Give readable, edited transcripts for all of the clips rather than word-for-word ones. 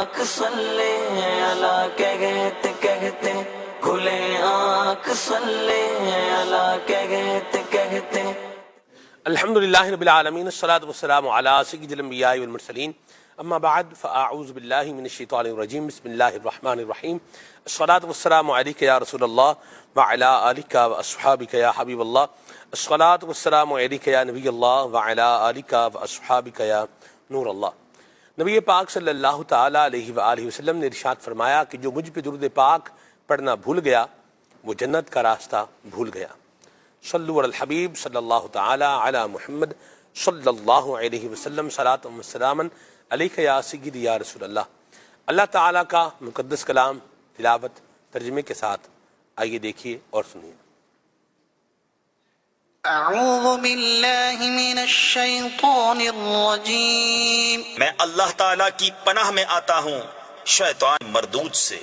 آنکھ صلی اللہ کہتے کہتے، کھلے آنکھ صلی اللہ کہتے کہتے۔ الحمدللہ رب العالمین، الصلاۃ والسلام علی سید الانبیاء والمرسلین، اما بعد فاعوذ باللہ من الشیطان الرجیم، بسم اللہ الرحمن الرحیم۔ الصلاۃ والسلام علیک یا رسول اللہ وعلی آلک واصحابک یا حبیب اللہ، الصلاۃ والسلام علیک یا نبی اللہ وعلی آلک واصحابک یا نور اللہ۔ نبی پاک صلی اللہ تعالی علیہ وآلہ وسلم نے ارشاد فرمایا کہ جو مجھ پہ درود پاک پڑھنا بھول گیا وہ جنت کا راستہ بھول گیا۔ صلو علی الحبیب صلی اللہ تعالی علی محمد صلی اللہ علیہ وسلم، صلاۃ و سلاما علیک یا سیدی یا رسول اللہ۔ اللہ تعالیٰ کا مقدس کلام تلاوت ترجمے کے ساتھ آئیے دیکھیے اور سنیے۔ اعوذ باللہ من الشیطان الرجیم، میں اللہ تعالیٰ کی پناہ میں آتا ہوں شیطان مردود سے۔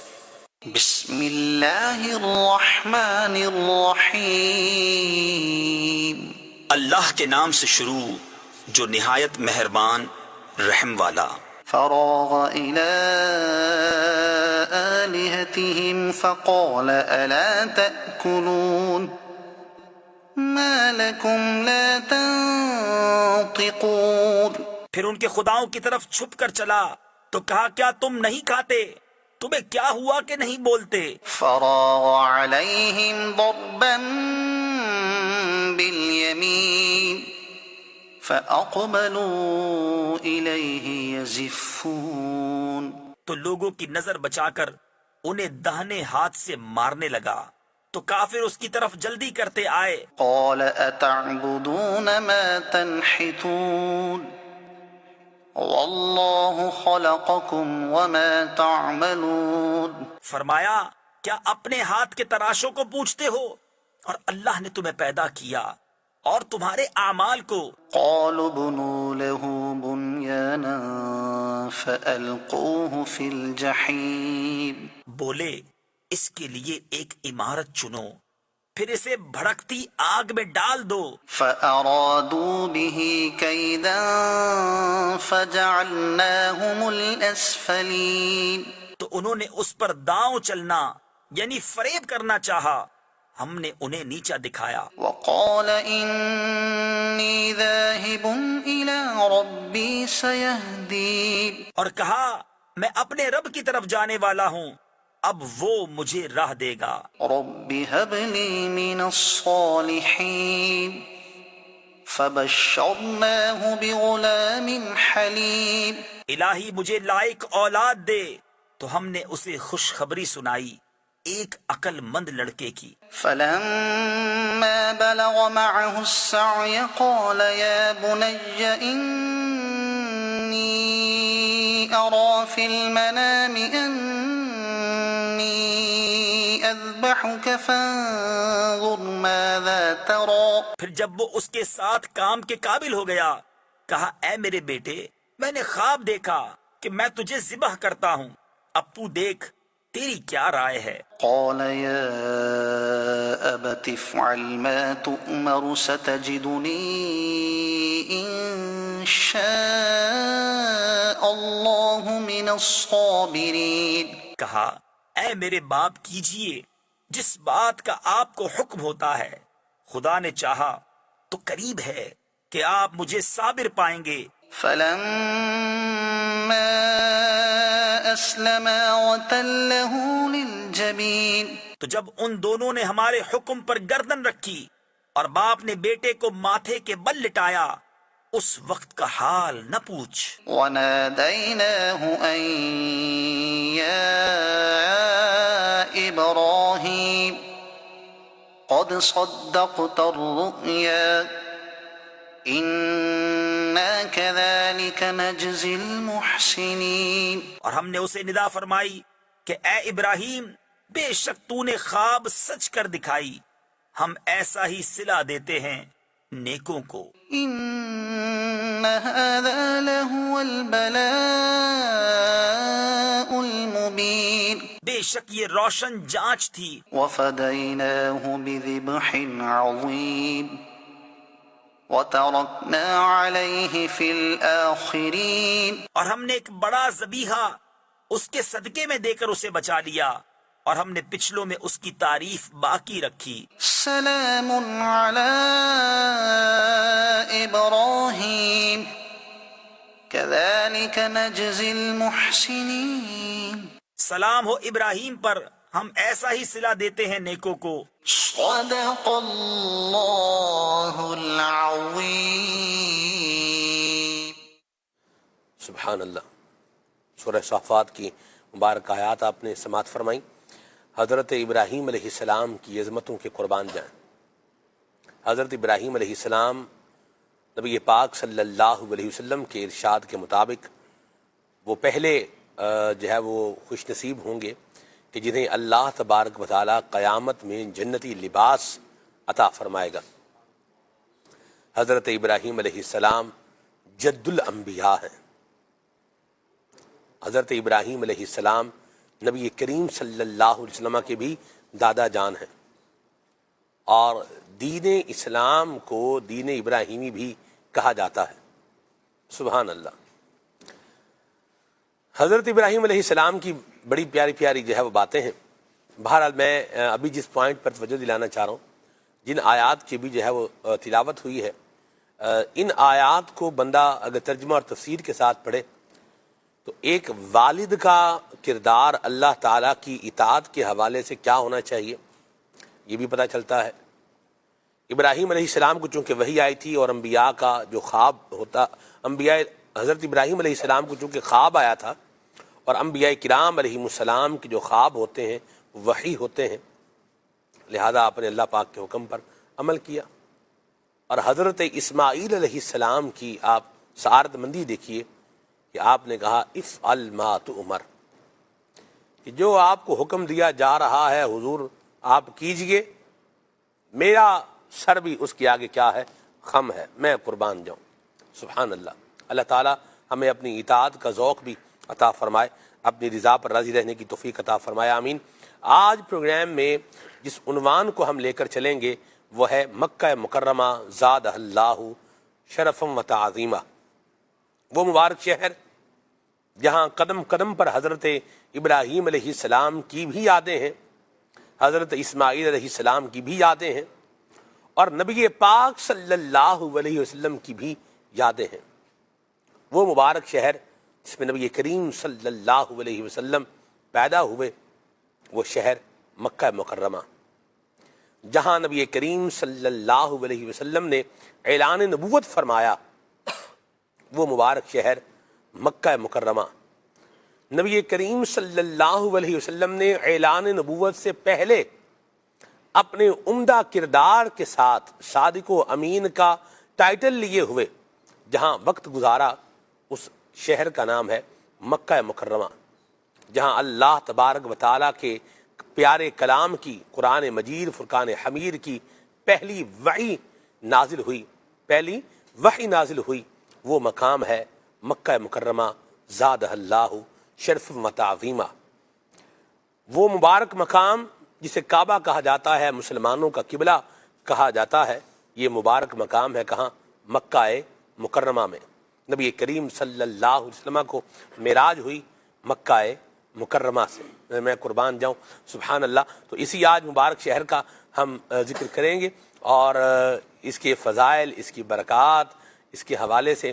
بسم اللہ الرحمن الرحیم، اللہ کے نام سے شروع جو نہایت مہربان رحم والا۔ فراغ إلى آلهتهم فقال ألا تأكلون ما لكم لا تنطقون۔ پھر ان کے خداؤں کی طرف چھپ کر چلا تو کہا کیا تم نہیں کھاتے؟ تمہیں کیا ہوا کہ نہیں بولتے؟ فراغ عليهم ضربا باليمين فأقبلوا إليه يزفون، تو لوگوں کی نظر بچا کر انہیں دہنے ہاتھ سے مارنے لگا تو کافر اس کی طرف جلدی کرتے آئے۔ قال أتعبدون ما تنحتون والله خلقكم وما تعملون۔ فرمایا کیا اپنے ہاتھ کے تراشوں کو پوچھتے ہو اور اللہ نے تمہیں پیدا کیا اور تمہارے اعمال کو۔ قالوا بنوا له بنيانا فألقوه في الجحيم، بولے اس کے لیے ایک عمارت چنو پھر اسے بھڑکتی آگ میں ڈال دو۔ فأرادوا به كيدا فجعلناهم الأسفلين، تو انہوں نے اس پر داؤں چلنا یعنی فریب کرنا چاہا، ہم نے انہیں نیچا دکھایا۔ وقال إني ذاهب إلى ربي سيهدين، اور کہا میں اپنے رب کی طرف جانے والا ہوں، اب وہ مجھے راہ دے گا۔ رب هب لي من الصالحين فبشرناه بغلام حليم، الہی مجھے لائق اولاد دے، تو ہم نے اسے خوشخبری سنائی ایک عقل مند لڑکے کی۔ فلما بلغ معه السعي قال يا بني إني أرى في المنام أني أذبحك فانظر ماذا ترى۔ پھر جب وہ اس کے ساتھ کام کے قابل ہو گیا کہا اے میرے بیٹے میں نے خواب دیکھا کہ میں تجھے ذبح کرتا ہوں، اب تو دیکھ تیری کیا رائے ہے؟ قال يا أبت افعل ما تؤمر ستجدني إن شاء الله من الصابرين۔ کہا اے میرے باپ کیجئے جس بات کا آپ کو حکم ہوتا ہے، خدا نے چاہا تو قریب ہے کہ آپ مجھے صابر پائیں گے۔ فلما أسلما وتله للجبين، تو جب ان دونوں نے ہمارے حکم پر گردن رکھی اور باپ نے بیٹے کو ماتھے کے بل لٹایا، اس وقت کا حال نہ پوچھ۔ وناديناه أن يا إبراهيم قد صدقت الرؤيا إنا كذلك نجزي المحسنين، اور ہم نے اسے ندا فرمائی کہ اے ابراہیم بے شک تو نے خواب سچ کر دکھائی، ہم ایسا ہی صلہ دیتے ہیں نیکوں کو۔ إن هذا لهو البلاء المبين، بے شک یہ روشن جانچ تھی۔ وفديناه بذبح عظيم وتركنا عليه في الآخرين، اور ہم نے ایک بڑا ذبیحہ اس کے صدقے میں دے کر اسے بچا لیا، اور ہم نے پچھلوں میں اس کی تعریف باقی رکھی۔ سلام علی ابراہیم كذلك نجزی المحسنین۔ سلام ہو ابراہیم پر، ہم ایسا ہی صلہ دیتے ہیں نیکوں کو۔ صدق اللہ العظیم۔ سبحان اللہ۔ سورہ صافات کی مبارک آیات آپ نے سماعت فرمائی۔ حضرت ابراہیم علیہ السلام کی عظمتوں کے قربان جائیں۔ حضرت ابراہیم علیہ السلام نبی پاک صلی اللہ علیہ وسلم کے ارشاد کے مطابق وہ پہلے جو ہے وہ خوش نصیب ہوں گے کہ جنہیں اللہ تبارک و تعالی قیامت میں جنتی لباس عطا فرمائے گا۔ حضرت ابراہیم علیہ السلام جد الانبیاء ہیں۔ حضرت ابراہیم علیہ السلام نبی کریم صلی اللہ علیہ وسلم کے بھی دادا جان ہیں، اور دین اسلام کو دین ابراہیمی بھی کہا جاتا ہے۔ سبحان اللہ۔ حضرت ابراہیم علیہ السلام کی بڑی پیاری پیاری جو ہے وہ باتیں ہیں۔ بہرحال میں ابھی جس پوائنٹ پر توجہ دلانا چاہ رہا ہوں، جن آیات کی بھی جو ہے وہ تلاوت ہوئی ہے، ان آیات کو بندہ اگر ترجمہ اور تفسیر کے ساتھ پڑھے تو ایک والد کا کردار اللہ تعالیٰ کی اطاعت کے حوالے سے کیا ہونا چاہیے یہ بھی پتہ چلتا ہے۔ ابراہیم علیہ السلام کو چونکہ وحی آئی تھی، اور انبیاء کا جو خواب ہوتا، انبیاء حضرت ابراہیم علیہ السلام کو چونکہ خواب آیا تھا، اور انبیاء کرام علیہم السلام کے جو خواب ہوتے ہیں وحی ہوتے ہیں، لہذا آپ نے اللہ پاک کے حکم پر عمل کیا۔ اور حضرت اسماعیل علیہ السلام کی آپ سعادت مندی دیکھیے کہ آپ نے کہا افعل ما تؤمر، کہ جو آپ کو حکم دیا جا رہا ہے حضور آپ کیجئے، میرا سر بھی اس کے آگے کیا ہے، خم ہے، میں قربان جاؤں۔ سبحان اللہ۔ اللہ تعالیٰ ہمیں اپنی اطاعت کا ذوق بھی عطا فرمائے، اپنی رضا پر راضی رہنے کی توفیق عطا فرمائے، آمین۔ آج پروگرام میں جس عنوان کو ہم لے کر چلیں گے وہ ہے مکہ مکرمہ زادہ اللہ شرفا و تعظیمہ، وہ مبارک شہر جہاں قدم قدم پر حضرت ابراہیم علیہ السلام کی بھی یادیں ہیں، حضرت اسماعیل علیہ السلام کی بھی یادیں ہیں، اور نبی پاک صلی اللہ علیہ وسلم کی بھی یادیں ہیں۔ وہ مبارک شہر جس میں نبی کریم صلی اللہ علیہ وسلم پیدا ہوئے، وہ شہر مکہ مکرمہ، جہاں نبی کریم صلی اللہ علیہ وسلم نے اعلان نبوت فرمایا، وہ مبارک شہر مکہ مکرمہ۔ نبی کریم صلی اللہ علیہ وسلم نے اعلان نبوت سے پہلے اپنے عمدہ کردار کے ساتھ صادق و امین کا ٹائٹل لیے ہوئے جہاں وقت گزارا، اس شہر کا نام ہے مکہ مکرمہ، جہاں اللہ تبارک و تعالیٰ کے پیارے کلام کی، قرآن مجید فرقان حمید کی پہلی وحی نازل ہوئی، وہ مقام ہے مکہ مکرمہ زادہ اللہ شرف و تعظیمہ۔ وہ مبارک مقام جسے کعبہ کہا جاتا ہے، مسلمانوں کا قبلہ کہا جاتا ہے، یہ مبارک مقام ہے کہاں؟ مکہ مکرمہ میں۔ نبی کریم صلی اللہ علیہ وسلم کو معراج ہوئی مکہ مکرمہ سے، میں قربان جاؤں۔ سبحان اللہ۔ تو اسی آج مبارک شہر کا ہم ذکر کریں گے، اور اس کے فضائل، اس کی برکات، اس کے حوالے سے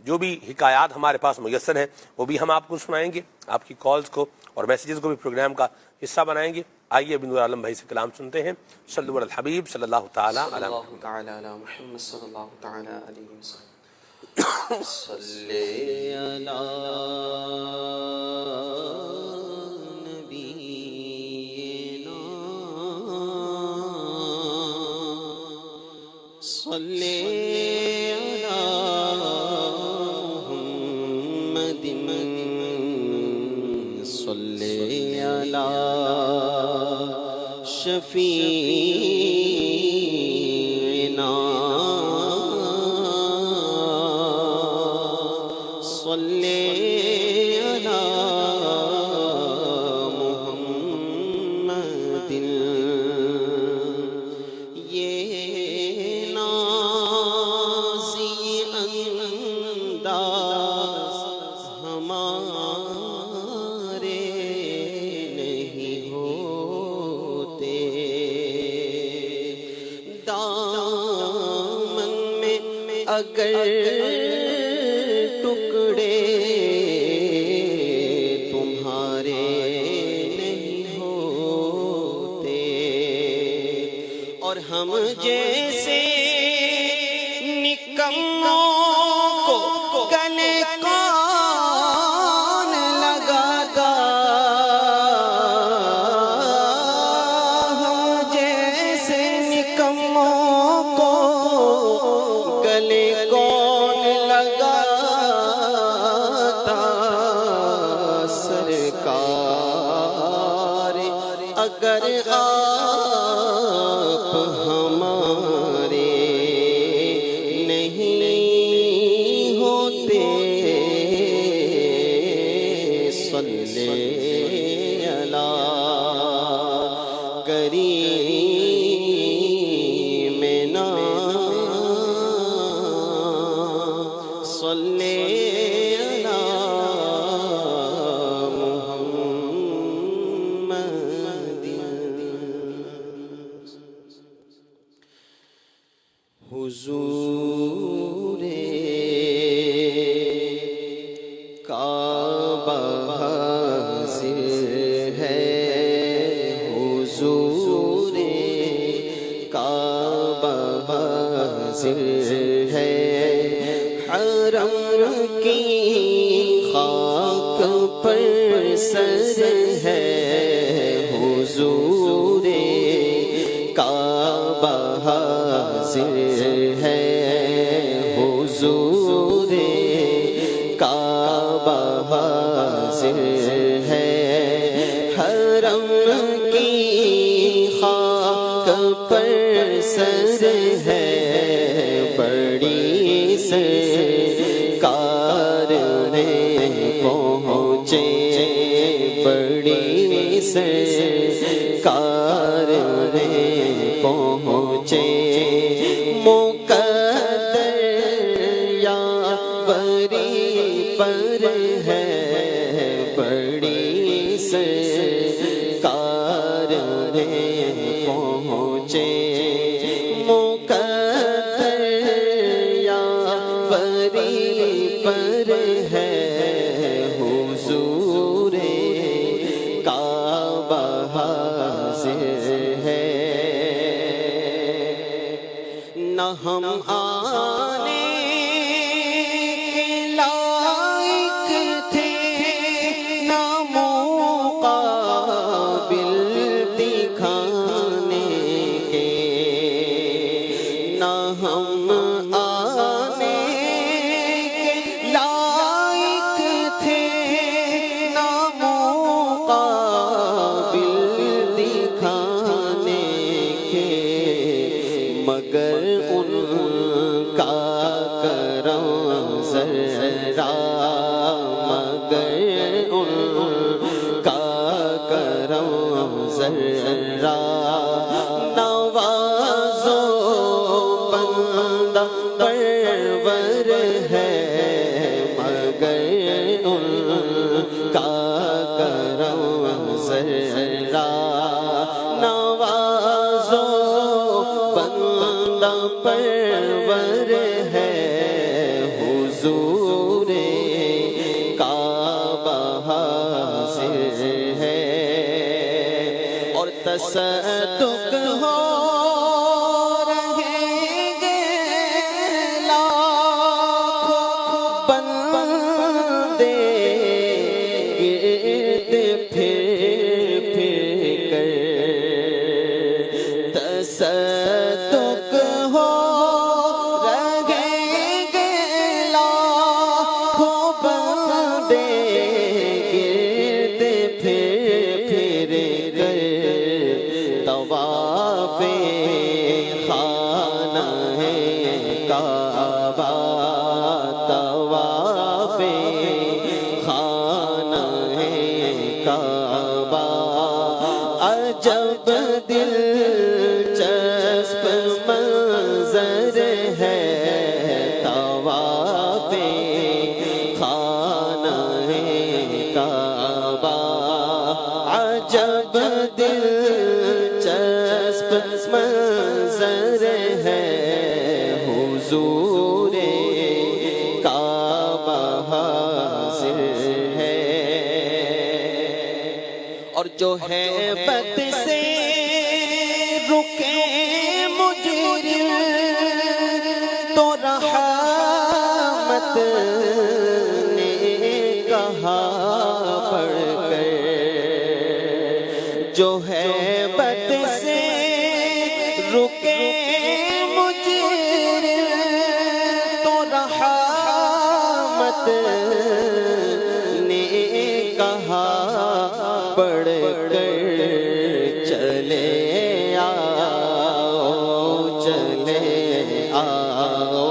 جو بھی حکایات ہمارے پاس میسر ہیں وہ بھی ہم آپ کو سنائیں گے، آپ کی کالز کو اور میسیجز کو بھی پروگرام کا حصہ بنائیں گے۔ آئیے ابن نور عالم بھائی سے کلام سنتے ہیں۔ صلو علی الحبیب صلی اللہ تعالیٰ علیہ محمد صلی اللہ تعالیٰ علیہ وسلم۔ صلی علی نبینا صلی علی محمد صلی علی شفیعنا صلی علی محمد۔ یہ نازی انداز ہمارا اگر ٹکڑے تمہارے نہیں ہوتے اور ہم جیسے نکموں کو گلے کون لگاتا، ہم جیسے نکموں کو گلے کون لگاتا، سرکار اگر آپ ہمارے نہیں ہوتے، صلی علی کریمنا صلی علی محمد۔ حضور کعبہ حاضر ہے، حضور کعبہ حاضر ہے، حرم کی خاک پر سر ہے، حضور کعبہ حاضر ہے، حضور کعبہ حاضر ہے، حرم کی خاک پر سر ہے، بڑی سرکار نے پہنچے، بڑی سرکار نے پہنچے، مقدر یاوری پر ہے، بڑی سرکار نے پہنچے، مقدر یاوری پر ہے، حضور کعبہ حاضر ہے، نہ ہم آنے کے لائق تھے، نہ مقابل دکھانے کے، نہ ہم آنے کے لائق تھے، نہ مقابل دکھانے کے، مگر ان کا کرم ذرا، مگر ان کا کرم ذرا، نوازو بندہ پرور ہے، مگر ان کا کرم ذرا، نوازو بندہ پرور ہے، حضور کعبہ حاضر ہے، اور تصدق ہو رہیں گے لاکھوں بندے، گرد پھر کر تصدق ہو رہیں گے لاکھوں بندے، گرد پھر کر طواف خانہ کعبہ، طواف خانہ کعبہ، عجب دلچسپ منظر ہے، طواف خانہ کعبہ، عجب دلچسپ منظر ہے، حضور اور جو ہے بد سے رکے مجرم تو رحمت نے کہا پڑھ کر، جو ہے بد سے رکے مجرم تو رحمت نے کہا پڑھ کر، چلے آؤ چلے آؤ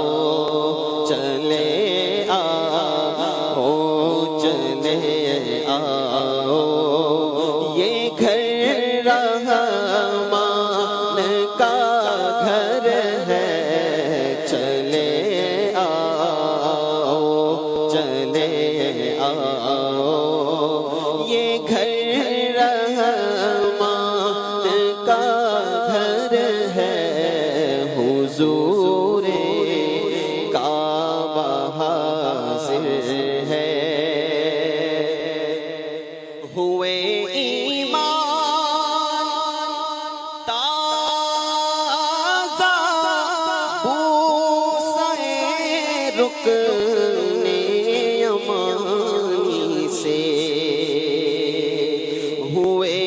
چلے آؤ چلے آؤ، یہ گھر رحمان کا گھر ہے، چلے آؤ چلے آؤ، یہ گھر رحمان کا گھر ہے، حضور کعبہ حاضر ہے، ہوئے ایمان تازہ بوسہ رکن یمانی سے، ہوئے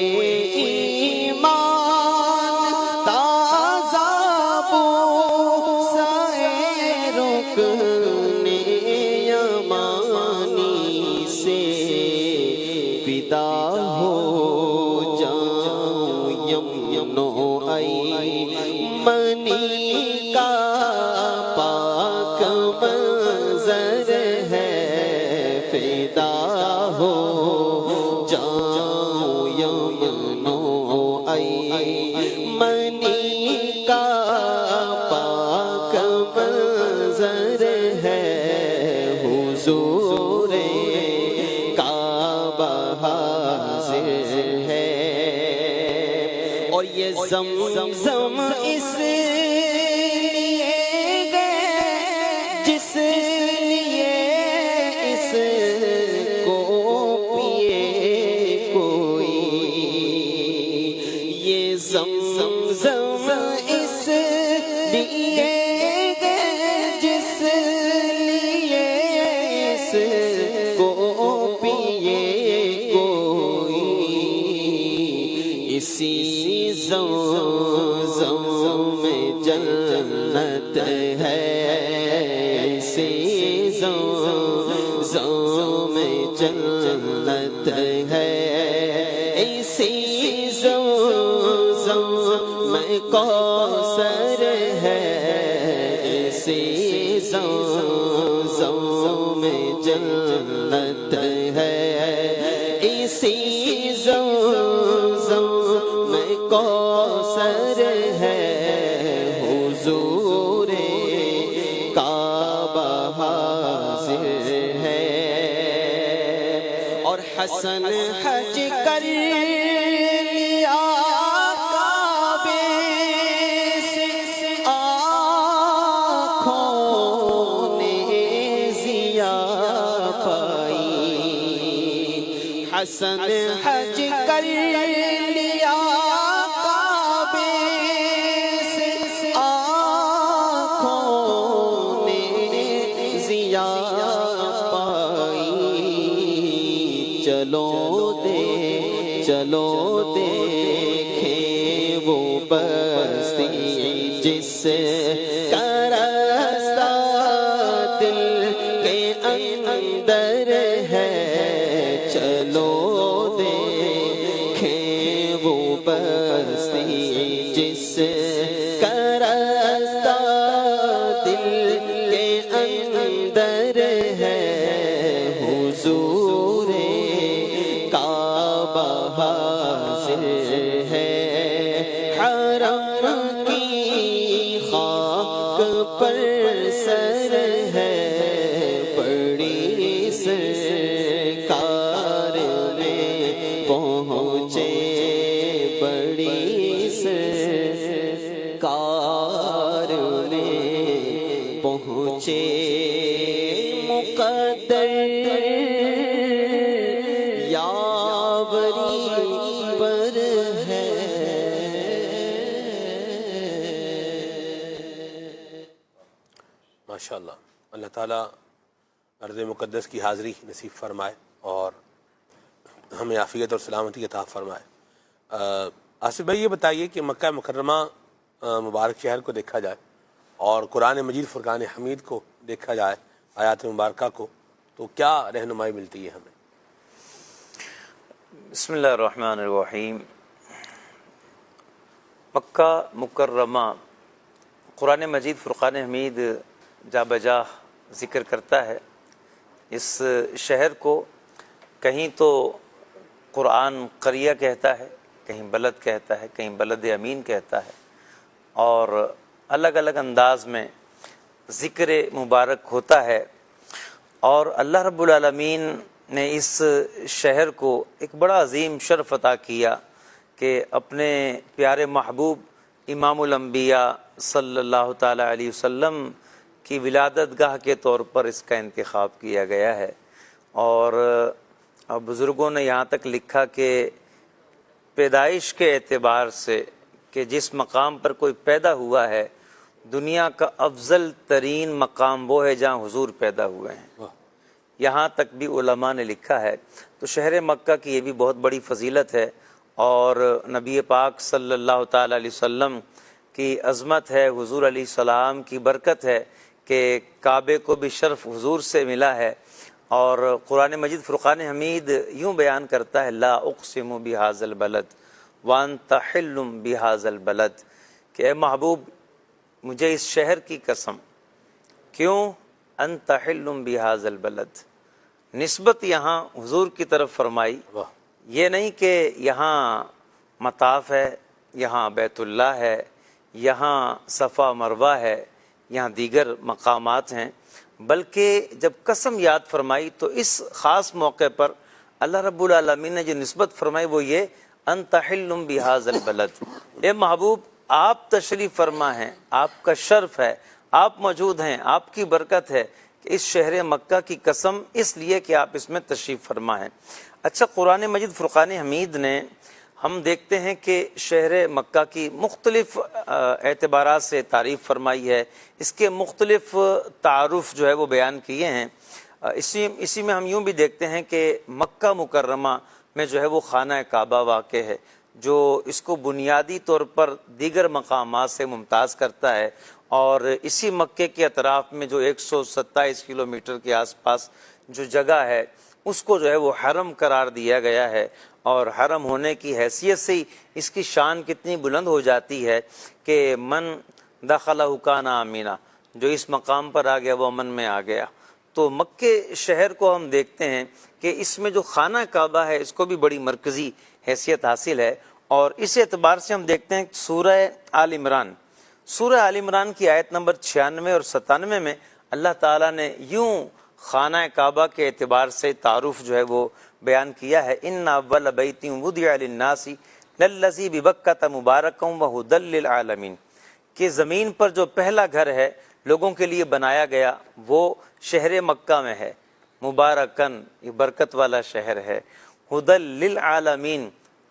ایمان تازہ بوسہ رکن یمانی سے، فدا ہو جاؤں یمنو ایمنی کا پاک منظر ہے، فدا ہو جاؤں یمنو ایمنی کا پاک منظر ہے، حضور کعبہ حاضر ہے، اور یہ زمزم اس لیے گئے جس لیے اس کو پیے کوئی، یہ زمزم اس لیے گئے جس لیے اس کو پیے کوئی، اسی زمزم میں جنت ہے، اسی زمزم میں جنت ہے، اسی زمزم میں کوثر ہے، اسی زمزم میں جنت ہے، اسی زمزم میں کوثر ہے، حضور کعبہ حاضر ہے، اور حسن حج کر لیا کعبے سے، آنکھوں نے ضیا پائی، حسن حج کر لیا کعبے سے، آنکھوں نے ضیا پائی، چلو دیکھیں وہ بستی جس کا راستہ دل کے اندر ہے، چلو دیکھیں وہ بستی جس کا راستہ دل کے اندر ہے، حضور کعبہ حاضر ہے، حرم کی خاک پر سر ہے، بڑی سرکار میں پہنچے، بڑی سرکار میں پہنچے، مقدر یاوری ماشاء اللہ. اللہ تعالیٰ ارض مقدس کی حاضری نصیب فرمائے اور ہمیں عافیت اور سلامتی عطا فرمائے. آصف بھائی یہ بتائیے کہ مکہ مکرمہ مبارک شہر کو دیکھا جائے اور قرآن مجید فرقان حمید کو دیکھا جائے، آیات مبارکہ کو، تو کیا رہنمائی ملتی ہے ہمیں؟ بسم اللہ الرحمن الرحیم. مکہ مکرمہ قرآن مجید فرقان حمید جا بجا ذکر کرتا ہے. اس شہر کو کہیں تو قرآن قریہ کہتا ہے، کہیں بلد کہتا ہے، کہیں بلد امین کہتا ہے، اور الگ الگ انداز میں ذکر مبارک ہوتا ہے. اور اللہ رب العالمین نے اس شہر کو ایک بڑا عظیم شرف عطا کیا کہ اپنے پیارے محبوب امام الانبیاء صلی اللہ تعالی علیہ وسلم کی ولادت گاہ کے طور پر اس کا انتخاب کیا گیا ہے. اور بزرگوں نے یہاں تک لکھا کہ پیدائش کے اعتبار سے کہ جس مقام پر کوئی پیدا ہوا ہے، دنیا کا افضل ترین مقام وہ ہے جہاں حضور پیدا ہوئے ہیں. یہاں تک بھی علماء نے لکھا ہے. تو شہر مکہ کی یہ بھی بہت بڑی فضیلت ہے اور نبی پاک صلی اللہ تعالی علیہ وسلم کی عظمت ہے، حضور علیہ السلام کی برکت ہے کہ کعبے کو بھی شرف حضور سے ملا ہے. اور قرآن مجید فرقان حمید یوں بیان کرتا ہے لا اقسم بہذا البلد وانت حل بہذا البلد، کہ اے محبوب مجھے اس شہر کی قسم. کیوں؟ انت حل بہذا البلد، نسبت یہاں حضور کی طرف فرمائی. یہ نہیں کہ یہاں مطاف ہے، یہاں بیت اللہ ہے، یہاں صفا مروہ ہے، یہاں دیگر مقامات ہیں، بلکہ جب قسم یاد فرمائی تو اس خاص موقع پر اللہ رب العالمین نے جو نسبت فرمائی وہ یہ انت حل بہذا البلد، اے محبوب آپ تشریف فرما ہیں، آپ کا شرف ہے، آپ موجود ہیں، آپ کی برکت ہے کہ اس شہر مکہ کی قسم اس لیے کہ آپ اس میں تشریف فرما ہیں. اچھا، قرآن مجید فرقان حمید نے ہم دیکھتے ہیں کہ شہر مکہ کی مختلف اعتبارات سے تعریف فرمائی ہے، اس کے مختلف تعارف جو ہے وہ بیان کیے ہیں. اسی میں ہم یوں بھی دیکھتے ہیں کہ مکہ مکرمہ میں جو ہے وہ خانہ کعبہ واقع ہے، جو اس کو بنیادی طور پر دیگر مقامات سے ممتاز کرتا ہے. اور اسی مکے کے اطراف میں جو 127 کلومیٹر کے آس پاس جو جگہ ہے اس کو جو ہے وہ حرم قرار دیا گیا ہے. اور حرم ہونے کی حیثیت سے ہی اس کی شان کتنی بلند ہو جاتی ہے کہ من دخلہ کان آمینہ، جو اس مقام پر آ گیا وہ امن میں آ گیا. تو مکے شہر کو ہم دیکھتے ہیں کہ اس میں جو خانہ کعبہ ہے اس کو بھی بڑی مرکزی حیثیت حاصل ہے. اور اس اعتبار سے ہم دیکھتے ہیں سورہ آل عمران، سورہ آل عمران کی آیت نمبر 96 اور 97 میں اللہ تعالیٰ نے یوں خانہ کعبہ کے اعتبار سے تعارف جو ہے وہ بیان کیا ہے ان اول بیت وضع للناس للذی ببکۃ مبارکا وہدی للعالمین، کہ زمین پر جو پہلا گھر ہے لوگوں کے لیے بنایا گیا وہ شہر مکہ میں ہے، مبارکن، یہ برکت والا شہر ہے، ہدی للعالمین،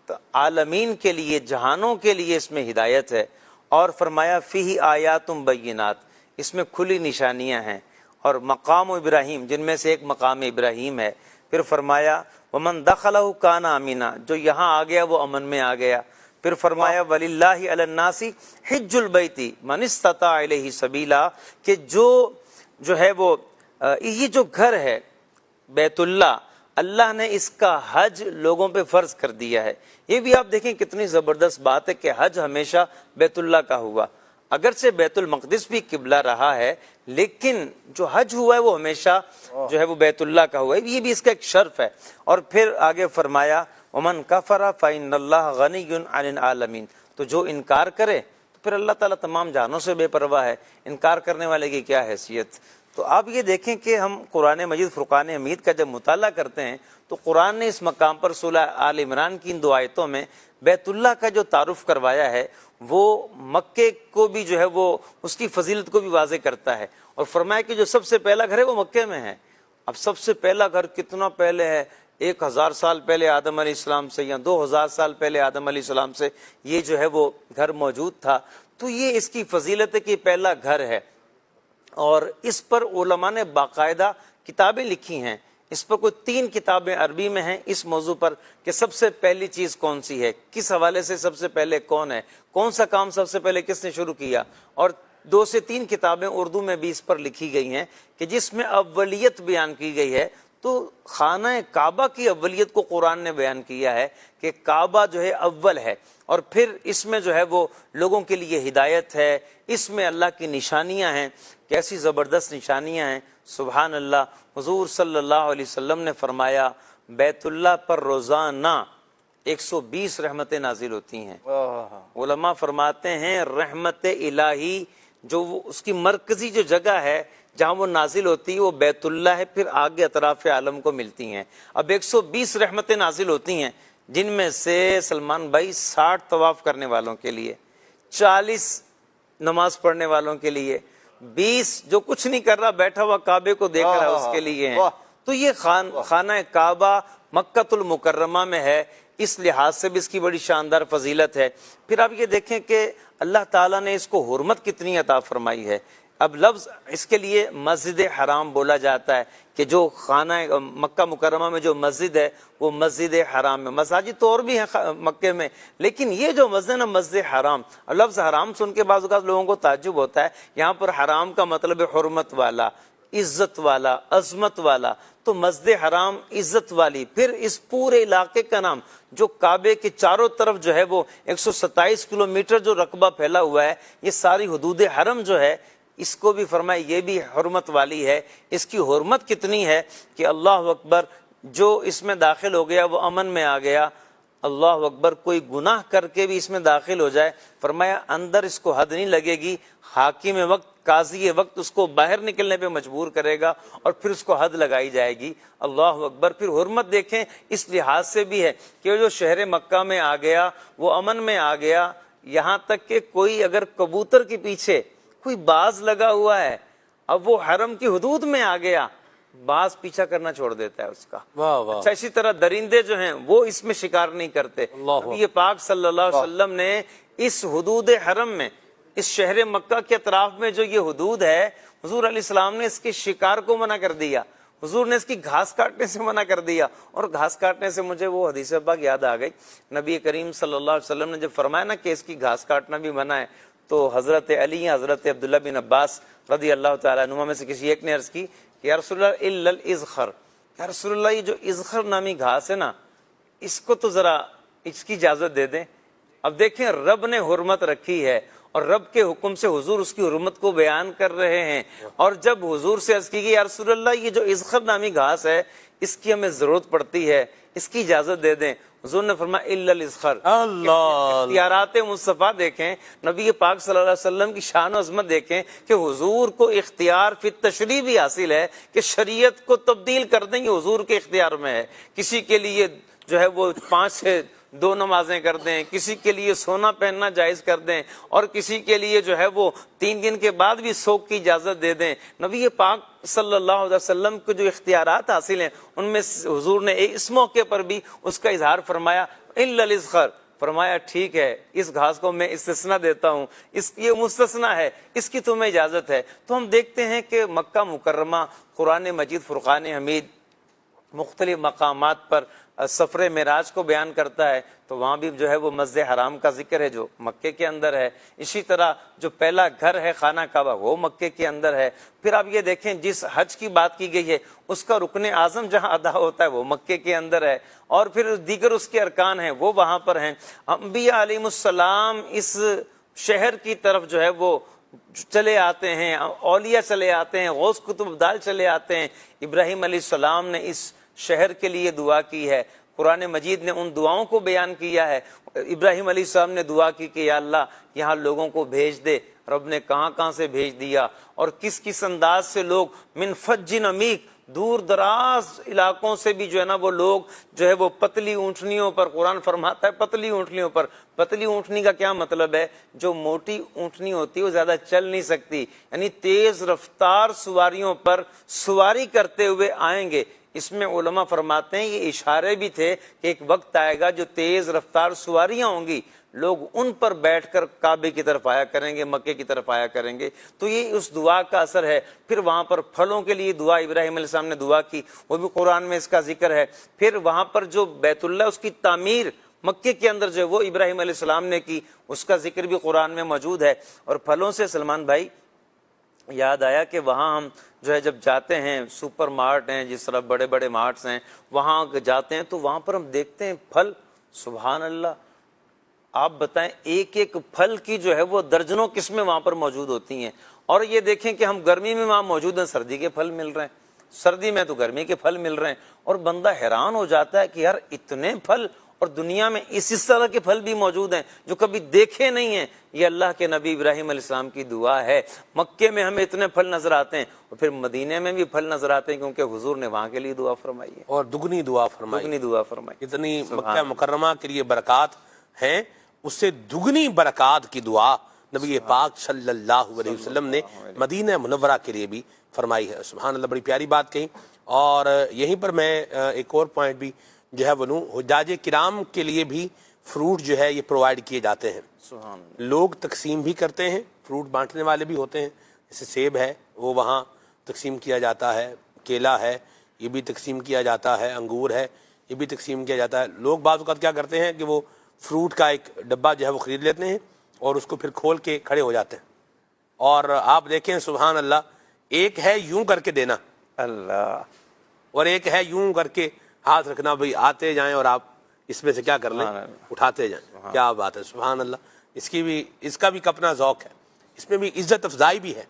تو عالمین کے لیے، جہانوں کے لیے اس میں ہدایت ہے. اور فرمایا فیہ آیات بینات، اس میں کھلی نشانیاں ہیں. اور مقام ابراہیم، جن میں سے ایک مقام ابراہیم ہے. پھر فرمایا ومن دخلہ کان آمینہ، جو یہاں آ گیا وہ امن میں آ گیا. پھر فرمایا وللہ علی الناس حج البیت من استطاع الیہ سبیلا، کہ جو ہے وہ یہ جو گھر ہے بیت اللہ، اللہ نے اس کا حج لوگوں پہ فرض کر دیا ہے. یہ بھی آپ دیکھیں کتنی زبردست بات ہے کہ حج ہمیشہ بیت اللہ کا ہوا. اگرچہ بیت المقدس بھی قبلہ رہا ہے لیکن جو حج ہوا ہے وہ ہمیشہ جو ہے وہ بیت اللہ کا ہوا ہے. یہ بھی اس کا ایک شرف ہے. اور پھر آگے فرمایا ومن کفر فإن اللہ غنی عن العالمین، تو جو انکار کرے تو پھر اللہ تعالیٰ تمام جہانوں سے بے پرواہ ہے، انکار کرنے والے کی کیا حیثیت. تو آپ یہ دیکھیں کہ ہم قرآن مجید فرقان حمید کا جب مطالعہ کرتے ہیں تو قرآن نے اس مقام پر سورہ آل عمران کی ان دو آیتوں میں بیت اللہ کا جو تعارف کروایا ہے وہ مکے کو بھی جو ہے وہ اس کی فضیلت کو بھی واضح کرتا ہے. اور فرمایا کہ جو سب سے پہلا گھر ہے وہ مکے میں ہے. اب سب سے پہلا گھر کتنا پہلے ہے؟ 1000 سال پہلے آدم علیہ السلام سے یا 2000 سال پہلے آدم علیہ السلام سے یہ جو ہے وہ گھر موجود تھا. تو یہ اس کی فضیلت ہے کہ پہلا گھر ہے. اور اس پر علماء نے باقاعدہ کتابیں لکھی ہیں، اس پر کوئی 3 کتابیں عربی میں ہیں اس موضوع پر کہ سب سے پہلی چیز کون سی ہے، کس حوالے سے سب سے پہلے کون ہے، کون سا کام سب سے پہلے کس نے شروع کیا، اور 2 سے 3 کتابیں اردو میں بھی اس پر لکھی گئی ہیں کہ جس میں اولیت بیان کی گئی ہے۔ تو خانہ کعبہ کی اولیت کو قرآن نے بیان کیا ہے کہ کعبہ جو ہے اول ہے، اور پھر اس میں جو ہے وہ لوگوں کے لیے ہدایت ہے، اس میں اللہ کی نشانیاں ہیں، کیسی زبردست نشانیاں ہیں، سبحان اللہ۔ حضور صلی اللہ علیہ وسلم نے فرمایا بیت اللہ پر روزانہ 120 رحمتیں نازل ہوتی ہیں۔ علماء فرماتے ہیں رحمت الہی جو وہ اس کی مرکزی جو جگہ ہے جہاں وہ نازل ہوتی ہے وہ بیت اللہ ہے، پھر آگے اطراف عالم کو ملتی ہیں۔ اب 120 رحمتیں نازل ہوتی ہیں، جن میں سے سلمان بھائی 60 طواف کرنے والوں کے لیے، 40 نماز پڑھنے والوں کے لیے، 20 جو کچھ نہیں کر رہا بیٹھا ہوا کعبے کو دیکھ رہا ہے اس کے لیے ہیں۔ تو یہ خانہ کعبہ مکۃ المکرمہ میں ہے، اس لحاظ سے بھی اس کی بڑی شاندار فضیلت ہے۔ پھر آپ یہ دیکھیں کہ اللہ تعالیٰ نے اس کو حرمت کتنی عطا فرمائی ہے۔ اب لفظ اس کے لیے مسجد حرام بولا جاتا ہے کہ جو خانہ مکہ مکرمہ میں جو مسجد ہے وہ مسجد حرام ہے، مساجد تو اور بھی ہیں مکے میں، لیکن یہ جو مسجد ہے نا مسجد حرام، لفظ حرام سن کے بعض اوقات لوگوں کو تعجب ہوتا ہے، یہاں پر حرام کا مطلب ہے حرمت والا، عزت والا، عظمت والا، تو مسجد حرام عزت والی۔ پھر اس پورے علاقے کا نام جو کعبے کے چاروں طرف جو ہے وہ 127 کلومیٹر جو رقبہ پھیلا ہوا ہے، یہ ساری حدود حرم جو ہے اس کو بھی فرمائے یہ بھی حرمت والی ہے۔ اس کی حرمت کتنی ہے کہ اللہ اکبر، جو اس میں داخل ہو گیا وہ امن میں آ گیا، اللہ اکبر، کوئی گناہ کر کے بھی اس میں داخل ہو جائے فرمایا اندر اس کو حد نہیں لگے گی، حاکم وقت قاضی وقت اس کو باہر نکلنے پہ مجبور کرے گا اور پھر اس کو حد لگائی جائے گی۔ اللہ اکبر۔ پھر حرمت دیکھیں اس لحاظ سے بھی ہے کہ جو شہر مکہ میں آ گیا وہ امن میں آ گیا، یہاں تک کہ کوئی اگر کبوتر کے پیچھے کوئی باز لگا ہوا ہے، اب وہ حرم کی حدود میں آ گیا، باز پیچھا کرنا چھوڑ دیتا ہے اس کا۔ اچھا اسی طرح درندے جو ہیں وہ اس میں شکار نہیں کرتے۔ نبی پاک صلی اللہ علیہ وسلم نے اس حدود حرم میں، اس شہر مکہ کے اطراف میں جو یہ حدود ہے، حضور علیہ السلام نے اس کے شکار کو منع کر دیا، حضور نے اس کی گھاس کاٹنے سے منع کر دیا۔ اور گھاس کاٹنے سے مجھے وہ حدیث پاک یاد آ گئی، نبی کریم صلی اللہ علیہ وسلم نے جب فرمایا نا کہ اس کی گھاس کاٹنا بھی منع ہے، تو حضرت علی، حضرت عبداللہ بن عباس رضی اللہ تعالیٰ عنہما میں سے کسی ایک نے عرض کی کہ یا رسول اللہ الا الازخر، یا رسول اللہ یہ جو ازخر نامی گھاس ہے نا اس کو تو ذرا اس کی اجازت دے دیں۔ اب دیکھیں رب نے حرمت رکھی ہے اور رب کے حکم سے حضور اس کی حرمت کو بیان کر رہے ہیں، اور جب حضور سے عرض کی گئی یا رسول اللہ یہ جو ازخر نامی گھاس ہے اس کی ہمیں ضرورت پڑتی ہے، اس کی اجازت دے دیں، حضور نے فرمایا الا الازخر۔ اختیارات مصطفیٰ دیکھیں، نبی پاک صلی اللہ علیہ وسلم کی شان و عظمت دیکھیں کہ حضور کو اختیار فی تشریع بھی حاصل ہے کہ شریعت کو تبدیل کر دیں، یہ حضور کے اختیار میں ہے۔ کسی کے لیے جو ہے وہ 5 سے 2 نمازیں کر دیں، کسی کے لیے سونا پہننا جائز کر دیں، اور کسی کے لیے جو ہے وہ 3 دن کے بعد بھی سوگ کی اجازت دے دیں۔ نبی پاک صلی اللہ علیہ وسلم کو جو اختیارات حاصل ہیں ان میں حضور نے اس موقع پر بھی اس کا اظہار فرمایا الا الازخر، فرمایا ٹھیک ہے اس گھاس کو میں استثناء دیتا ہوں، یہ مستثنیٰ ہے، اس کی تمہیں اجازت ہے۔ تو ہم دیکھتے ہیں کہ مکہ مکرمہ قرآن مجید فرقان حمید مختلف مقامات پر سفر معراج کو بیان کرتا ہے، تو وہاں بھی جو ہے وہ مسجد حرام کا ذکر ہے جو مکے کے اندر ہے۔ اسی طرح جو پہلا گھر ہے خانہ کعبہ وہ مکے کے اندر ہے۔ پھر آپ یہ دیکھیں جس حج کی بات کی گئی ہے اس کا رکن اعظم جہاں ادا ہوتا ہے وہ مکے کے اندر ہے، اور پھر دیگر اس کے ارکان ہیں وہ وہاں پر ہیں۔ انبیاء علیہ السلام اس شہر کی طرف جو ہے وہ چلے آتے ہیں، اولیاء چلے آتے ہیں، غوث قطب ابدال چلے آتے ہیں۔ ابراہیم علیہ السلام نے اس شہر کے لیے دعا کی ہے، قرآن مجید نے ان دعاؤں کو بیان کیا ہے۔ ابراہیم علیہ السلام نے دعا کی کہ یا اللہ یہاں لوگوں کو بھیج دے، رب نے کہاں کہاں سے بھیج دیا، اور کس کس انداز سے لوگ من فج عمیق، دور دراز علاقوں سے بھی جو ہے نا وہ لوگ جو ہے وہ پتلی اونٹنیوں پر، قرآن فرماتا ہے پتلی اونٹنیوں پر۔ پتلی اونٹنی کا کیا مطلب ہے؟ جو موٹی اونٹنی ہوتی ہے وہ زیادہ چل نہیں سکتی، یعنی تیز رفتار سواریوں پر سواری کرتے ہوئے آئیں گے۔ اس میں علماء فرماتے ہیں یہ اشارے بھی تھے کہ ایک وقت آئے گا جو تیز رفتار سواریاں ہوں گی، لوگ ان پر بیٹھ کر کعبے کی طرف آیا کریں گے، مکے کی طرف آیا کریں گے. تو یہ اس دعا کا اثر ہے. پھر وہاں پر پھلوں کے لیے دعا ابراہیم علیہ السلام نے دعا کی، وہ بھی قرآن میں اس کا ذکر ہے. پھر وہاں پر جو بیت اللہ اس کی تعمیر مکے کے اندر جو ہے وہ ابراہیم علیہ السلام نے کی، اس کا ذکر بھی قرآن میں موجود ہے. اور پھلوں سے سلمان بھائی یاد آیا کہ وہاں ہم جو ہے جب جاتے ہیں، سپر مارٹ ہیں جس طرح بڑے بڑے مارٹس ہیں، وہاں جاتے ہیں تو وہاں پر ہم دیکھتے ہیں پھل، سبحان اللہ. آپ بتائیں ایک ایک پھل کی جو ہے وہ درجنوں قسمیں وہاں پر موجود ہوتی ہیں. اور یہ دیکھیں کہ ہم گرمی میں وہاں موجود ہیں، سردی کے پھل مل رہے ہیں، سردی میں تو گرمی کے پھل مل رہے ہیں. اور بندہ حیران ہو جاتا ہے کہ یار اتنے پھل، اور دنیا میں اس طرح کے پھل بھی موجود ہیں جو کبھی دیکھے نہیں ہیں. یہ اللہ کے نبی ابراہیم علیہ السلام کی دعا ہے. مکے میں ہمیں اتنے پھل نظر آتے ہیں، اور پھر مدینے میں بھی پھل نظر آتے ہیں کیونکہ حضور نے وہاں کے لیے دعا فرمائی ہے، اور دگنی دعا فرمائی. دگنی دعا فرمائی. اتنی مکہ مکرمہ کے لیے برکات ہیں، اس سے دگنی برکات کی دعا نبی پاک صلی اللہ علیہ وسلم نے مدینہ منورہ کے لیے بھی فرمائی ہے. سبحان اللہ، بڑی پیاری بات کہی. اور یہیں پر میں ایک اور پوائنٹ بھی جو ہے وہ لوں، حجاج کرام کے لیے بھی فروٹ جو ہے یہ پرووائڈ کیے جاتے ہیں. سبحان اللہ. لوگ تقسیم بھی کرتے ہیں، فروٹ بانٹنے والے بھی ہوتے ہیں. جیسے سیب ہے وہ وہاں تقسیم کیا جاتا ہے، کیلا ہے یہ بھی تقسیم کیا جاتا ہے، انگور ہے یہ بھی تقسیم کیا جاتا ہے. لوگ بعض اوقات کیا کرتے ہیں کہ وہ فروٹ کا ایک ڈبہ جو ہے وہ خرید لیتے ہیں اور اس کو پھر کھول کے کھڑے ہو جاتے ہیں. اور آپ دیکھیں سبحان اللہ، ایک ہے یوں کر کے دینا اللہ، اور ایک ہے یوں کر کے ہاتھ رکھنا، بھئی آتے جائیں اور آپ اس میں سے کیا کر لیں، اٹھاتے جائیں. کیا بات ہے، سبحان اللہ. اس کا بھی اپنا ذوق ہے، اس میں بھی عزت افزائی بھی ہے.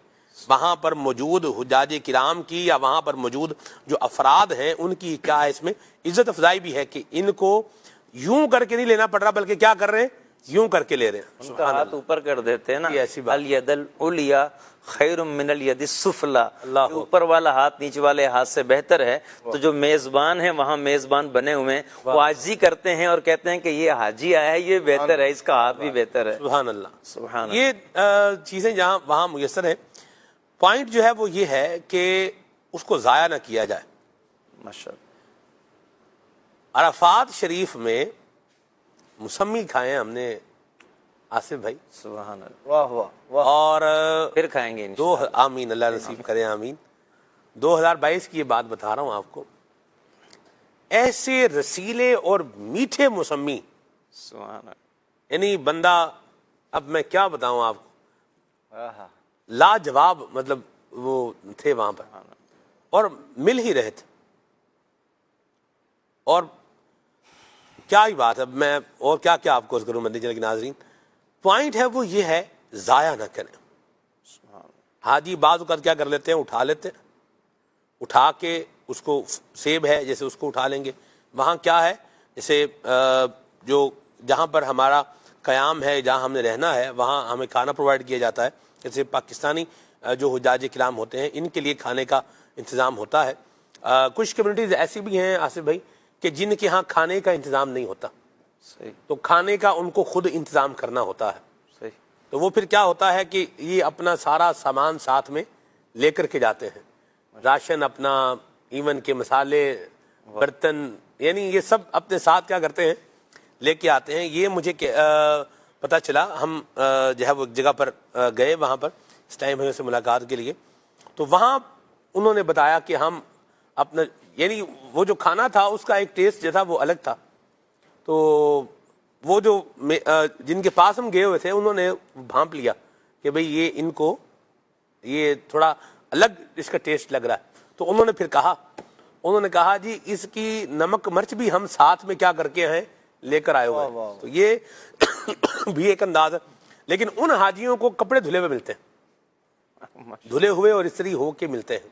وہاں پر موجود حجاج کرام کی یا وہاں پر موجود جو افراد ہیں ان کی کیا ہے، اس میں عزت افزائی بھی ہے کہ ان کو یوں کر کے نہیں لینا پڑ رہا بلکہ کیا کر رہے ہیں، یوں کر کے لے رہے ہیں. ان کا ہاتھ اوپر کر دیتے ہیں نا، یہ ایسی بات. الید العلیٰ خیر من الید السفلیٰ، اللہ اوپر والا ہاتھ نیچے والے ہاتھ سے بہتر ہے. تو جو میزبان ہیں وہاں میزبان بنے ہوئے ہیں وہ عاجزی کرتے ہیں اور کہتے ہیں کہ یہ حاجی آیا ہے، یہ بہتر ہے، اس کا ہاتھ بھی بہتر ہے. سبحان اللہ. سبحان اللہ. یہ چیزیں جہاں وہاں میسر ہیں. پوائنٹ جو ہے وہ یہ ہے کہ اس کو ضائع نہ کیا جائے. ماشاء اللہ. عرفات شریف میں مسمی کھائے ہم نے آصف بھائی، سبحان اللہ. واہ واہ واہ. اور پھر کھائیں گے انشاءاللہ. آمین، اللہ نصیب کرے آمین. 2022 کی یہ بات بتا رہا ہوں آپ کو، ایسے رسیلے اور میٹھے مسمی، سبحان اللہ. یعنی بندہ، اب میں کیا بتاؤں آپ کو، آہا. لاجواب مطلب وہ تھے وہاں پر، اور مل ہی رہے تھے. اور کیا ہی بات ہے، میں اور کیا کیا آپ کو عرض کروں مدنی چینل کے ناظرین. پوائنٹ ہے وہ یہ ہے ضائع نہ کریں. حاجی بعض اوقات کیا کر لیتے ہیں، اٹھا لیتے ہیں، اٹھا کے اس کو، سیب ہے جیسے اس کو اٹھا لیں گے. وہاں کیا ہے، جیسے جو جہاں پر ہمارا قیام ہے، جہاں ہم نے رہنا ہے، وہاں ہمیں کھانا پرووائڈ کیا جاتا ہے. جیسے پاکستانی جو حجاج کرام ہوتے ہیں ان کے لیے کھانے کا انتظام ہوتا ہے. کچھ کمیونٹیز ایسی بھی ہیں آصف بھائی کہ جن کے ہاں کھانے کا انتظام نہیں ہوتا، صحیح. تو کھانے کا ان کو خود انتظام کرنا ہوتا ہے. صحیح. تو وہ پھر کیا ہوتا ہے کہ یہ اپنا سارا سامان ساتھ میں لے کر کے جاتے ہیں، راشن اپنا، ایون کے مسالے، برتن، یعنی یہ سب اپنے ساتھ کیا کرتے ہیں، لے کے آتے ہیں. یہ مجھے پتہ چلا، ہم جو ہے وہ جگہ پر گئے، وہاں پر اس ٹائم سے ملاقات کے لیے، تو وہاں انہوں نے بتایا کہ ہم اپنا، یعنی وہ جو کھانا تھا اس کا ایک ٹیسٹ جو تھا وہ الگ تھا. تو وہ جو جن کے پاس ہم گئے ہوئے تھے انہوں نے بھانپ لیا کہ بھئی یہ ان کو یہ تھوڑا الگ اس کا ٹیسٹ لگ رہا ہے. تو انہوں نے کہا جی اس کی نمک مرچ بھی ہم ساتھ میں کیا کر کے ہیں، لے کر آئے ہوئے ہیں. تو یہ بھی ایک انداز ہے. لیکن ان حاجیوں کو کپڑے دھلے ہوئے ملتے ہیں، دھلے ہوئے اور استری ہو کے ملتے ہیں.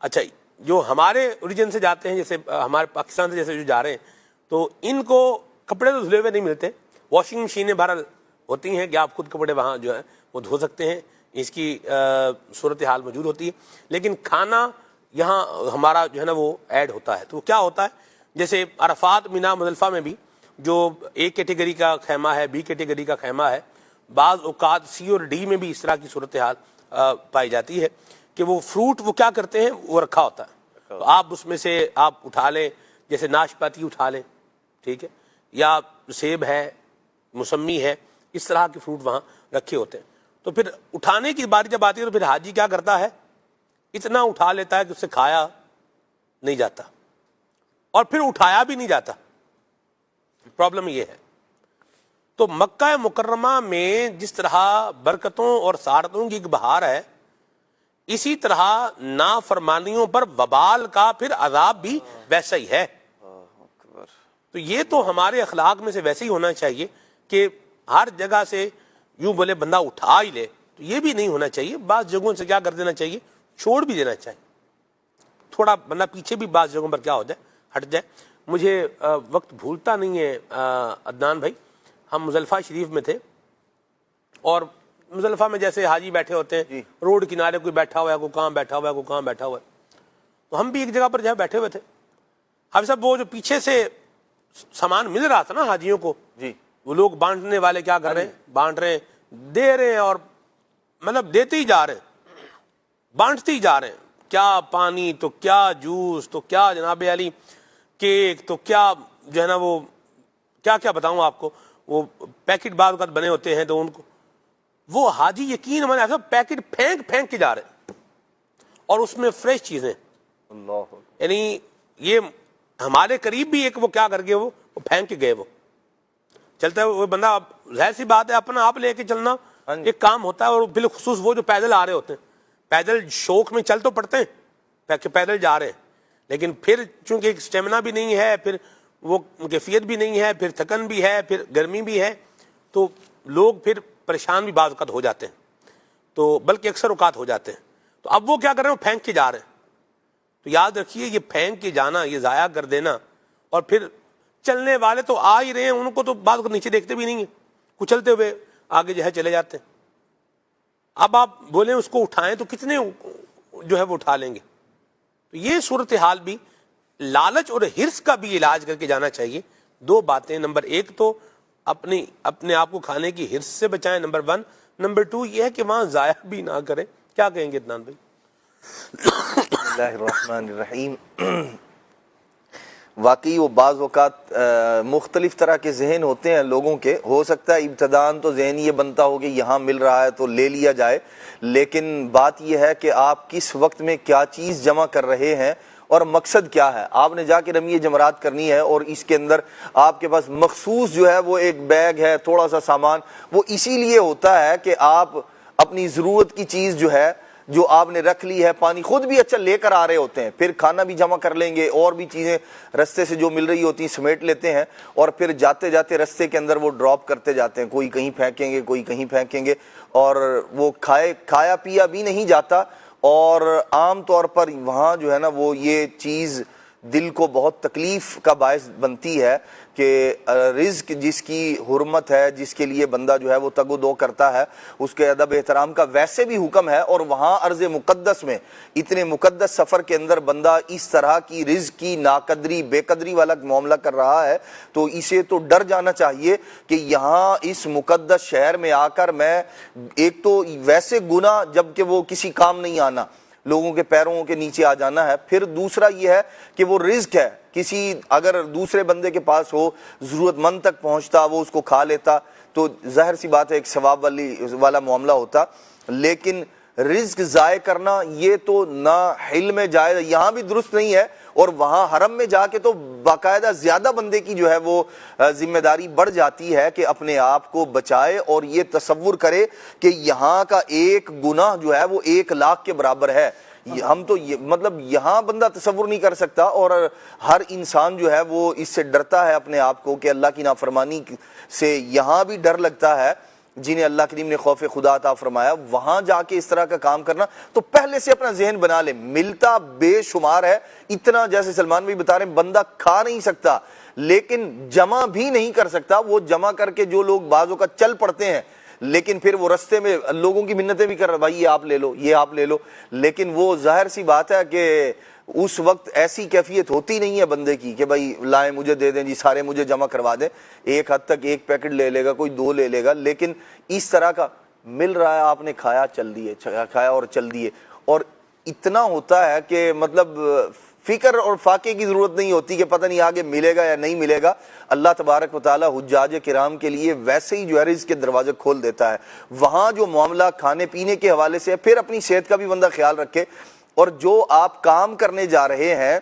اچھا، جو ہمارے اوریجن سے جاتے ہیں، جیسے ہمارے پاکستان سے جیسے جو جا رہے ہیں، تو ان کو کپڑے تو دھلے ہوئے نہیں ملتے. واشنگ مشینیں بہرحال ہوتی ہیں کہ آپ خود کپڑے وہاں جو ہے وہ دھو سکتے ہیں، اس کی صورتحال موجود ہوتی ہے. لیکن کھانا یہاں ہمارا جو ہے نا وہ ایڈ ہوتا ہے. تو کیا ہوتا ہے، جیسے عرفات، مینا، مزدلفہ میں بھی جو ایک کیٹیگری کا خیمہ ہے، بی کیٹیگری کا خیمہ ہے، بعض اوقات سی اور ڈی میں بھی اس طرح کی صورتحال پائی جاتی ہے کہ وہ فروٹ وہ کیا کرتے ہیں، وہ رکھا ہوتا ہے. تو آپ اس میں سے آپ اٹھا لیں، جیسے ناشپاتی اٹھا لیں، ٹھیک ہے، یا سیب ہے، موسمی ہے، اس طرح کے فروٹ وہاں رکھے ہوتے ہیں. تو پھر اٹھانے کی باری جب آتی ہے تو پھر حاجی کیا کرتا ہے، اتنا اٹھا لیتا ہے کہ اس سے کھایا نہیں جاتا اور پھر اٹھایا بھی نہیں جاتا. پرابلم یہ ہے. تو مکہ مکرمہ میں جس طرح برکتوں اور سعادتوں کی ایک بہار ہے، اسی طرح نافرمانیوں پر وبال کا پھر عذاب بھی ویسا ہی ہے. تو یہ تو ہمارے اخلاق میں سے ویسے ہی ہونا چاہیے کہ ہر جگہ سے یوں بولے بندہ اٹھا ہی لے، تو یہ بھی نہیں ہونا چاہیے. بعض جگہوں سے کیا کر دینا چاہیے، چھوڑ بھی دینا چاہیے، تھوڑا بندہ پیچھے بھی بعض جگہوں پر کیا ہو جائے، ہٹ جائے. مجھے وقت بھولتا نہیں ہے عدنان بھائی، ہم مزدلفہ شریف میں تھے اور مزدلفہ میں جیسے حاجی بیٹھے ہوتے ہیں، روڈ کنارے کوئی بیٹھا ہوا ہے، کوئی کہاں بیٹھا ہوا ہے، کوئی کہاں بیٹھا ہوا ہے. تو ہم بھی ایک جگہ پر جہاں بیٹھے ہوئے تھے، حافظ صاحب وہ جو پیچھے سے سامان مل رہا تھا نا حاجیوں کو، وہ لوگ بانٹنے والے کیا کر رہے ہیں، بانٹ رہے ہیں، دے رہے ہیں، اور مطلب دیتے ہی جا رہے ہیں، بانٹتے ہی جا رہے ہیں. کیا پانی تو کیا جوس تو کیا جناب علی کیک تو کیا جو ہے نا وہ کیا کیا بتاؤں آپ کو، وہ پیکٹ بعض اوقات بنے ہوتے ہیں تو ان کو وہ حاجی یقین ہمارے پیکٹ پھینک پھینک کے جا رہے ہیں، اور اس میں فریش چیزیں. یعنی یہ ہمارے قریب بھی ایک وہ کیا کر گئے، وہ پھینک کے گئے. وہ چلتا ہے وہ بندہ، ظاہر سی بات ہے اپنا آپ لے کے چلنا ایک کام ہوتا ہے، اور بالخصوص وہ جو پیدل آ رہے ہوتے ہیں، پیدل شوق میں چل تو پڑتے ہیں کہ پیدل جا رہے ہیں، لیکن پھر چونکہ ایک سٹیمنا بھی نہیں ہے، پھر وہ کیفیت بھی نہیں ہے، پھر تھکن بھی ہے، پھر گرمی بھی ہے، تو لوگ پھر پریشان بھی بعض اوقات ہو جاتے ہیں، تو بلکہ اکثر اوقات ہو جاتے ہیں. تو اب وہ کیا کر رہے ہیں، وہ پھینک کے جا رہے ہیں. تو یاد رکھیے یہ پھینک کے جانا، یہ ضائع کر دینا، اور پھر چلنے والے تو آ ہی رہے ہیں، ان کو تو بعض اوقات نیچے دیکھتے بھی نہیں ہیں، کچلتے ہوئے آگے جو ہے چلے جاتے ہیں. اب آپ بولیں اس کو اٹھائیں تو کتنے جو ہے وہ اٹھا لیں گے. تو یہ صورتحال بھی لالچ اور حرص کا بھی علاج کر کے جانا چاہیے. دو باتیں، نمبر ایک تو اپنے آپ کو کھانے کی حرص سے بچائیں، نمبر 1. نمبر 2 یہ ہے کہ وہاں ضائع بھی نہ کریں. کیا کہیں گے عدنان بھائی؟ بسم اللہ الرحمن الرحیم. واقعی وہ بعض اوقات مختلف طرح کے ذہن ہوتے ہیں لوگوں کے. ہو سکتا ہے ابتداً تو ذہن یہ بنتا ہو کہ یہاں مل رہا ہے تو لے لیا جائے، لیکن بات یہ ہے کہ آپ کس وقت میں کیا چیز جمع کر رہے ہیں اور مقصد کیا ہے. آپ نے جا کے رمی جمرات کرنی ہے اور اس کے اندر آپ کے پاس مخصوص جو ہے وہ ایک بیگ ہے، تھوڑا سا سامان، وہ اسی لیے ہوتا ہے کہ آپ اپنی ضرورت کی چیز جو ہے جو آپ نے رکھ لی ہے، پانی خود بھی اچھا لے کر آ رہے ہوتے ہیں، پھر کھانا بھی جمع کر لیں گے، اور بھی چیزیں رستے سے جو مل رہی ہوتی ہیں سمیٹ لیتے ہیں، اور پھر جاتے جاتے رستے کے اندر وہ ڈراپ کرتے جاتے ہیں. کوئی کہیں پھینکیں گے، کوئی کہیں پھینکیں گے، اور وہ کھایا پیا بھی نہیں جاتا. اور عام طور پر وہاں جو ہے نا وہ یہ چیز دل کو بہت تکلیف کا باعث بنتی ہے کہ رزق جس کی حرمت ہے، جس کے لیے بندہ جو ہے وہ تگ و دو کرتا ہے، اس کے ادب احترام کا ویسے بھی حکم ہے. اور وہاں ارض مقدس میں اتنے مقدس سفر کے اندر بندہ اس طرح کی رزق کی ناقدری بے قدری والا معاملہ کر رہا ہے تو اسے تو ڈر جانا چاہیے کہ یہاں اس مقدس شہر میں آ کر میں ایک تو ویسے گناہ جب کہ وہ کسی کام نہیں آنا، لوگوں کے پیروں کے نیچے آ جانا ہے، پھر دوسرا یہ ہے کہ وہ رزق ہے، کسی اگر دوسرے بندے کے پاس ہو، ضرورت مند تک پہنچتا، وہ اس کو کھا لیتا تو ظاہر سی بات ہے ایک ثواب والا معاملہ ہوتا. لیکن رزق ضائع کرنا یہ تو نہ حل میں جائز، یہاں بھی درست نہیں ہے، اور وہاں حرم میں جا کے تو باقاعدہ زیادہ بندے کی جو ہے وہ ذمہ داری بڑھ جاتی ہے کہ اپنے آپ کو بچائے اور یہ تصور کرے کہ یہاں کا ایک گناہ جو ہے وہ 1,00,000 کے برابر ہے. ہم تو مطلب یہاں بندہ تصور نہیں کر سکتا، اور ہر انسان جو ہے وہ اس سے ڈرتا ہے اپنے آپ کو کہ اللہ کی نافرمانی سے یہاں بھی ڈر لگتا ہے. جنہیں اللہ کریم نے خوف خدا عطا فرمایا، وہاں جا کے اس طرح کا کام کرنا تو پہلے سے اپنا ذہن بنا لے. ملتا بے شمار ہے، اتنا جیسے سلمان بھی بتا رہے ہیں بندہ کھا نہیں سکتا لیکن جمع بھی نہیں کر سکتا. وہ جمع کر کے جو لوگ بعضوں کا چل پڑتے ہیں، لیکن پھر وہ رستے میں لوگوں کی منتیں بھی کر رہے، بھائی یہ آپ لے لو، یہ آپ لے لو، لیکن وہ ظاہر سی بات ہے کہ اس وقت ایسی کیفیت ہوتی نہیں ہے بندے کی کہ بھائی لائیں مجھے دے دیں جی، سارے مجھے جمع کروا دیں. ایک حد تک ایک پیکٹ لے لے گا، کوئی 2 لے لے گا، لیکن اس طرح کا مل رہا ہے، آپ نے کھایا چل دیے، کھایا اور چل دیے. اور اتنا ہوتا ہے کہ مطلب فکر اور فاقے کی ضرورت نہیں ہوتی کہ پتہ نہیں آگے ملے گا یا نہیں ملے گا. اللہ تبارک و تعالی حجاج کرام کے لیے ویسے ہی جو ہے رزق کے دروازے کھول دیتا ہے. وہاں جو معاملہ کھانے پینے کے حوالے سے ہے, پھر اپنی صحت کا بھی بندہ خیال رکھے. اور جو آپ کام کرنے جا رہے ہیں,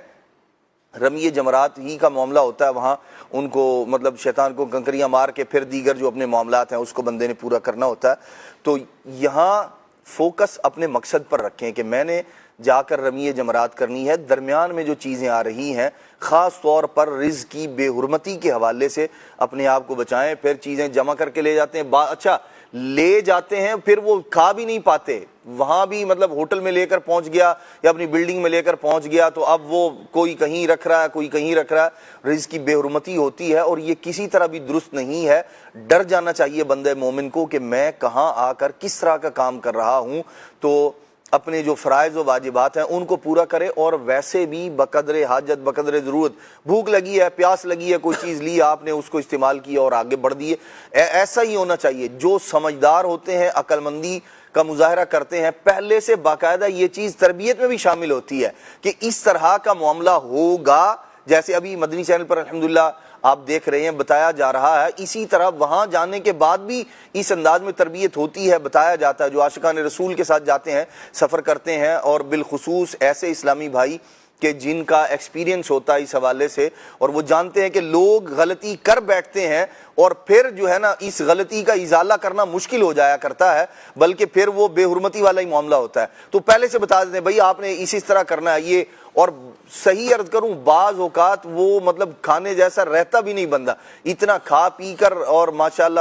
رمی جمرات ہی کا معاملہ ہوتا ہے, وہاں ان کو مطلب شیطان کو کنکریاں مار کے پھر دیگر جو اپنے معاملات ہیں اس کو بندے نے پورا کرنا ہوتا ہے. تو یہاں فوکس اپنے مقصد پر رکھیں کہ میں نے جا کر رمی جمرات کرنی ہے. درمیان میں جو چیزیں آ رہی ہیں خاص طور پر رزق کی بے حرمتی کے حوالے سے اپنے آپ کو بچائیں. پھر چیزیں جمع کر کے لے جاتے ہیں, اچھا لے جاتے ہیں پھر وہ کھا بھی نہیں پاتے. وہاں بھی مطلب ہوٹل میں لے کر پہنچ گیا یا اپنی بلڈنگ میں لے کر پہنچ گیا تو اب وہ کوئی کہیں رکھ رہا ہے کوئی کہیں رکھ رہا ہے. رزق کی بے حرمتی ہوتی ہے اور یہ کسی طرح بھی درست نہیں ہے. ڈر جانا چاہیے بندہ مومن کو کہ میں کہاں آ کر کس طرح کا کام کر رہا ہوں. تو اپنے جو فرائض و واجبات ہیں ان کو پورا کرے, اور ویسے بھی بقدر حاجت بقدر ضرورت, بھوک لگی ہے پیاس لگی ہے کوئی چیز لی آپ نے اس کو استعمال کیا اور آگے بڑھ دیے. ایسا ہی ہونا چاہیے. جو سمجھدار ہوتے ہیں عقل مندی کا مظاہرہ کرتے ہیں پہلے سے باقاعدہ یہ چیز تربیت میں بھی شامل ہوتی ہے کہ اس طرح کا معاملہ ہوگا. جیسے ابھی مدنی چینل پر الحمدللہ آپ دیکھ رہے ہیں بتایا جا رہا ہے, اسی طرح وہاں جانے کے بعد بھی اس انداز میں تربیت ہوتی ہے, بتایا جاتا ہے. جو عاشقان رسول کے ساتھ جاتے ہیں سفر کرتے ہیں, اور بالخصوص ایسے اسلامی بھائی کہ جن کا ایکسپیرینس ہوتا ہے اس حوالے سے اور وہ جانتے ہیں کہ لوگ غلطی کر بیٹھتے ہیں اور پھر جو ہے نا اس غلطی کا ازالہ کرنا مشکل ہو جایا کرتا ہے, بلکہ پھر وہ بے حرمتی والا ہی معاملہ ہوتا ہے. تو پہلے سے بتا دیتے ہیں بھائی آپ نے اسی طرح کرنا ہے یہ. اور صحیح عرض کروں بعض اوقات وہ مطلب کھانے جیسا رہتا بھی نہیں بندہ, اتنا کھا پی کر, اور ماشاءاللہ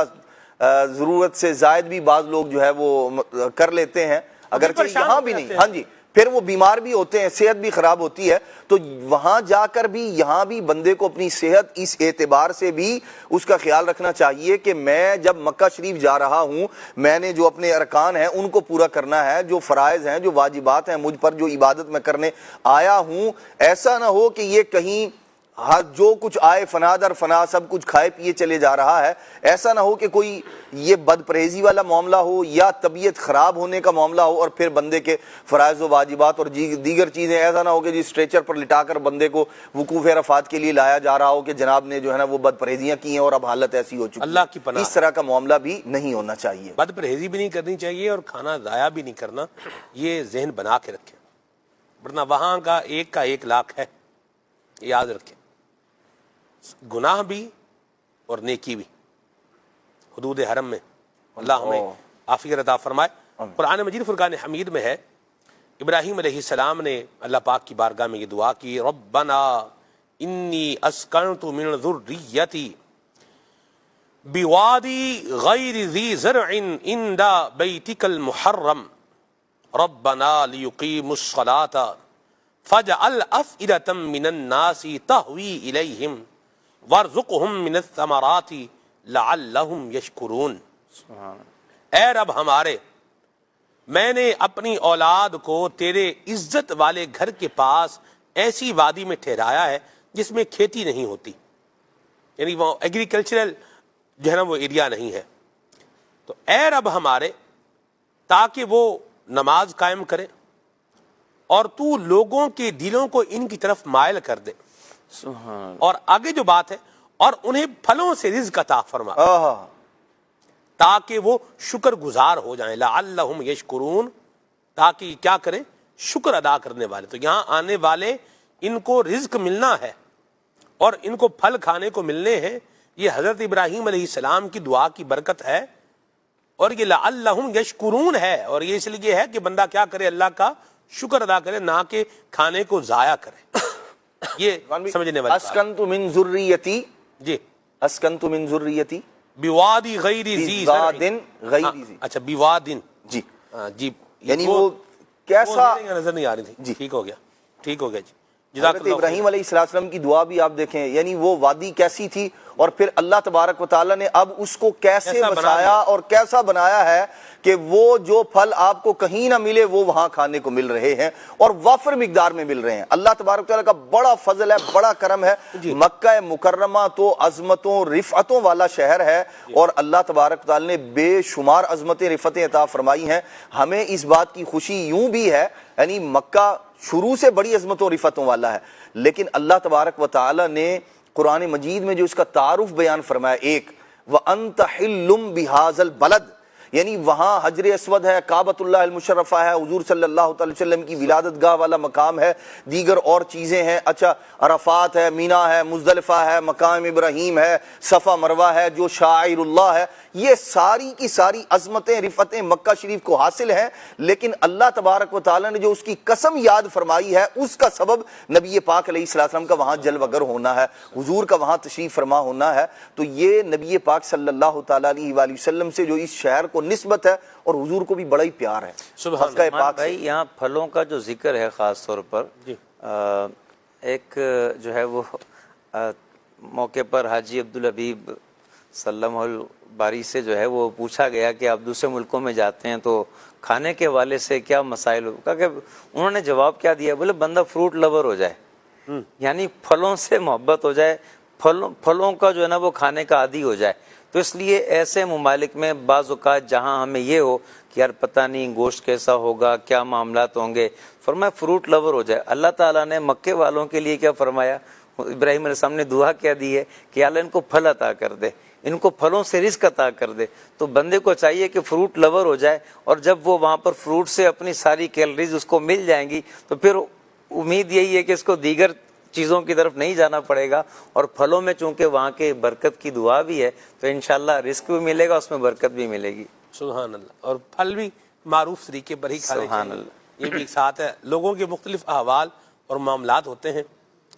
ضرورت سے زائد بھی بعض لوگ جو ہے وہ کر لیتے ہیں, اگرچہ یہاں بھی نہیں. ہاں جی, پھر وہ بیمار بھی ہوتے ہیں, صحت بھی خراب ہوتی ہے. تو وہاں جا کر بھی یہاں بھی بندے کو اپنی صحت اس اعتبار سے بھی اس کا خیال رکھنا چاہیے کہ میں جب مکہ شریف جا رہا ہوں میں نے جو اپنے ارکان ہیں ان کو پورا کرنا ہے, جو فرائض ہیں جو واجبات ہیں مجھ پر, جو عبادت میں کرنے آیا ہوں. ایسا نہ ہو کہ یہ کہیں جو کچھ آئے فنا در فنا سب کچھ کھائے پیے چلے جا رہا ہے. ایسا نہ ہو کہ کوئی یہ بد پرہیزی والا معاملہ ہو یا طبیعت خراب ہونے کا معاملہ ہو اور پھر بندے کے فرائض و واجبات اور دیگر چیزیں, ایسا نہ ہو کہ اسٹریچر پر لٹا کر بندے کو وقوف عرفات کے لیے لایا جا رہا ہو کہ جناب نے جو ہے نا وہ بد پرہیزیاں کی ہیں اور اب حالت ایسی ہو چکی. اللہ کی پناہ, اس طرح کا معاملہ بھی نہیں ہونا چاہیے. بد پرہیزی بھی نہیں کرنی چاہیے اور کھانا ضائع بھی نہیں کرنا, یہ ذہن بنا کے رکھیں, ورنہ وہاں کا 1 لاکھ ہے, یاد رکھیں. گناہ بھی اور نیکی بھی حدود حرم میں. اللہ ہمیں عافیت عطا فرمائے. قرآن مجید فرقان حمید میں ہے ابراہیم علیہ السلام نے اللہ پاک کی بارگاہ میں یہ دعا کی, ربنا انی اسکنت من ذریتی بوادی غیر ذی زرع عند بیتک المحرم ربنا لیقیموا الصلاة فاجعل افئدة من الناس تہوی الیہم وارزقہم من الثمرات لعلہم یشکرون. اے رب ہمارے, میں نے اپنی اولاد کو تیرے عزت والے گھر کے پاس ایسی وادی میں ٹھہرایا ہے جس میں کھیتی نہیں ہوتی, یعنی وہ ایگریکلچرل جو ہے نا وہ ایریا نہیں ہے. تو اے رب ہمارے, تاکہ وہ نماز قائم کرے اور تو لوگوں کے دلوں کو ان کی طرف مائل کر دے. اور آگے جو بات ہے, اور انہیں پھلوں سے رزق عطا فرما تاکہ وہ شکر گزار ہو جائیں, لعلہم یشکرون, تاکہ کیا کریں, شکر ادا کرنے والے. تو یہاں آنے والے ان کو رزق ملنا ہے اور ان کو پھل کھانے کو ملنے ہیں. یہ حضرت ابراہیم علیہ السلام کی دعا کی برکت ہے, اور یہ لعلہم یشکرون ہے, اور یہ اس لیے ہے کہ بندہ کیا کرے, اللہ کا شکر ادا کرے, نہ کہ کھانے کو ضائع کرے. یہ سمجھنے والی اسکنت من ذریتی, جی اسکنت من ذریتی بوادی غیر ذی زرع, اچھا بوادن, جی جی, یعنی وہ کیسا نظر نہیں آ رہی تھی. جی ٹھیک ہو گیا, ٹھیک ہو گیا جی. حضرت ابراہیم علیہ السلام کی دعا بھی آپ دیکھیں, یعنی وہ وادی کیسی تھی, اور پھر اللہ تبارک و تعالیٰ نے اب اس کو کیسے بسایا اور کیسا بنایا ہے کہ وہ جو پھل آپ کو کہیں نہ ملے وہ وہاں کھانے کو مل رہے ہیں اور وافر مقدار میں مل رہے ہیں۔ اللہ تبارک و تعالیٰ کا بڑا فضل ہے، بڑا کرم ہے۔ مکہ مکرمہ تو عظمتوں رفعتوں والا شہر ہے اور اللہ تبارک و تعالیٰ نے بے شمار عظمتیں رفعتیں عطا فرمائی ہیں۔ ہمیں اس بات کی خوشی یوں بھی ہے، یعنی مکہ شروع سے بڑی عظمتوں رفعتوں والا ہے، لیکن اللہ تبارک و تعالیٰ نے قرآن مجید میں جو اس کا تعارف بیان فرمایا، ایک وَأَنْتَ حِلٌّ بِهَذَا الْبَلَدِ، یعنی وہاں حجر اسود ہے، کعبۃ اللہ المشرفہ ہے، حضور صلی اللہ علیہ وسلم کی ولادت گاہ والا مقام ہے، دیگر اور چیزیں ہیں، اچھا عرفات ہے، مینا ہے، مزدلفہ ہے، مقام ابراہیم ہے، صفا مروہ ہے جو شاعر اللہ ہے، یہ ساری کی ساری عظمتیں رفعتیں مکہ شریف کو حاصل ہیں، لیکن اللہ تبارک و تعالیٰ نے جو اس کی قسم یاد فرمائی ہے اس کا سبب نبی پاک علیہ السلام کا وہاں جلوہ گر ہونا ہے، حضور کا وہاں تشریف فرما ہونا ہے۔ تو یہ نبی پاک صلی اللہ تعالیٰ علیہ وآلہ وسلم سے جو اس شہر کو نسبت ہے اور حضور کو بھی بڑا ہی پیار ہے۔ سبحان اللہ بھائی، یہاں پھلوں کا جو ذکر ہے خاص طور پر، ایک جو ہے وہ موقع پر حاجی عبدالحبیب صلی اللہ علیہ باری سے جو ہے وہ پوچھا گیا کہ آپ دوسرے ملکوں میں جاتے ہیں تو کھانے کے حوالے سے کیا مسائل ہو، کہ انہوں نے جواب کیا دیا، بولے بندہ فروٹ لور ہو جائے، یعنی پھلوں سے محبت ہو جائے، پھلوں کا جو ہے نا وہ کھانے کا عادی ہو جائے۔ تو اس لیے ایسے ممالک میں بعض اوقات جہاں ہمیں یہ ہو کہ یار پتہ نہیں گوشت کیسا ہوگا، کیا معاملات ہوں گے، فرمایا فروٹ لور ہو جائے۔ اللہ تعالیٰ نے مکے والوں کے لیے کیا فرمایا، ابراہیم علیہ السلام نے دعا کیا دی ہے کہ اللہ ان کو پھل عطا کر دے، ان کو پھلوں سے رزق عطا کر دے۔ تو بندے کو چاہیے کہ فروٹ لور ہو جائے، اور جب وہ وہاں پر فروٹ سے اپنی ساری کیلریز اس کو مل جائیں گی تو پھر امید یہی ہے کہ اس کو دیگر چیزوں کی طرف نہیں جانا پڑے گا، اور پھلوں میں چونکہ وہاں کے برکت کی دعا بھی ہے تو انشاءاللہ رزق بھی ملے گا، اس میں برکت بھی ملے گی۔ سبحان اللہ۔ اور پھل بھی معروف طریقے پر ہی کھانے چاہیے، یہ بھی ایک ساتھ ہے۔ لوگوں کے مختلف احوال اور معاملات ہوتے ہیں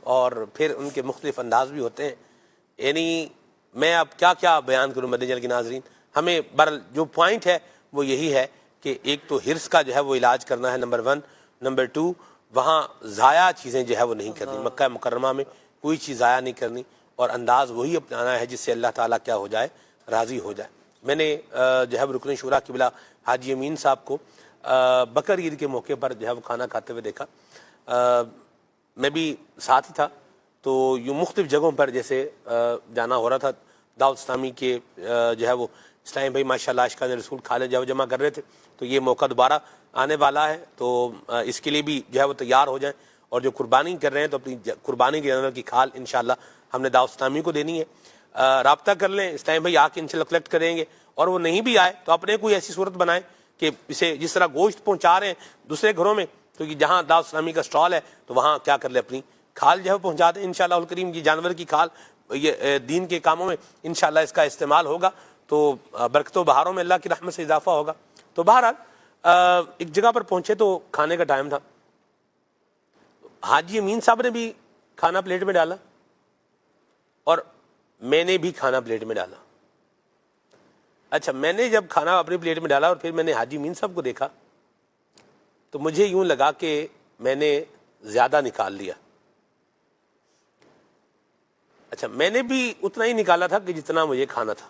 اور پھر ان کے مختلف انداز بھی ہوتے ہیں، یعنی میں اب کیا کیا بیان کروں مدنی چینل کے ناظرین۔ ہمیں بہرحال جو پوائنٹ ہے وہ یہی ہے کہ ایک تو حرص کا جو ہے وہ علاج کرنا ہے، نمبر 1، نمبر 2 وہاں ضائع چیزیں جو ہے وہ نہیں کرنی، مکہ مکرمہ میں کوئی چیز ضائع نہیں کرنی، اور انداز وہی اپنانا ہے جس سے اللہ تعالیٰ کیا ہو جائے، راضی ہو جائے۔ میں نے جو ہے رکن شورا قبلہ حاجی امین صاحب کو بقر عید کے موقع پر جو ہے وہ کھانا کھاتے ہوئے دیکھا، میں بھی ساتھ ہی تھا، تو یوں مختلف جگہوں پر جیسے جانا ہو رہا تھا، دعوت اسلامی کے جو ہے وہ اسلامی بھائی ماشاءاللہ عاشقان رسول کھالے جو جمع کر رہے تھے، تو یہ موقع دوبارہ آنے والا ہے، تو اس کے لیے بھی جو ہے وہ تیار ہو جائیں، اور جو قربانی کر رہے ہیں تو اپنی قربانی کے اندر کی کھال انشاءاللہ ہم نے دعوت اسلامی کو دینی ہے۔ رابطہ کر لیں، اسلامی بھائی آ کے انشاءاللہ کلیکٹ کریں گے، اور وہ نہیں بھی آئے تو اپنے کوئی ایسی صورت بنائیں کہ اسے جس طرح گوشت پہنچا رہے ہیں دوسرے گھروں میں، تو جہاں دعوت اسلامی کا سٹال ہے تو وہاں کیا کر لیں، اپنی کھال جو ہے پہنچا دیں انشاءاللہ الکریم۔ یہ جانور کی کھال یہ دین کے کاموں میں انشاءاللہ اس کا استعمال ہوگا تو برکتوں بہاروں میں اللہ کی رحمت سے اضافہ ہوگا۔ تو بہرحال ایک جگہ پر پہنچے تو کھانے کا ٹائم تھا، حاجی امین صاحب نے بھی کھانا پلیٹ میں ڈالا اور میں نے بھی کھانا پلیٹ میں ڈالا۔ اچھا، میں نے جب کھانا اپنی پلیٹ میں ڈالا اور پھر میں نے حاجی امین صاحب کو دیکھا تو مجھے یوں لگا کہ میں نے زیادہ نکال لیا۔ اچھا، میں نے بھی اتنا ہی نکالا تھا کہ جتنا مجھے کھانا تھا،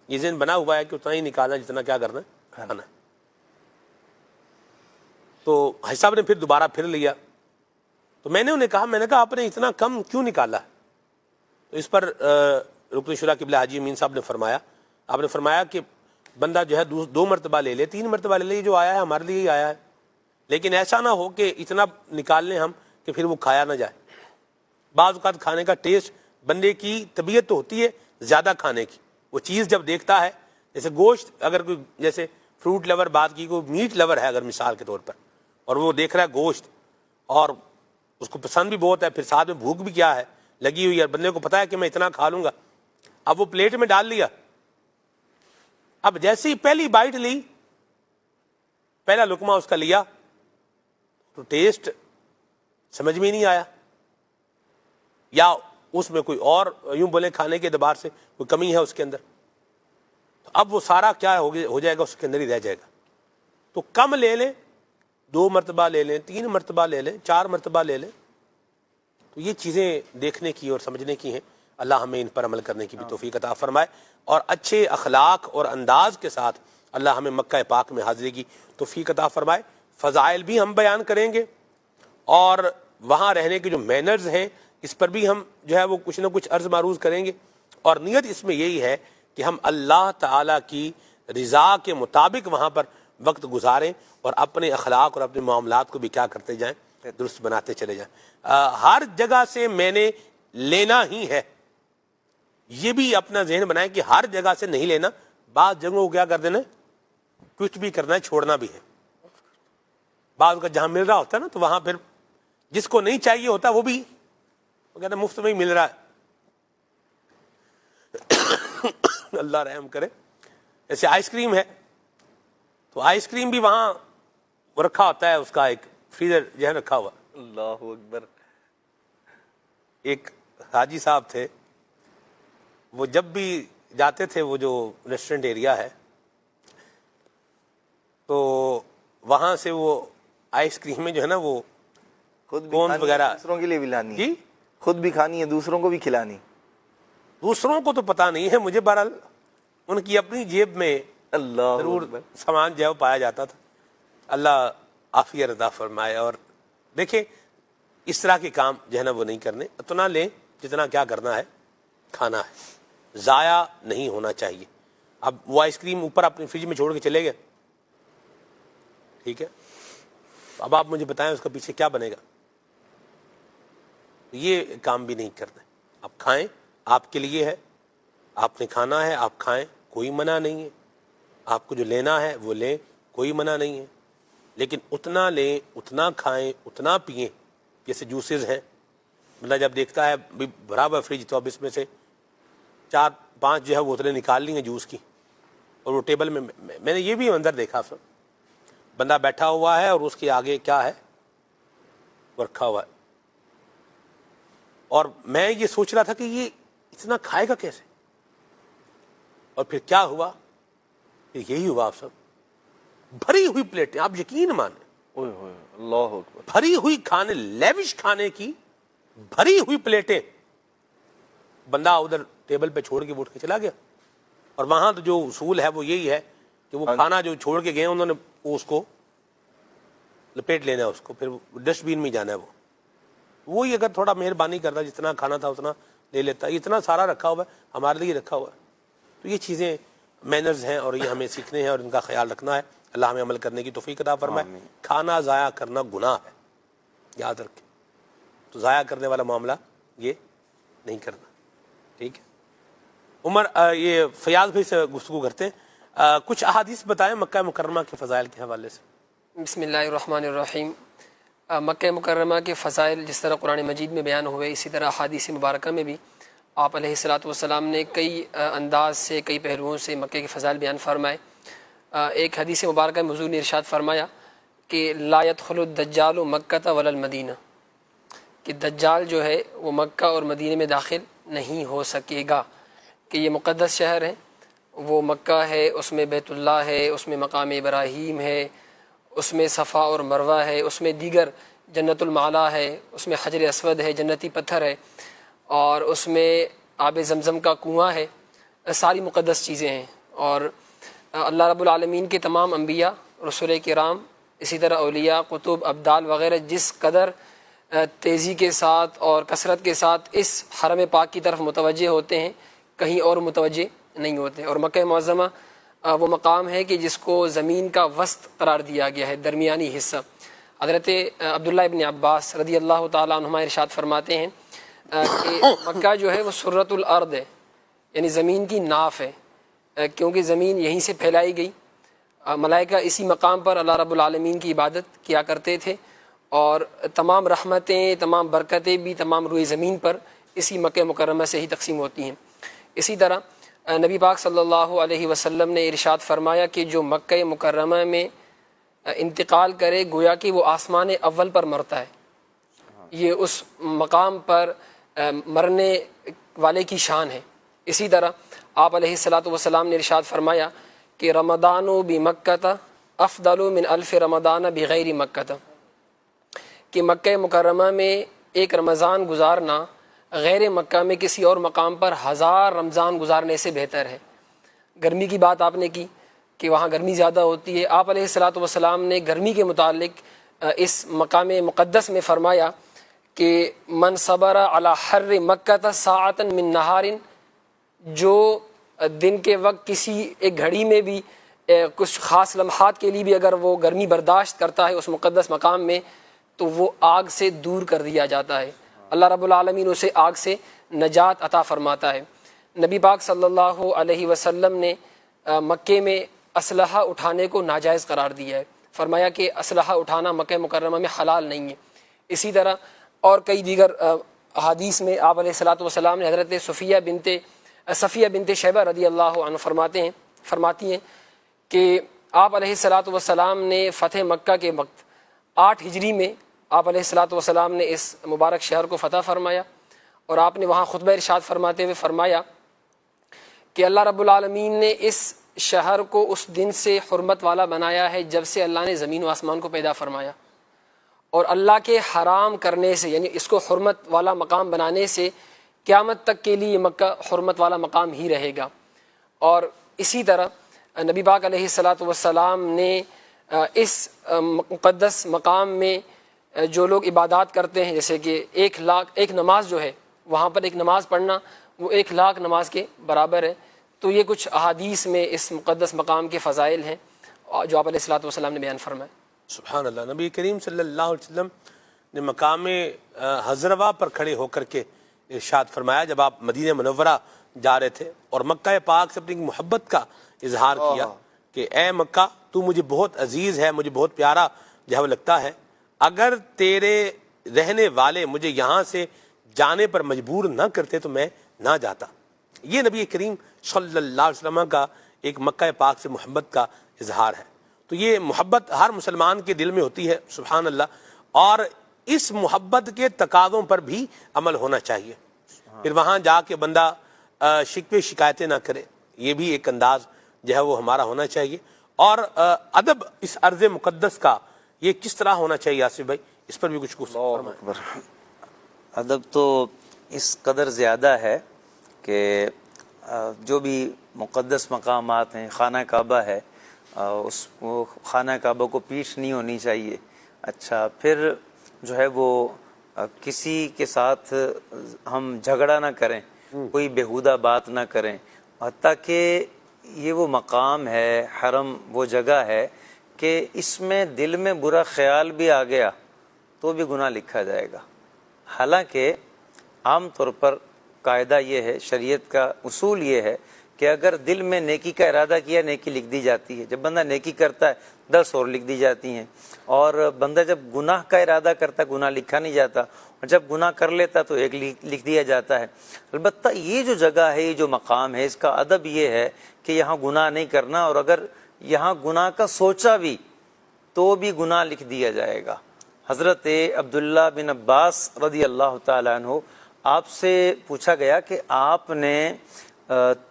یہ ذہن بنا ہوا ہے کہ اتنا ہی نکالنا جتنا کیا کرنا ہے، کھانا ہے۔ تو حاجی صاحب نے پھر دوبارہ پھر لیا، تو میں نے انہیں کہا آپ نے اتنا کم کیوں نکالا؟ تو اس پر رکن شورا قبلہ حاجی امین صاحب نے فرمایا کہ بندہ جو ہے 2 مرتبہ لے لے، 3 مرتبہ لے لے، جو آیا ہے ہمارے لیے ہی آیا ہے، لیکن ایسا نہ ہو کہ اتنا نکال لیں ہم کہ پھر وہ کھایا نہ جائے۔ بعض اوقات کھانے کا ٹیسٹ، بندے کی طبیعت تو ہوتی ہے زیادہ کھانے کی، وہ چیز جب دیکھتا ہے، جیسے گوشت، اگر کوئی جیسے فروٹ لور بات کی، کوئی میٹ لور ہے اگر مثال کے طور پر، اور وہ دیکھ رہا ہے گوشت اور اس کو پسند بھی بہت ہے، پھر ساتھ میں بھوک بھی کیا ہے لگی ہوئی ہے، بندے کو پتا ہے کہ میں اتنا کھا لوں گا، اب وہ پلیٹ میں ڈال لیا، اب جیسے ہی پہلی بائٹ لی، پہلا لقمہ اس کا لیا تو ٹیسٹ سمجھ میں نہیں آیا، یا اس میں کوئی اور یوں بولے کھانے کے اعتبار سے کوئی کمی ہے اس کے اندر، تو اب وہ سارا کیا ہو جائے گا، اس کے اندر ہی رہ جائے گا۔ تو کم لے لیں، 2 مرتبہ لے لیں، 3 مرتبہ لے لیں، 4 مرتبہ لے لیں، تو یہ چیزیں دیکھنے کی اور سمجھنے کی ہیں۔ اللہ ہمیں ان پر عمل کرنے کی بھی توفیق عطا فرمائے، اور اچھے اخلاق اور انداز کے ساتھ اللہ ہمیں مکہ پاک میں حاضری کی توفیق عطا فرمائے۔ فضائل بھی ہم بیان کریں گے، اور وہاں رہنے کے جو مینرز ہیں اس پر بھی ہم جو ہے وہ کچھ نہ کچھ عرض معروض کریں گے، اور نیت اس میں یہی ہے کہ ہم اللہ تعالیٰ کی رضا کے مطابق وہاں پر وقت گزاریں، اور اپنے اخلاق اور اپنے معاملات کو بھی کیا کرتے جائیں، درست بناتے چلے جائیں۔ ہر جگہ سے میں نے لینا ہی ہے، یہ بھی اپنا ذہن بنائیں کہ ہر جگہ سے نہیں لینا، بعض جگہوں کو کیا کر دینا، کچھ بھی کرنا ہے، چھوڑنا بھی ہے۔ بعض کا جہاں مل رہا ہوتا ہے نا تو وہاں پھر جس کو نہیں چاہیے ہوتا وہ بھی وہ کہتا ہے مفت میں ہی مل رہا ہے۔ اللہ رحم کرے۔ جیسے آئس کریم ہے تو آئس کریم بھی وہاں رکھا ہوتا ہے، اس کا ایک فریزر جو ہے رکھا ہوا۔ اللہ اکبر۔ ایک حاجی صاحب تھے، وہ جب بھی جاتے تھے وہ جو ریسٹورنٹ ایریا ہے تو وہاں سے وہ آئس کریم میں جو ہے نا وہ خود بھی کون کھانی ہے، وغیرہ، دوسروں کے لیے بھی لانی ہے، جی خود بھی کھانی ہے، دوسروں کو بھی کھلانی۔ دوسروں کو تو پتہ نہیں ہے مجھے، بہرحال ان کی اپنی جیب میں اللہ ضرور اکبر۔ سامان جو ہے وہ پایا جاتا تھا۔ اللہ عافیت عطا فرمائے۔ اور دیکھیں اس طرح کے کام جو ہے نا وہ نہیں کرنے، اتنا لیں جتنا کیا کرنا ہے، کھانا ہے، ضائع نہیں ہونا چاہیے۔ اب وہ آئس کریم اوپر اپنے فریج میں چھوڑ کے چلے گئے، ٹھیک ہے، اب آپ مجھے بتائیں اس کا پیچھے کیا بنے گا؟ یہ کام بھی نہیں کرنا ہے۔ آپ کھائیں، آپ کے لیے ہے، آپ نے کھانا ہے، آپ کھائیں، کوئی منع نہیں ہے۔ آپ کو جو لینا ہے وہ لیں، کوئی منع نہیں ہے، لیکن اتنا لیں، اتنا کھائیں، اتنا پئیں۔ جیسے جوسز ہیں، بندہ جب دیکھتا ہے برابر فریج تو اب اس میں سے 4-5 جو ہے وہ اتنے نکال لی ہیں جوس کی، اور وہ ٹیبل میں میں نے یہ بھی منظر دیکھا، بندہ بیٹھا ہوا ہے اور اس کے آگے کیا ہے، وہ رکھا ہوا ہے، اور میں یہ سوچ رہا تھا کہ یہ اتنا کھائے گا کیسے؟ اور پھر کیا ہوا؟ پھر یہی ہوا، آپ سب بھری ہوئی پلیٹیں، آپ یقین مانیں، اوہ ہوئے، اللہ اکبر۔ بھری ہوئی کھانے، لیوش کھانے کی بھری ہوئی پلیٹیں، بندہ ادھر ٹیبل پہ چھوڑ کے اٹھ کے چلا گیا۔ اور وہاں تو جو اصول ہے وہ یہی ہے کہ وہ کھانا جو چھوڑ کے گئے انہوں نے اس کو لپیٹ لینا ہے، اس کو پھر ڈسٹ بین میں جانا ہے۔ وہی اگر تھوڑا مہربانی کرتا، جتنا کھانا تھا اتنا لے لیتا، اتنا سارا رکھا ہوا ہے، ہمارے لیے رکھا ہوا ہے۔ تو یہ چیزیں مینرز ہیں اور یہ ہمیں سیکھنے ہیں اور ان کا خیال رکھنا ہے۔ اللہ ہمیں عمل کرنے کی توفیق عطا فرمائے۔ کھانا ضائع کرنا گناہ ہے، یاد رکھیں، تو ضائع کرنے والا معاملہ یہ نہیں کرنا، ٹھیک ہے۔ عمر یہ فیاض بھائی سے گفتگو کرتے ہیں، کچھ احادیث بتائیں مکہ مکرمہ کے فضائل کے حوالے سے۔ بسم اللہ الرحمن الرحیم۔ مکہ مکرمہ کے فضائل جس طرح قرآن مجید میں بیان ہوئے، اسی طرح احادیث مبارکہ میں بھی آپ علیہ الصلاۃ والسلام نے کئی انداز سے، کئی پہلوؤں سے مکہ کے فضائل بیان فرمائے۔ ایک حدیث مبارکہ میں حضور نے ارشاد فرمایا کہ لا يدخل الدجال مکہ ولا المدینہ، کہ دجال جو ہے وہ مکہ اور مدینہ میں داخل نہیں ہو سکے گا، کہ یہ مقدس شہر ہے، وہ مکہ ہے، اس میں بیت اللہ ہے، اس میں مقام ابراہیم ہے، اس میں صفا اور مروہ ہے، اس میں دیگر جنت المعلا ہے، اس میں حجر اسود ہے، جنتی پتھر ہے، اور اس میں آب زمزم کا کنواں ہے، ساری مقدس چیزیں ہیں۔ اور اللہ رب العالمین کے تمام انبیاء، رسول کرام، اسی طرح اولیاء، قطب، ابدال وغیرہ جس قدر تیزی کے ساتھ اور کثرت کے ساتھ اس حرم پاک کی طرف متوجہ ہوتے ہیں، کہیں اور متوجہ نہیں ہوتے۔ اور مکہ معظمہ وہ مقام ہے کہ جس کو زمین کا وسط قرار دیا گیا ہے، درمیانی حصہ۔ حضرت عبداللہ ابن عباس رضی اللہ تعالیٰ عنہما ارشاد فرماتے ہیں کہ مکہ جو ہے وہ سرۃ الارض ہے، یعنی زمین کی ناف ہے، کیونکہ زمین یہیں سے پھیلائی گئی۔ ملائکہ اسی مقام پر اللہ رب العالمین کی عبادت کیا کرتے تھے، اور تمام رحمتیں، تمام برکتیں بھی تمام روئے زمین پر اسی مکہ مکرمہ سے ہی تقسیم ہوتی ہیں۔ اسی طرح نبی پاک صلی اللہ علیہ وسلم نے ارشاد فرمایا کہ جو مکہ مکرمہ میں انتقال کرے گویا کہ وہ آسمان اول پر مرتا ہے، یہ اس مقام پر مرنے والے کی شان ہے۔ اسی طرح آپ علیہ الصلاۃ والسلام نے ارشاد فرمایا کہ رمضان بمکہ افضل من الف رمضان بغیر مکہ، کہ مکہ مکرمہ میں ایک رمضان گزارنا غیر مکہ میں کسی اور مقام پر 1000 رمضان گزارنے سے بہتر ہے۔ گرمی کی بات آپ نے کی کہ وہاں گرمی زیادہ ہوتی ہے، آپ علیہ الصلاۃ والسلام نے گرمی کے متعلق اس مقام مقدس میں فرمایا کہ من صبر علی حر مکہ ساعتا من نہار، جو دن کے وقت کسی ایک گھڑی میں بھی کچھ خاص لمحات کے لیے بھی اگر وہ گرمی برداشت کرتا ہے اس مقدس مقام میں، تو وہ آگ سے دور کر دیا جاتا ہے، اللہ رب العالمین اسے آگ سے نجات عطا فرماتا ہے۔ نبی پاک صلی اللہ علیہ وسلم نے مکے میں اسلحہ اٹھانے کو ناجائز قرار دیا ہے، فرمایا کہ اسلحہ اٹھانا مکہ مکرمہ میں حلال نہیں ہے۔ اسی طرح اور کئی دیگر احادیث میں آپ علیہ الصلاۃ والسلام نے حضرت صفیہ بنت شیبہ رضی اللہ عنہ فرماتی ہیں کہ آپ علیہ الصلاۃ والسلام نے فتح مکہ کے وقت 8 ہجری میں آپ علیہ الصلاۃ والسلام نے اس مبارک شہر کو فتح فرمایا، اور آپ نے وہاں خطبہ ارشاد فرماتے ہوئے فرمایا کہ اللہ رب العالمین نے اس شہر کو اس دن سے حرمت والا بنایا ہے جب سے اللہ نے زمین و آسمان کو پیدا فرمایا، اور اللہ کے حرام کرنے سے یعنی اس کو حرمت والا مقام بنانے سے قیامت تک کے لیے مکہ حرمت والا مقام ہی رہے گا۔ اور اسی طرح نبی پاک علیہ الصلاۃ والسلام نے اس مقدس مقام میں جو لوگ عبادات کرتے ہیں، جیسے کہ 1 نماز جو ہے وہاں پر ایک نماز پڑھنا وہ 1,00,000 نماز کے برابر ہے۔ تو یہ کچھ احادیث میں اس مقدس مقام کے فضائل ہیں جو آپ علیہ الصلاۃ والسلام نے بیان فرمائے۔ سبحان اللہ۔ نبی کریم صلی اللہ علیہ وسلم نے مقام حضروا پر کھڑے ہو کر کے ارشاد فرمایا جب آپ مدینہ منورہ جا رہے تھے اور مکہ پاک سے اپنی محبت کا اظہار کیا کہ اے مکہ تو مجھے بہت عزیز ہے، مجھے بہت پیارا جو لگتا ہے، اگر تیرے رہنے والے مجھے یہاں سے جانے پر مجبور نہ کرتے تو میں نہ جاتا۔ یہ نبی کریم صلی اللہ علیہ وسلم کا ایک مکہ پاک سے محبت کا اظہار ہے۔ تو یہ محبت ہر مسلمان کے دل میں ہوتی ہے، سبحان اللہ، اور اس محبت کے تقاضوں پر بھی عمل ہونا چاہیے۔ پھر وہاں جا کے بندہ شکوے شکایتیں نہ کرے، یہ بھی ایک انداز جو ہے وہ ہمارا ہونا چاہیے۔ اور ادب اس ارض مقدس کا یہ کس طرح ہونا چاہیے آصف بھائی، اس پر بھی کچھ فرمائیں۔ ادب تو اس قدر زیادہ ہے کہ جو بھی مقدس مقامات ہیں، خانہ کعبہ ہے، اس خانہ کعبہ کو پیٹھ نہیں ہونی چاہیے۔ اچھا، پھر جو ہے وہ کسی کے ساتھ ہم جھگڑا نہ کریں، کوئی بیہودہ بات نہ کریں، حتیٰ کہ یہ وہ مقام ہے، حرم وہ جگہ ہے کہ اس میں دل میں برا خیال بھی آ گیا تو بھی گناہ لکھا جائے گا۔ حالانکہ عام طور پر قاعدہ یہ ہے، شریعت کا اصول یہ ہے کہ اگر دل میں نیکی کا ارادہ کیا نیکی لکھ دی جاتی ہے، جب بندہ نیکی کرتا ہے 10 اور لکھ دی جاتی ہیں، اور بندہ جب گناہ کا ارادہ کرتا ہے گناہ لکھا نہیں جاتا، اور جب گناہ کر لیتا تو 1 لکھ دیا جاتا ہے۔ البتہ یہ جو جگہ ہے، یہ جو مقام ہے، اس کا ادب یہ ہے کہ یہاں گناہ نہیں کرنا، اور اگر یہاں گناہ کا سوچا بھی تو بھی گناہ لکھ دیا جائے گا۔ حضرت عبداللہ بن عباس رضی اللہ تعالیٰ عنہ، آپ سے پوچھا گیا کہ آپ نے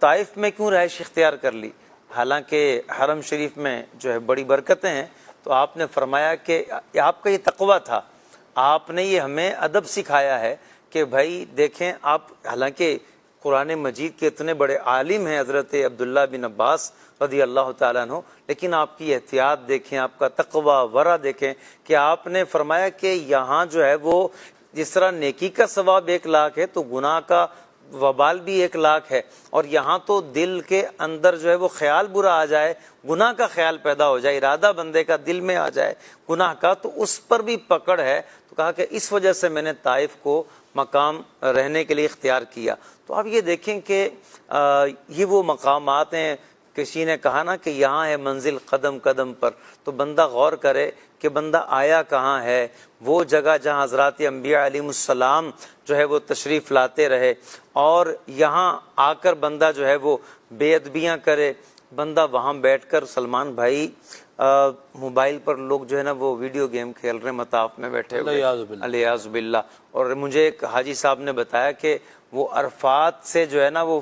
طائف میں کیوں رہائش اختیار کر لی، حالانکہ حرم شریف میں جو ہے بڑی برکتیں ہیں؟ تو آپ نے فرمایا کہ آپ کا یہ تقویٰ تھا، آپ نے یہ ہمیں ادب سکھایا ہے کہ بھائی دیکھیں آپ، حالانکہ قرآن مجید کے اتنے بڑے عالم ہیں حضرت عبداللہ بن عباس رضی اللہ تعالیٰ عنہ، لیکن آپ کی احتیاط دیکھیں، آپ کا تقویٰ ورع دیکھیں کہ آپ نے فرمایا کہ یہاں جو ہے وہ جس طرح نیکی کا ثواب 1 لاکھ ہے تو گناہ کا وبال بھی 1 لاکھ ہے، اور یہاں تو دل کے اندر جو ہے وہ خیال برا آ جائے، گناہ کا خیال پیدا ہو جائے، ارادہ بندے کا دل میں آ جائے گناہ کا، تو اس پر بھی پکڑ ہے۔ تو کہا کہ اس وجہ سے میں نے طائف کو مقام رہنے کے لیے اختیار کیا۔ تو آپ یہ دیکھیں کہ یہ وہ مقامات ہیں، کسی نے کہا نا کہ یہاں ہے منزل قدم قدم پر، تو بندہ غور کرے کہ بندہ آیا کہاں ہے، وہ جگہ جہاں حضرات انبیاء علیہ السلام جو ہے وہ تشریف لاتے رہے، اور یہاں آ کر بندہ جو ہے وہ بے ادبیاں کرے، بندہ وہاں بیٹھ کر، سلمان بھائی موبائل پر لوگ جو ہے نا وہ ویڈیو گیم کھیل رہے مطاف میں بیٹھے ہوئے، الیاذ باللہ۔ اور مجھے ایک حاجی صاحب نے بتایا کہ وہ عرفات سے جو ہے نا وہ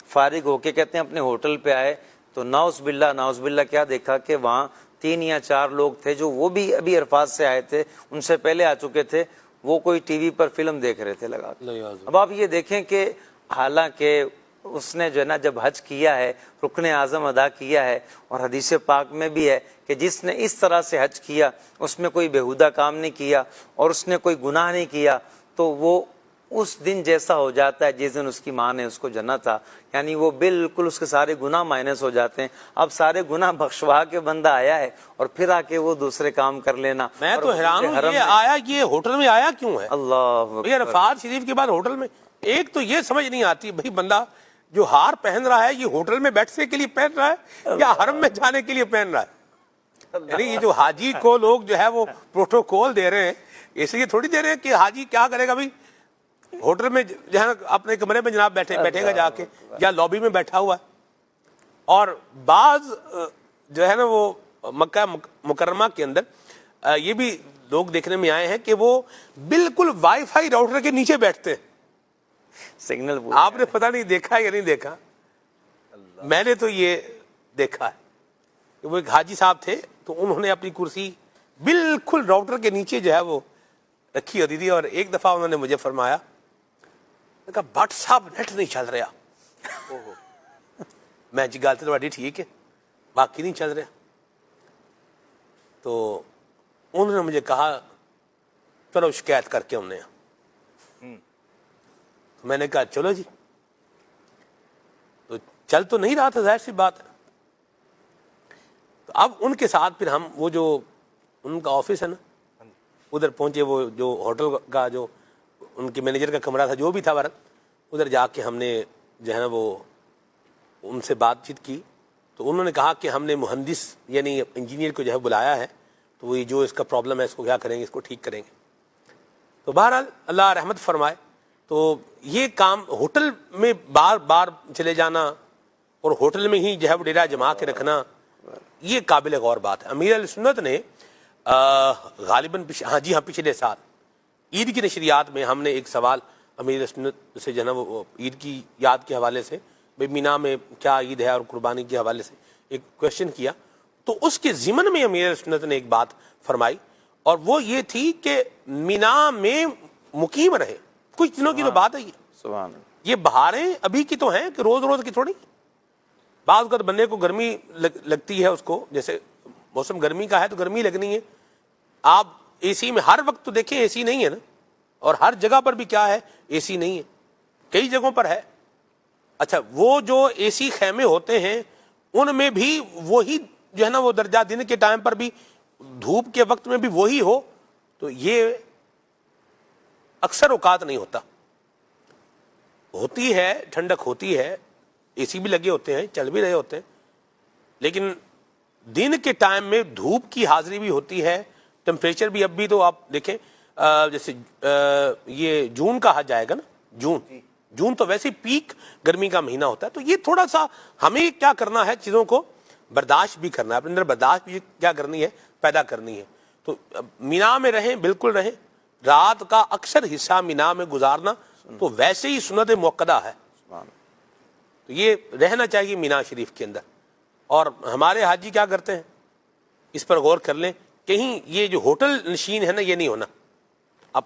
فارغ ہو کے کہتے ہیں اپنے ہوٹل پہ آئے تو نعوذ باللہ کیا دیکھا کہ وہاں 3 یا 4 لوگ تھے جو وہ بھی ابھی عرفات سے آئے تھے، ان سے پہلے آ چکے تھے، وہ کوئی ٹی وی پر فلم دیکھ رہے تھے لگا کے۔ اب آپ یہ دیکھیں کہ حالانکہ اس نے جو ہے نا جب حج کیا ہے، رکن اعظم ادا کیا ہے، اور حدیث پاک میں بھی ہے کہ جس نے اس طرح سے حج کیا اس میں کوئی بےہودہ کام نہیں کیا اور اس نے کوئی گناہ نہیں کیا، تو وہ اس دن جیسا ہو جاتا ہے جس دن اس کی ماں نے اس کو جنا تھا، یعنی وہ بالکل اس کے سارے گناہ مائنس ہو جاتے ہیں۔ اب سارے گناہ بخشوا کے بندہ آیا ہے اور پھر آ کے وہ دوسرے کام کر لینا۔ میں تو حیران ہوں، یہ آیا، یہ ہوٹل میں آیا کیوں ہے؟ اللہ یہ عرفات شریف کے بعد ہوٹل میں، ایک تو یہ سمجھ نہیں آتی بھائی بندہ جو ہار پہن رہا ہے یہ ہوٹل میں بیٹھنے کے لیے پہن رہا ہے یا حرم میں جانے کے لیے پہن رہا ہے؟ یعنی یہ جو حاجی کو لوگ جو ہے وہ پروٹوکول دے رہے ہیں، اس لیے تھوڑی دے رہے ہیں کہ حاجی کیا کرے گا بھائی ہوٹل میں جو ہے اپنے کمرے میں جناب بیٹھے گا جا کے یا لابی میں بیٹھا ہوا ہے۔ اور بعض جو ہے نا وہ مکہ مکرمہ کے اندر یہ بھی لوگ دیکھنے میں آئے ہیں کہ وہ بالکل وائی فائی راؤٹر کے نیچے بیٹھتے ہیں۔ سگنل آپ نے پتہ نہیں دیکھا یا نہیں دیکھا، میں نے تو یہ دیکھا ہے کہ وہ ایک حاجی صاحب تھے تو انہوں نے اپنی کرسی بالکل راؤٹر کے نیچے جو ہے وہ رکھی ہوتی تھی، اور ایک دفعہ انہوں نے مجھے فرمایا کہا بٹ صاحب نیٹ نہیں چل رہا۔ میں جی گل تو تھوڑی ٹھیک ہے، باقی نہیں چل رہا۔ تو انہوں نے مجھے کہا چلو شکایت کر کے انہیں، میں نے کہا چلو جی، تو چل تو نہیں رہا تھا، ظاہر سی بات ہے۔ تو اب ان کے ساتھ پھر ہم وہ جو ان کا آفس ہے نا ادھر پہنچے، وہ جو ہوٹل کا جو ان کے مینیجر کا کمرہ تھا جو بھی تھا ورن، ادھر جا کے ہم نے جو ہے نا وہ ان سے بات چیت کی۔ تو انہوں نے کہا کہ ہم نے مہندس یعنی انجینئر کو جو ہے بلایا ہے، تو وہ جو اس کا پرابلم ہے اس کو کیا کریں گے، اس کو ٹھیک کریں گے۔ تو بہرحال اللہ رحمت فرمائے، تو یہ کام ہوٹل میں بار بار چلے جانا اور ہوٹل میں ہی جو ہے وہ ڈیرا جما کے رکھنا، یہ قابل غور بات ہے۔ امیر اہل سنت نے غالباً پچھلے سال عید کی نشریات میں ہم نے ایک سوال امیر اہل سنت سے جو ہے نا وہ عید کی یاد کے حوالے سے، بھائی مینا میں کیا عید ہے اور قربانی کے حوالے سے ایک کویشچن کیا، تو اس کے ضمن میں امیر اہل سنت نے ایک بات فرمائی، اور وہ یہ تھی کہ مینا میں مقیم رہے۔ کچھ دنوں کی تو بات ہے یہ بہاریں ابھی کی تو ہیں کہ روز روز کی تھوڑی۔ بعض اوقات بندے کو گرمی لگتی ہے، اس کو جیسے موسم گرمی کا ہے تو گرمی لگنی ہے۔ آپ اے سی میں ہر وقت تو دیکھیں اے سی نہیں ہے نا، اور ہر جگہ پر بھی کیا ہے اے سی نہیں ہے، کئی جگہوں پر ہے۔ اچھا وہ جو اے سی خیمے ہوتے ہیں ان میں بھی وہی جو ہے نا وہ درجہ دن کے ٹائم پر بھی دھوپ کے وقت میں بھی وہی ہو، تو یہ اکثر اوقات نہیں ہوتا۔ ہوتی ہے ٹھنڈک، ہوتی ہے، اے سی بھی لگے ہوتے ہیں، چل بھی رہے ہوتے ہیں، لیکن دن کے ٹائم میں دھوپ کی حاضری بھی ہوتی ہے، ٹمپریچر بھی۔ اب بھی تو آپ دیکھیں جیسے یہ جون کا حج آئے گا نا، جون تو ویسے پیک گرمی کا مہینہ ہوتا ہے، تو یہ تھوڑا سا ہمیں کیا کرنا ہے، چیزوں کو برداشت بھی کرنا ہے، اپنے اندر برداشت بھی کیا کرنی ہے، پیدا کرنی ہے۔ تو مینا میں رہیں، بالکل رہیں، رات کا اکثر حصہ مینا میں گزارنا تو ویسے ہی سنت موقدہ ہے، تو یہ رہنا چاہیے مینا شریف کے اندر۔ اور ہمارے حاجی کیا کرتے ہیں، اس پر غور کر لیں، کہیں یہ جو ہوٹل نشین ہے نا یہ نہیں ہونا۔ اب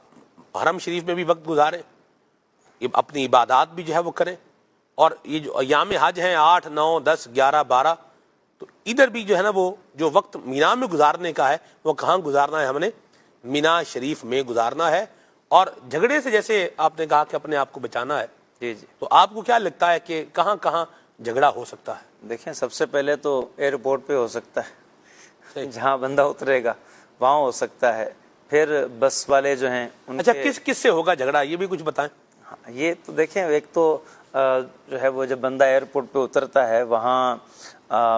حرم شریف میں بھی وقت گزاریں، یہ اپنی عبادات بھی جو ہے وہ کریں، اور یہ جو ایام حج ہیں 8، 9، 10، 11، 12، تو ادھر بھی جو ہے نا وہ جو وقت مینا میں گزارنے کا ہے وہ کہاں گزارنا ہے، ہم نے مینا شریف میں گزارنا ہے۔ اور جھگڑے سے جیسے آپ نے کہا کہ اپنے آپ کو بچانا ہے، جی، تو آپ کو کیا لگتا ہے کہ کہاں کہاں جھگڑا ہو سکتا ہے؟ دیکھیں سب سے پہلے تو ایئرپورٹ پہ ہو سکتا ہے، جہاں بندہ اترے گا وہاں ہو سکتا ہے، پھر بس والے جو ہیں ان اچھا کس سے ہوگا جھگڑا، یہ بھی کچھ بتائیں۔ یہ تو دیکھیں، ایک تو جو ہے وہ جب بندہ ایئرپورٹ پہ اترتا ہے وہاں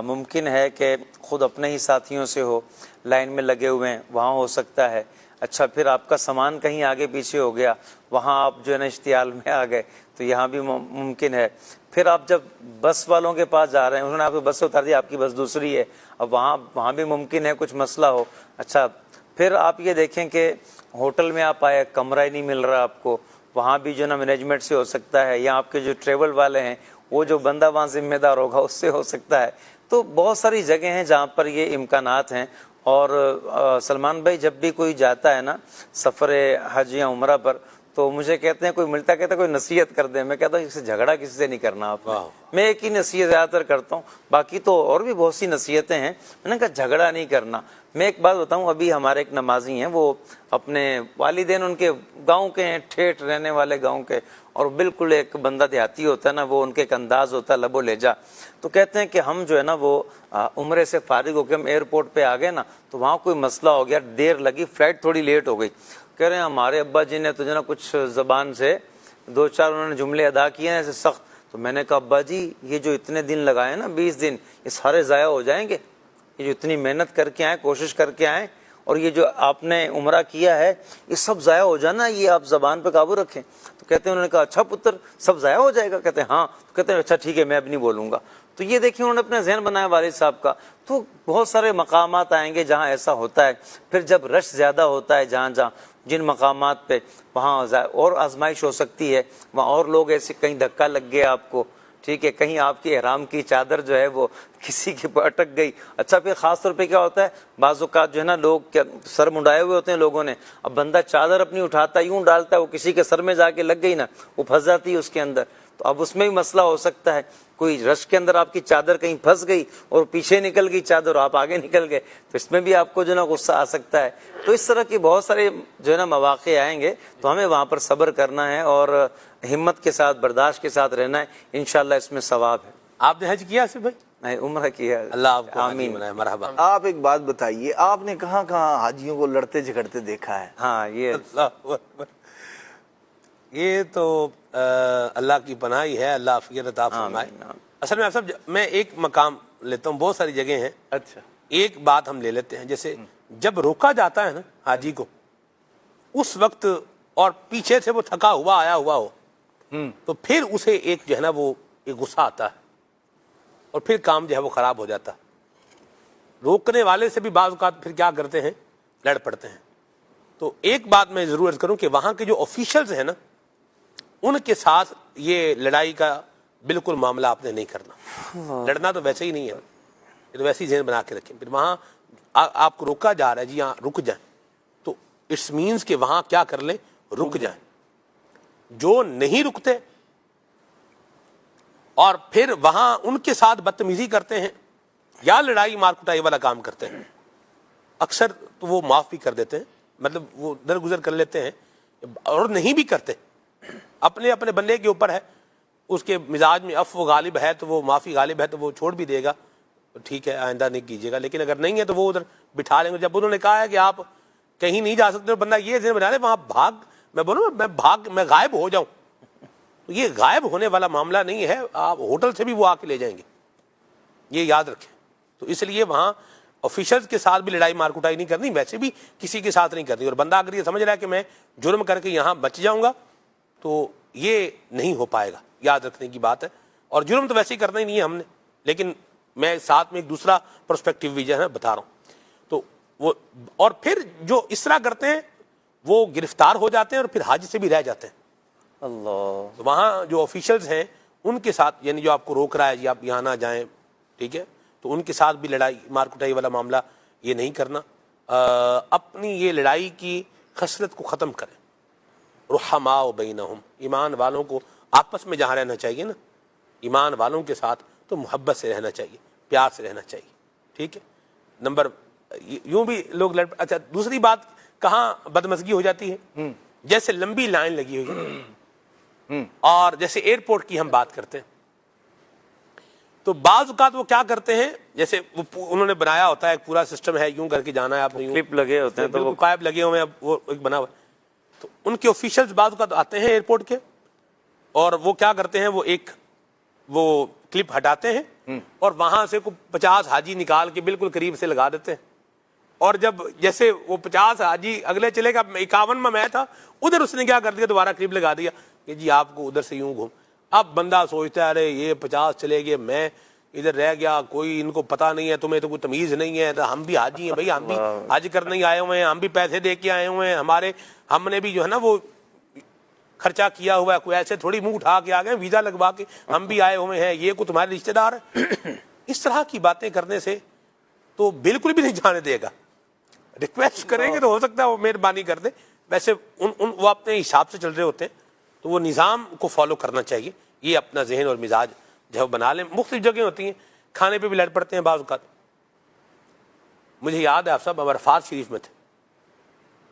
ممکن ہے کہ خود اپنے ہی ساتھیوں سے ہو، لائن میں لگے ہوئے ہیں وہاں ہو سکتا ہے۔ اچھا پھر آپ کا سامان کہیں آگے پیچھے ہو گیا، وہاں آپ جو ہے نا اشتعال میں آ گئے، تو یہاں بھی ممکن ہے۔ پھر آپ جب بس والوں کے پاس جا رہے ہیں، انہوں نے آپ کو بس سے اتار دیا، آپ کی بس دوسری ہے، اب وہاں بھی ممکن ہے کچھ مسئلہ ہو۔ اچھا پھر آپ یہ دیکھیں کہ ہوٹل میں آپ آئے، کمرہ ہی نہیں مل رہا آپ کو، وہاں بھی جو نا مینجمنٹ سے ہو سکتا ہے، یا آپ کے جو ٹریول والے ہیں وہ جو بندہ وہاں ذمہ دار ہوگا اس سے ہو سکتا ہے۔ تو بہت ساری جگہ ہیں جہاں پر یہ امکانات ہیں، اور سلمان بھائی جب بھی کوئی جاتا ہے نا سفر حج یا عمرہ پر تو مجھے کہتے ہیں کوئی ملتا کہتا ہے کوئی نصیحت کر دیں. میں کہتا ہوں اسے جھگڑا کسی سے نہیں کرنا آپ نے. میں ایک ہی نصیحت زیادہ تر کرتا ہوں, باقی تو اور بھی بہت سی نصیحتیں ہیں. میں نے کہا جھگڑا نہیں کرنا. میں ایک بات بتاؤں, ابھی ہمارے ایک نمازی ہیں, وہ اپنے والدین ان کے گاؤں کے ہیں, ٹھیٹھ رہنے والے گاؤں کے, اور بالکل ایک بندہ دیہاتی ہوتا ہے نا, وہ ان کے ایک انداز ہوتا ہے لب و لہجہ. تو کہتے ہیں کہ ہم جو ہے نا وہ عمرے سے فارغ ہو کے ہم ایئرپورٹ پہ آ گئے نا, تو وہاں کوئی مسئلہ ہو گیا, دیر لگی, فلائٹ تھوڑی لیٹ ہو گئی. کہہ رہے ہیں ہمارے ابا جی نے تو جو نا کچھ زبان سے 2-4 انہوں نے جملے ادا کیے ہیں ایسے سخت. تو میں نے کہا ابا جی یہ جو اتنے دن لگائے نا 20 دن, یہ سارے ضائع ہو جائیں گے. یہ جو اتنی محنت کر کے آئے, کوشش کر کے آئے, اور یہ جو آپ نے عمرہ کیا ہے یہ سب ضائع ہو جانا, یہ آپ زبان پہ قابو رکھیں. تو کہتے ہیں, انہوں نے کہا اچھا پتر سب ضائع ہو جائے گا؟ کہتے ہیں ہاں. تو کہتے ہیں اچھا ٹھیک ہے میں اب نہیں بولوں گا. تو یہ دیکھیں انہوں نے اپنا ذہن بنایا والد صاحب کا. تو بہت سارے مقامات آئیں گے جہاں ایسا ہوتا ہے. پھر جب رش زیادہ ہوتا ہے جہاں جن مقامات پہ, وہاں اور آزمائش ہو سکتی ہے, وہاں اور لوگ ایسے کہیں دھکا لگ گیا آپ کو, ٹھیک ہے, کہیں آپ کی احرام کی چادر جو ہے وہ کسی کے پر اٹک گئی. اچھا پھر خاص طور پہ کیا ہوتا ہے, بعض اوقات جو ہے نا لوگ سر منڈائے ہوئے ہوتے ہیں لوگوں نے, اب بندہ چادر اپنی اٹھاتا ہے یوں ڈالتا ہے, وہ کسی کے سر میں جا کے لگ گئی نا, وہ پھنس جاتی ہے اس کے اندر. تو اب اس میں بھی مسئلہ ہو سکتا ہے, کوئی رش کے اندر آپ کی چادر کہیں پھنس گئی اور پیچھے نکل گئی چادر اور آپ آگے نکل گئے, تو اس میں بھی آپ کو جو ہے نا غصہ آ سکتا ہے. تو اس طرح کے بہت سارے جو ہے نا مواقع آئیں گے, تو ہمیں وہاں پر صبر کرنا ہے اور ہمت کے ساتھ برداشت کے ساتھ رہنا ہے. انشاءاللہ اس میں ثواب ہے. آپ نے حج کیا آصف بھائی؟ نہیں, عمرہ کیا. اللہ آپ کو آمین. مرحبا. آپ ایک بات بتائیے, آپ نے کہاں کہاں حاجیوں کو لڑتے جھگڑتے دیکھا ہے؟ ہاں یہ تو اللہ کی پناہ ہی ہے, اللہ عافیت عطا فرمائے. اصل میں صاحب میں ایک مقام لیتا ہوں, بہت ساری جگہیں ہیں. اچھا, ایک بات ہم لے لیتے ہیں, جیسے جب روکا جاتا ہے نا حاجی کو اس وقت, اور پیچھے سے وہ تھکا ہوا آیا ہوا ہو, تو پھر اسے ایک جو ہے نا وہ ایک غصہ آتا ہے, اور پھر کام جو ہے وہ خراب ہو جاتا ہے. روکنے والے سے بھی بعض اوقات پھر کیا کرتے ہیں, لڑ پڑتے ہیں. تو ایک بات میں ضرور عرض کروں کہ وہاں کے جو آفیشلز ہیں نا, ان کے ساتھ یہ لڑائی کا بالکل معاملہ آپ نے نہیں کرنا. لڑنا تو ویسے ہی نہیں ہے, یہ تو ویسے ہی ذہن بنا کے رکھیں. پھر وہاں آپ کو روکا جا رہا ہے, جی ہاں رک جائیں, تو اٹس مینس کہ وہاں کیا کر لیں, رک جائیں. جو نہیں رکتے اور پھر وہاں ان کے ساتھ بدتمیزی کرتے ہیں یا لڑائی مار کٹائی والا کام کرتے ہیں, اکثر تو وہ معاف بھی کر دیتے ہیں, مطلب وہ درگزر کر لیتے ہیں, اور نہیں بھی کرتے. اپنے اپنے بندے کے اوپر ہے, اس کے مزاج میں عفو غالب ہے تو وہ معافی غالب ہے تو وہ چھوڑ بھی دے گا, ٹھیک ہے آئندہ نہیں کیجیے گا. لیکن اگر نہیں ہے تو وہ ادھر بٹھا لیں گے. جب انہوں نے کہا ہے کہ آپ کہیں نہیں جا سکتے, بندہ یہ ذہن بنا لے وہاں بھاگ, میں بولوں میں غائب ہو جاؤں, تو یہ غائب ہونے والا معاملہ نہیں ہے. آپ ہوٹل سے بھی وہ آ کے لے جائیں گے, یہ یاد رکھیں. تو اس لیے وہاں آفیشلز کے ساتھ بھی لڑائی مار کٹائی نہیں کرنی, ویسے بھی کسی کے ساتھ نہیں کرنی. اور بندہ اگر یہ سمجھ رہا ہے کہ میں جرم کر کے یہاں بچ جاؤں گا, تو یہ نہیں ہو پائے گا, یاد رکھنے کی بات ہے. اور جرم تو ویسے ہی کرنا ہی نہیں ہے ہم نے, لیکن میں ساتھ میں ایک دوسرا پرسپیکٹیو بھی جو ہے بتا رہا ہوں. تو وہ اور پھر جو اس طرح کرتے ہیں وہ گرفتار ہو جاتے ہیں اور پھر حج سے بھی رہ جاتے ہیں. اللہ. تو وہاں جو آفیشلز ہیں ان کے ساتھ, یعنی جو آپ کو روک رہا ہے جی آپ یہاں نہ جائیں, ٹھیک ہے, تو ان کے ساتھ بھی لڑائی مار کٹائی والا معاملہ یہ نہیں کرنا. اپنی یہ لڑائی کی خسرت کو ختم کریں. رحماء بینہم, ایمان والوں کو آپس میں جہاں رہنا چاہیے نا, ایمان والوں کے ساتھ تو محبت سے رہنا چاہیے, پیار سے رہنا چاہیے, ٹھیک ہے. نمبر یوں بھی لوگ اچھا دوسری بات کہاں بدمزگی ہو جاتی ہے, جیسے لمبی لائن لگی ہوئی ہے, اور جیسے ایئرپورٹ کی ہم بات کرتے ہیں, تو بعض اوقات وہ کیا کرتے ہیں, جیسے انہوں نے بنایا ہوتا ہے ایک پورا سسٹم ہے, یوں کر کے جانا ہے آپ نے, کلپ لگے ہوتے ہیں تو وہ پائپ لگے ہوئے ہیں, وہ ایک بنا ہوا ہے. تو ان کے آفیشلز بعض اوقات آتے ہیں ایئرپورٹ کے, اور وہ کیا کرتے ہیں, وہ ایک وہ کلپ ہٹاتے ہیں اور وہاں سے 50 حاجی نکال کے بالکل قریب سے لگا دیتے ہیں. اور جب جیسے وہ 50 حاجی اگلے چلے گا, 51 میں تھا, ادھر اس نے کیا کر دیا, دوبارہ کلپ لگا دیا کہ جی آپ کو ادھر سے یوں گھوم. اب بندہ سوچتا ہے ارے یہ 50 چلے گئے, میں ادھر رہ گیا, کوئی ان کو پتہ نہیں ہے, تمہیں تو کوئی تمیز نہیں ہے, تو ہم بھی حاجی ہیں بھائی, ہم بھی حج کرنے ہی آئے ہوئے ہیں, ہم بھی پیسے دے کے آئے ہوئے ہیں, ہم نے بھی جو ہے نا وہ خرچہ کیا ہوا ہے, کوئی ایسے تھوڑی منہ اٹھا کے آ گئے ویزا لگوا کے ہم بھی آئے ہوئے ہیں, یہ کوئی تمہارے رشتہ دار ہے. اس طرح کی باتیں کرنے سے تو بالکل بھی نہیں جانے دے گا. ریکویسٹ کریں گے تو ہو سکتا ہے وہ مہربانی کر دیں. ویسے وہ اپنے حساب سے چل رہے ہوتے ہیں تو وہ نظام کو فالو کرنا چاہیے. یہ اپنا ذہن اور مزاج جو بنا لیں. مختلف جگہیں ہوتی ہیں, کھانے پہ بھی لڑ پڑتے ہیں بعض اوقات. مجھے یاد ہے آپ صاحب ہم عرفات شریف میں تھے,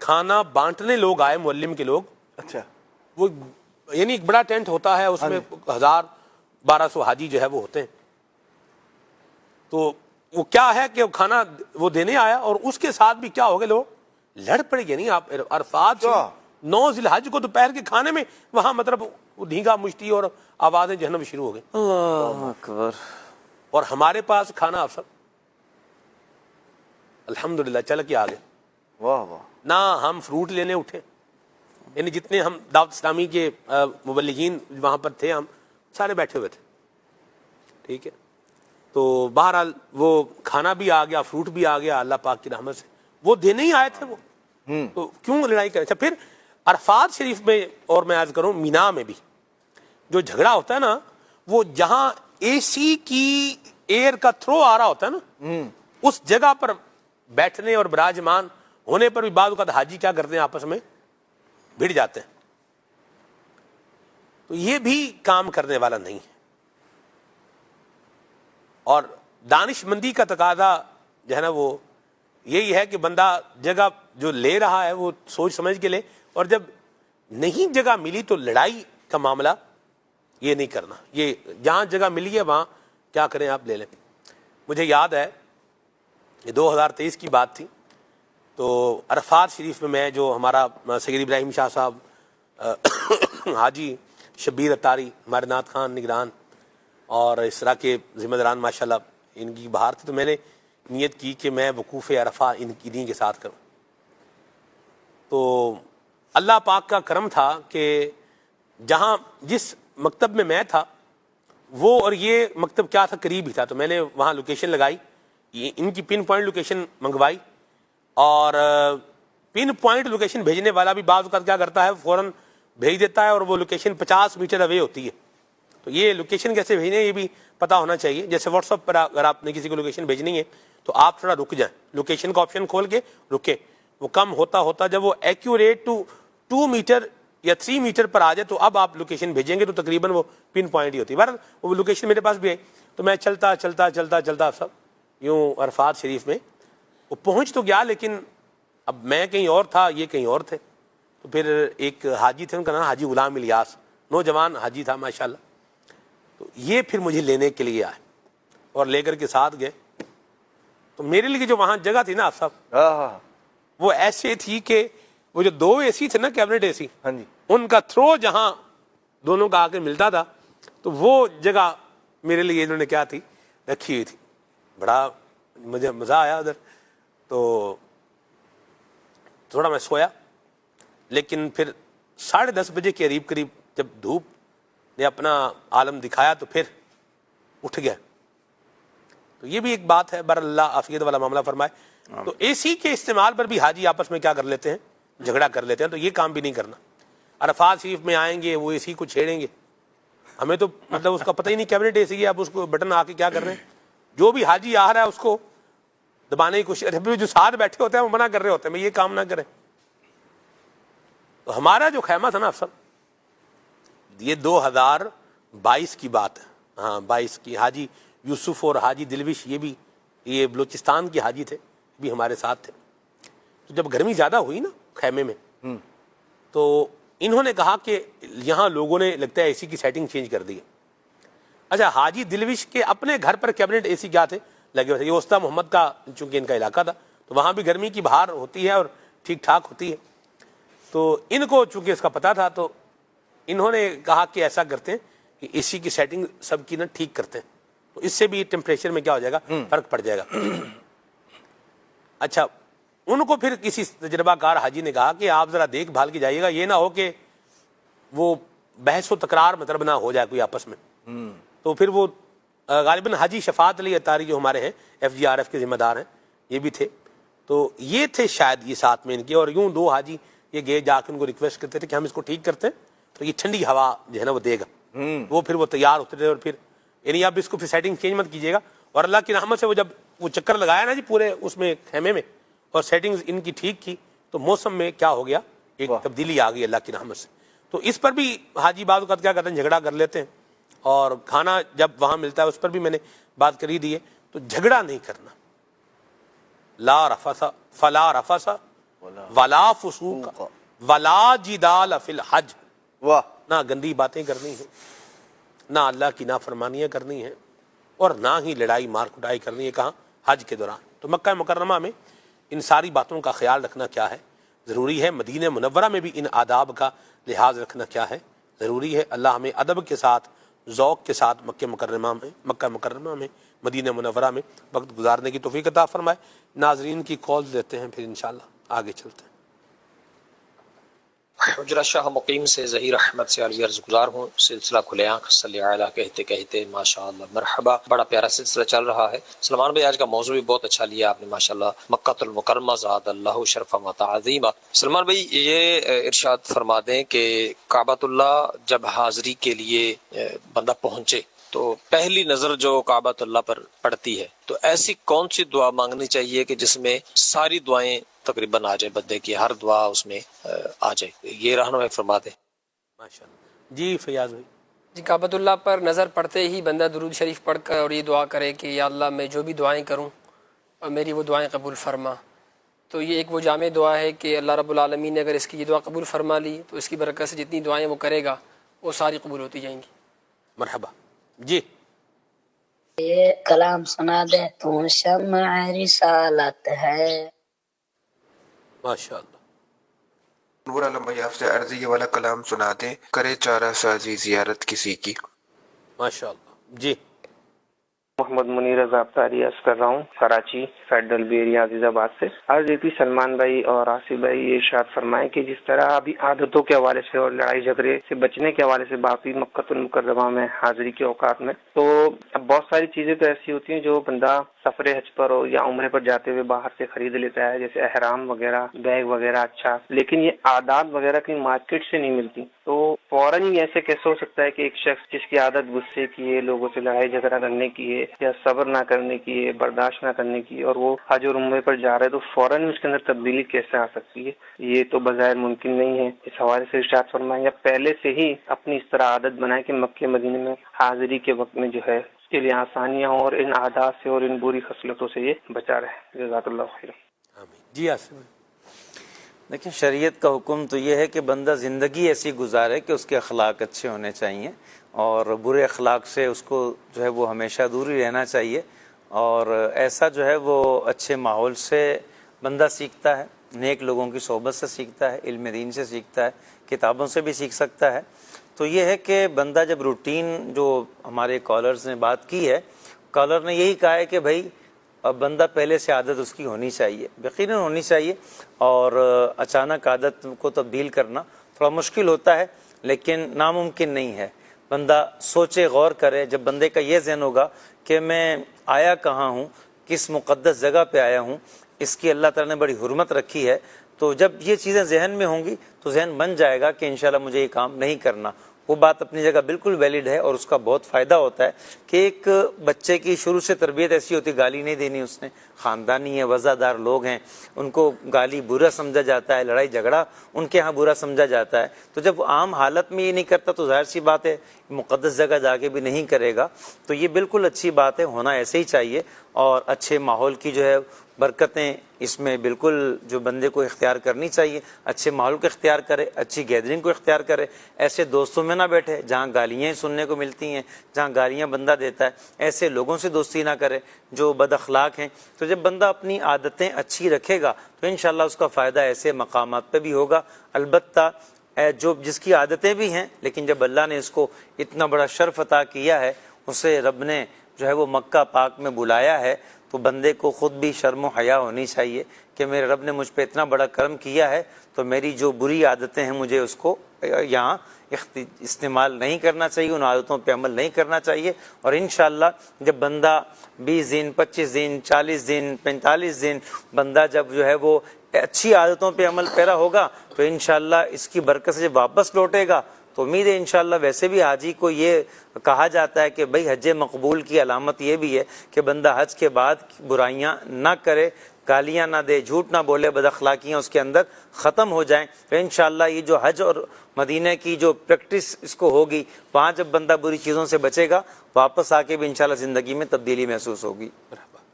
کھانا بانٹنے لوگ آئے, معلم کے لوگ. اچھا. وہ یعنی ایک بڑا ٹینٹ ہوتا ہے, اس میں 1000-1200 حاجی جو ہے وہ ہوتے ہیں. تو وہ کیا ہے کہ کھانا وہ دینے آیا اور اس کے ساتھ بھی کیا ہو گئے, لوگ لڑ پڑے. یعنی آپ عرفات 9 ذی الحج کو دوپہر کے کھانے میں وہاں مطلب ڈھینگا مشتی اور آوازیں جہنم شروع ہو گئی. اللہ اکبر. اور ہمارے پاس کھانا آپ سب الحمدللہ چل کے آ گئے. واہ واہ. نہ ہم فروٹ لینے اٹھے, یعنی جتنے ہم دعوت اسلامی کے مبلغین وہاں پر تھے ہم سارے بیٹھے ہوئے تھے. ٹھیک ہے, تو بہرحال وہ کھانا بھی آ گیا, فروٹ بھی آ گیا اللہ پاک کی رحمت سے. وہ دینے ہی آئے تھے وہ, تو کیوں لڑائی کریں. اچھا پھر عرفات شریف میں, اور میں عرض کروں مینا میں بھی جو جھگڑا ہوتا ہے نا, وہ جہاں اے سی کی ایئر کا تھرو آ رہا ہوتا ہے نا, اس جگہ پر بیٹھنے اور براجمان ہونے پر بھی بعض اوقات حاجی کیا کرتے ہیں, آپس میں بھیڑ جاتے ہیں. تو یہ بھی کام کرنے والا نہیں ہے. اور دانش مندی کا تقاضا جو ہے نا وہ یہی ہے کہ بندہ جگہ جو لے رہا ہے وہ سوچ سمجھ کے لے, اور جب نہیں جگہ ملی تو لڑائی کا معاملہ یہ نہیں کرنا. یہ جہاں جگہ ملی ہے وہاں کیا کریں آپ لے لیں. مجھے یاد ہے یہ 2023 کی بات تھی, تو عرفات شریف میں جو ہمارا سید ابراہیم شاہ صاحب, حاجی شبیر اتاری, ہمارے نعت خان نگران اور اس طرح کے ذمہ داران ماشاءاللہ ان کی بہار تھی, تو میں نے نیت کی کہ میں وقوف عرفہ ان کی دین کے ساتھ کروں. تو اللہ پاک کا کرم تھا کہ جہاں جس مکتب میں تھا وہ اور یہ مکتب کیا تھا, قریب ہی تھا. تو میں نے وہاں لوکیشن لگائی, ان کی پن پوائنٹ لوکیشن منگوائی, اور پن پوائنٹ لوکیشن بھیجنے والا بھی بعض اوقات کیا کرتا ہے فوراً بھیج دیتا ہے اور وہ لوکیشن 50 میٹر اوے ہوتی ہے. تو یہ لوکیشن کیسے بھیجنے یہ بھی پتہ ہونا چاہیے. جیسے واٹس ایپ پر اگر آپ نے کسی کو لوکیشن بھیجنی ہے تو آپ تھوڑا رک جائیں, لوکیشن کا آپشن کھول کے رکیں. وہ کم ہوتا ہوتا جب وہ ایکوریٹ ٹو 2 میٹر یا 3 میٹر پر آ جائے تو اب آپ لوکیشن بھیجیں گے تو تقریباً وہ پن پوائنٹ ہی ہوتی ہے. بہرحال وہ لوکیشن میرے پاس بھی ہے, تو میں چلتا چلتا چلتا چلتا سب یوں عرفات شریف میں وہ پہنچ تو گیا, لیکن اب میں کہیں اور تھا, یہ کہیں اور تھے. تو پھر ایک حاجی تھے, ان کا نام حاجی غلام الیاس, نوجوان حاجی تھا ماشاءاللہ. تو یہ پھر مجھے لینے کے لیے آئے اور لے کر کے ساتھ گئے. تو میرے لیے جو وہاں جگہ تھی نا آپ صاحب, وہ ایسے تھی کہ وہ جو 2 اے سی تھے نا, کیبنٹ اے سی, ان کا تھرو جہاں دونوں کا آ کے ملتا تھا, تو وہ جگہ میرے لیے انہوں نے کیا تھی رکھی ہوئی تھی. بڑا مجھے مزہ آیا ادھر. تو تھوڑا میں سویا, لیکن پھر 10:30 بجے کے قریب جب دھوپ نے اپنا عالم دکھایا تو پھر اٹھ گیا. تو یہ بھی ایک بات ہے, بر اللہ عافیت والا معاملہ فرمائے. تو اے سی کے استعمال پر بھی حاجی آپس میں کیا کر لیتے ہیں, جھگڑا کر لیتے ہیں. تو یہ کام بھی نہیں کرنا. عرفات شریف میں آئیں گے وہ اے سی کو چھیڑیں گے, ہمیں تو مطلب اس کا پتہ ہی نہیں کیبنٹ اے سی ہے, اب اس کو بٹن آ کے کیا کر رہے ہیں. جو بھی حاجی آ رہا ہے اس کو دبانے کی کوشش, جو ساتھ بیٹھے ہوتے ہیں وہ منع کر رہے ہوتے ہیں, میں یہ کام نہ کریں. تو ہمارا جو خیمہ تھا نا افسر, یہ 2022 کی بات ہے, ہاں 22 کی. حاجی یوسف اور حاجی دلوش یہ بلوچستان کے حاجی تھے, بھی ہمارے ساتھ تھے. تو جب گرمی زیادہ ہوئی نا خیمے میں, تو انہوں نے کہا کہ یہاں لوگوں نے لگتا ہے اے سی کی سیٹنگ چینج کر دی ہے. اچھا, حاجی دلوش کے اپنے گھر پر کیبنٹ اے سی کیا تھے لگے ہوئے تھے. یہ وسطی محمد کا چونکہ ان کا علاقہ تھا, تو وہاں بھی گرمی کی بہار ہوتی ہے اور ٹھیک ٹھاک ہوتی ہے. تو ان کو چونکہ اس کا پتہ تھا, تو انہوں نے کہا کہ ایسا کرتے ہیں کہ اے سی کی سیٹنگ سب کی نا ٹھیک کرتے ہیں, تو اس سے بھی ٹیمپریچر میں کیا ہو جائے گا, فرق پڑ جائے گا. اچھا, ان کو پھر کسی تجربہ کار حاجی نے کہا کہ آپ ذرا دیکھ بھال کے جائیے گا, یہ نہ ہو کہ وہ بحث و تکرار مطلب نہ ہو جائے کوئی آپس میں. تو پھر وہ غالباً حاجی شفاعت علی اتاری جو ہمارے ہیں FGRF کے ذمہ دار ہیں, یہ بھی تھے. تو یہ تھے شاید یہ ساتھ میں ان کے, اور یوں 2 حاجی یہ گئے جا کے ان کو ریکویسٹ کرتے تھے کہ ہم اس کو ٹھیک کرتے ہیں تو یہ ٹھنڈی ہوا جو ہے نا وہ دے گا. وہ پھر وہ تیار ہوتے تھے, اور پھر یعنی اب اس کو پھر سیٹنگ چینج مت کیجیے گا. اور اللہ کی رحمت سے وہ جب وہ چکر لگایا نا جی پورے اس میں خیمے میں, اور سیٹنگز ان کی ٹھیک کی تو موسم میں کیا ہو گیا، ایک تبدیلی آ گئی اللہ کی رحمت سے. تو اس پر بھی حاجی بعض اوقات کیا کرتے ہیں، جھگڑا کر لیتے ہیں. اور کھانا جب وہاں ملتا ہے اس پر بھی میں نے بات کری دی ہے. تو جھگڑا نہیں کرنا، لا رفث فلا رفث ولا فسوق ولا جدال فی الحج. واہ، نہ گندی باتیں کرنی ہیں، نہ اللہ کی نافرمانیاں کرنی ہیں، اور نہ ہی لڑائی مار کٹائی کرنی ہے. کہاں؟ حج کے دوران. تو مکہ مکرمہ میں ان ساری باتوں کا خیال رکھنا کیا ہے ضروری ہے. مدینہ منورہ میں بھی ان آداب کا لحاظ رکھنا کیا ہے ضروری ہے. اللہ ہمیں ادب کے ساتھ، ذوق کے ساتھ مکہ مکرمہ میں مدینہ منورہ میں وقت گزارنے کی توفیق عطا فرمائے. ناظرین کی کال دیتے ہیں، پھر انشاءاللہ آگے چلتے ہیں. حجرہ شاہ مقیم سے ظہیر احمد سے عرض گزار ہوں. سلسلہ کھلے آنکھ صلی علیہ کہتے کہتے ماشاءاللہ مرحبا، بڑا پیارا سلسلہ چل رہا ہے. سلمان بھائی آج کا موضوع بھی بہت اچھا لیا آپ نے ماشاءاللہ، مکہ المکرمہ زاد اللہ شرفا و تعظیما. سلمان بھائی یہ ارشاد فرما دیں کہ کعبۃ اللہ جب حاضری کے لیے بندہ پہنچے تو پہلی نظر جو کعبۃ اللہ پر پڑتی ہے تو ایسی کون سی دعا مانگنی چاہیے کہ جس میں ساری دعائیں تقریباً آ جائے، بندے کی ہر دعا اس میں آ جائے، یہ رہنمائی فرما دیں. ماشاءاللہ. جی فیاض بھائی. جی، کعبۃ اللہ پر نظر پڑتے ہی بندہ درود شریف پڑھ کر اور یہ دعا کرے کہ یا اللہ میں جو بھی دعائیں کروں اور میری وہ دعائیں قبول فرما. تو یہ ایک وہ جامع دعا ہے کہ اللہ رب العالمین نے اگر اس کی یہ دعا قبول فرما لی تو اس کی برکت سے جتنی دعائیں وہ کرے گا وہ ساری قبول ہوتی جائیں گی. مرحبا. جی یہ کلام سنا دے تو شمع رسالت ہے. ماشاءاللہ. نور عالم بھائی آپ سے عرض یہ والا کلام سنا دیں، کرے چارہ سازی زیارت کسی کی. ماشاءاللہ. جی محمد منیر ضابطہ عرض کر رہا ہوں کراچی فیڈرل بی ایریا عزیز آباد سے. عرض یہ تھی سلمان بھائی اور آصف بھائی یہ ارشاد فرمائیں کہ جس طرح ابھی عادتوں کے حوالے سے اور لڑائی جھگڑے سے بچنے کے حوالے سے باقی مکہ المکرمہ میں حاضری کے اوقات میں تو اب بہت ساری چیزیں تو ایسی ہوتی ہیں جو بندہ سفر حج پر ہو یا عمرے پر جاتے ہوئے باہر سے خرید لیتا ہے، جیسے احرام وغیرہ، بیگ وغیرہ. اچھا، لیکن یہ عادات وغیرہ کہیں مارکیٹ سے نہیں ملتی تو فوراً ہی ایسے کیسے ہو سکتا ہے کہ ایک شخص جس کی عادت غصے کی ہے، لوگوں سے لڑائی جھگڑا کرنے کی ہے یا صبر نہ کرنے کی ہے، برداشت نہ کرنے کی ہے، اور وہ حج اور عمرے پر جا رہا ہے تو فوراً اس کے اندر تبدیلی کیسے آ سکتی ہے؟ یہ تو بظاہر ممکن نہیں ہے. اس حوالے سے ارشاد فرمائیں یا پہلے سے ہی اپنی اس طرح عادت بنائے کہ مکہ مدینے میں حاضری کے وقت میں جو ہے اس کے لیے آسانیاں اور ان عادات سے اور ان بری خصلتوں سے یہ بچا رہے. جزاک اللہ خیر. آمین. جی آصف بھائی. لیکن شریعت کا حکم تو یہ ہے کہ بندہ زندگی ایسی گزارے کہ اس کے اخلاق اچھے ہونے چاہیے اور برے اخلاق سے اس کو جو ہے وہ ہمیشہ دور ہی رہنا چاہیے. اور ایسا جو ہے وہ اچھے ماحول سے بندہ سیکھتا ہے، نیک لوگوں کی صحبت سے سیکھتا ہے، علم دین سے سیکھتا ہے، کتابوں سے بھی سیکھ سکتا ہے. تو یہ ہے کہ بندہ جب روٹین، جو ہمارے کالرز نے بات کی ہے، کالر نے یہی کہا ہے کہ بھائی اب بندہ پہلے سے عادت اس کی ہونی چاہیے، یقیناً ہونی چاہیے. اور اچانک عادت کو تبدیل کرنا تھوڑا مشکل ہوتا ہے لیکن ناممکن نہیں ہے. بندہ سوچے، غور کرے. جب بندے کا یہ ذہن ہوگا کہ میں آیا کہاں ہوں، کس مقدس جگہ پہ آیا ہوں، اس کی اللہ تعالیٰ نے بڑی حرمت رکھی ہے، تو جب یہ چیزیں ذہن میں ہوں گی تو ذہن بن جائے گا کہ انشاءاللہ مجھے یہ کام نہیں کرنا. وہ بات اپنی جگہ بالکل ویلڈ ہے اور اس کا بہت فائدہ ہوتا ہے کہ ایک بچے کی شروع سے تربیت ایسی ہوتی ہے، گالی نہیں دینی اس نے، خاندانی ہے، وزادار لوگ ہیں، ان کو گالی برا سمجھا جاتا ہے، لڑائی جھگڑا ان کے ہاں برا سمجھا جاتا ہے. تو جب عام حالت میں یہ نہیں کرتا تو ظاہر سی بات ہے مقدس جگہ جا کے بھی نہیں کرے گا. تو یہ بالکل اچھی بات ہے، ہونا ایسے ہی چاہیے. اور اچھے ماحول کی جو ہے برکتیں اس میں بالکل جو بندے کو اختیار کرنی چاہیے. اچھے ماحول کو اختیار کرے، اچھی گیدرنگ کو اختیار کرے. ایسے دوستوں میں نہ بیٹھے جہاں گالیاں سننے کو ملتی ہیں، جہاں گالیاں بندہ دیتا ہے. ایسے لوگوں سے دوستی نہ کرے جو بد اخلاق ہیں. تو جب بندہ اپنی عادتیں اچھی رکھے گا تو انشاءاللہ اس کا فائدہ ایسے مقامات پہ بھی ہوگا. البتہ جو جس کی عادتیں بھی ہیں لیکن جب اللہ نے اس کو اتنا بڑا شرف عطا کیا ہے، اسے رب نے جو ہے وہ مکہ پاک میں بلایا ہے، تو بندے کو خود بھی شرم و حیا ہونی چاہیے کہ میرے رب نے مجھ پہ اتنا بڑا کرم کیا ہے تو میری جو بری عادتیں ہیں مجھے اس کو یہاں استعمال نہیں کرنا چاہیے، ان عادتوں پہ عمل نہیں کرنا چاہیے. اور انشاءاللہ جب بندہ 20 دن 25 دن 40 دن 45 دن بندہ جب جو ہے وہ اچھی عادتوں پہ عمل پیرا ہوگا تو انشاءاللہ اس کی برکت سے جب واپس لوٹے گا تو امید ہے انشاءاللہ. ویسے بھی حاجی کو یہ کہا جاتا ہے کہ بھئی حج مقبول کی علامت یہ بھی ہے کہ بندہ حج کے بعد برائیاں نہ کرے، گالیاں نہ دے، جھوٹ نہ بولے، بد اخلاقیاں اس کے اندر ختم ہو جائیں، تو انشاءاللہ یہ جو حج اور مدینہ کی جو پریکٹس اس کو ہوگی، وہاں جب بندہ بری چیزوں سے بچے گا، واپس آ کے بھی انشاءاللہ زندگی میں تبدیلی محسوس ہوگی۔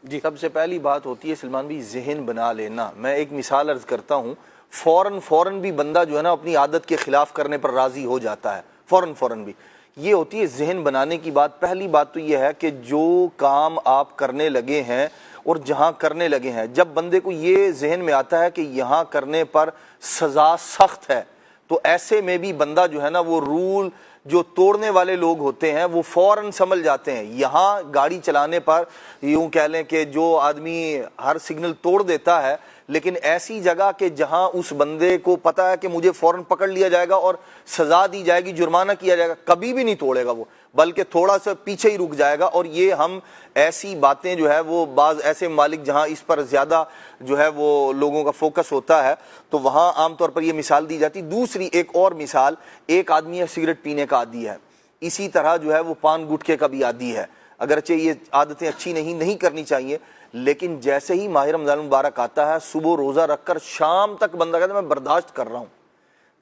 جی، سب سے پہلی بات ہوتی ہے سلمان بھی ذہن بنا لینا۔ میں ایک مثال عرض کرتا ہوں، فوراً بھی بندہ جو ہے نا اپنی عادت کے خلاف کرنے پر راضی ہو جاتا ہے، فوراً بھی۔ یہ ہوتی ہے ذہن بنانے کی بات۔ پہلی بات تو یہ ہے کہ جو کام آپ کرنے لگے ہیں اور جہاں کرنے لگے ہیں، جب بندے کو یہ ذہن میں آتا ہے کہ یہاں کرنے پر سزا سخت ہے، تو ایسے میں بھی بندہ جو ہے نا وہ رول جو توڑنے والے لوگ ہوتے ہیں وہ فوراً سمجھ جاتے ہیں۔ یہاں گاڑی چلانے پر یوں کہہ لیں کہ جو آدمی ہر سگنل توڑ دیتا ہے، لیکن ایسی جگہ کہ جہاں اس بندے کو پتا ہے کہ مجھے فوراً پکڑ لیا جائے گا اور سزا دی جائے گی، جرمانہ کیا جائے گا، کبھی بھی نہیں توڑے گا وہ، بلکہ تھوڑا سا پیچھے ہی رک جائے گا۔ اور یہ ہم ایسی باتیں جو ہے وہ بعض ایسے ممالک جہاں اس پر زیادہ جو ہے وہ لوگوں کا فوکس ہوتا ہے تو وہاں عام طور پر یہ مثال دی جاتی۔ دوسری ایک اور مثال، ایک آدمی ہے سگریٹ پینے کا عادی ہے، اسی طرح جو ہے وہ پان گٹکے کا بھی عادی ہے۔ اگرچہ یہ عادتیں اچھی نہیں کرنی چاہیے، لیکن جیسے ہی ماہ رمضان مبارک آتا ہے، صبح روزہ رکھ کر شام تک بندہ کہتا ہے میں برداشت کر رہا ہوں،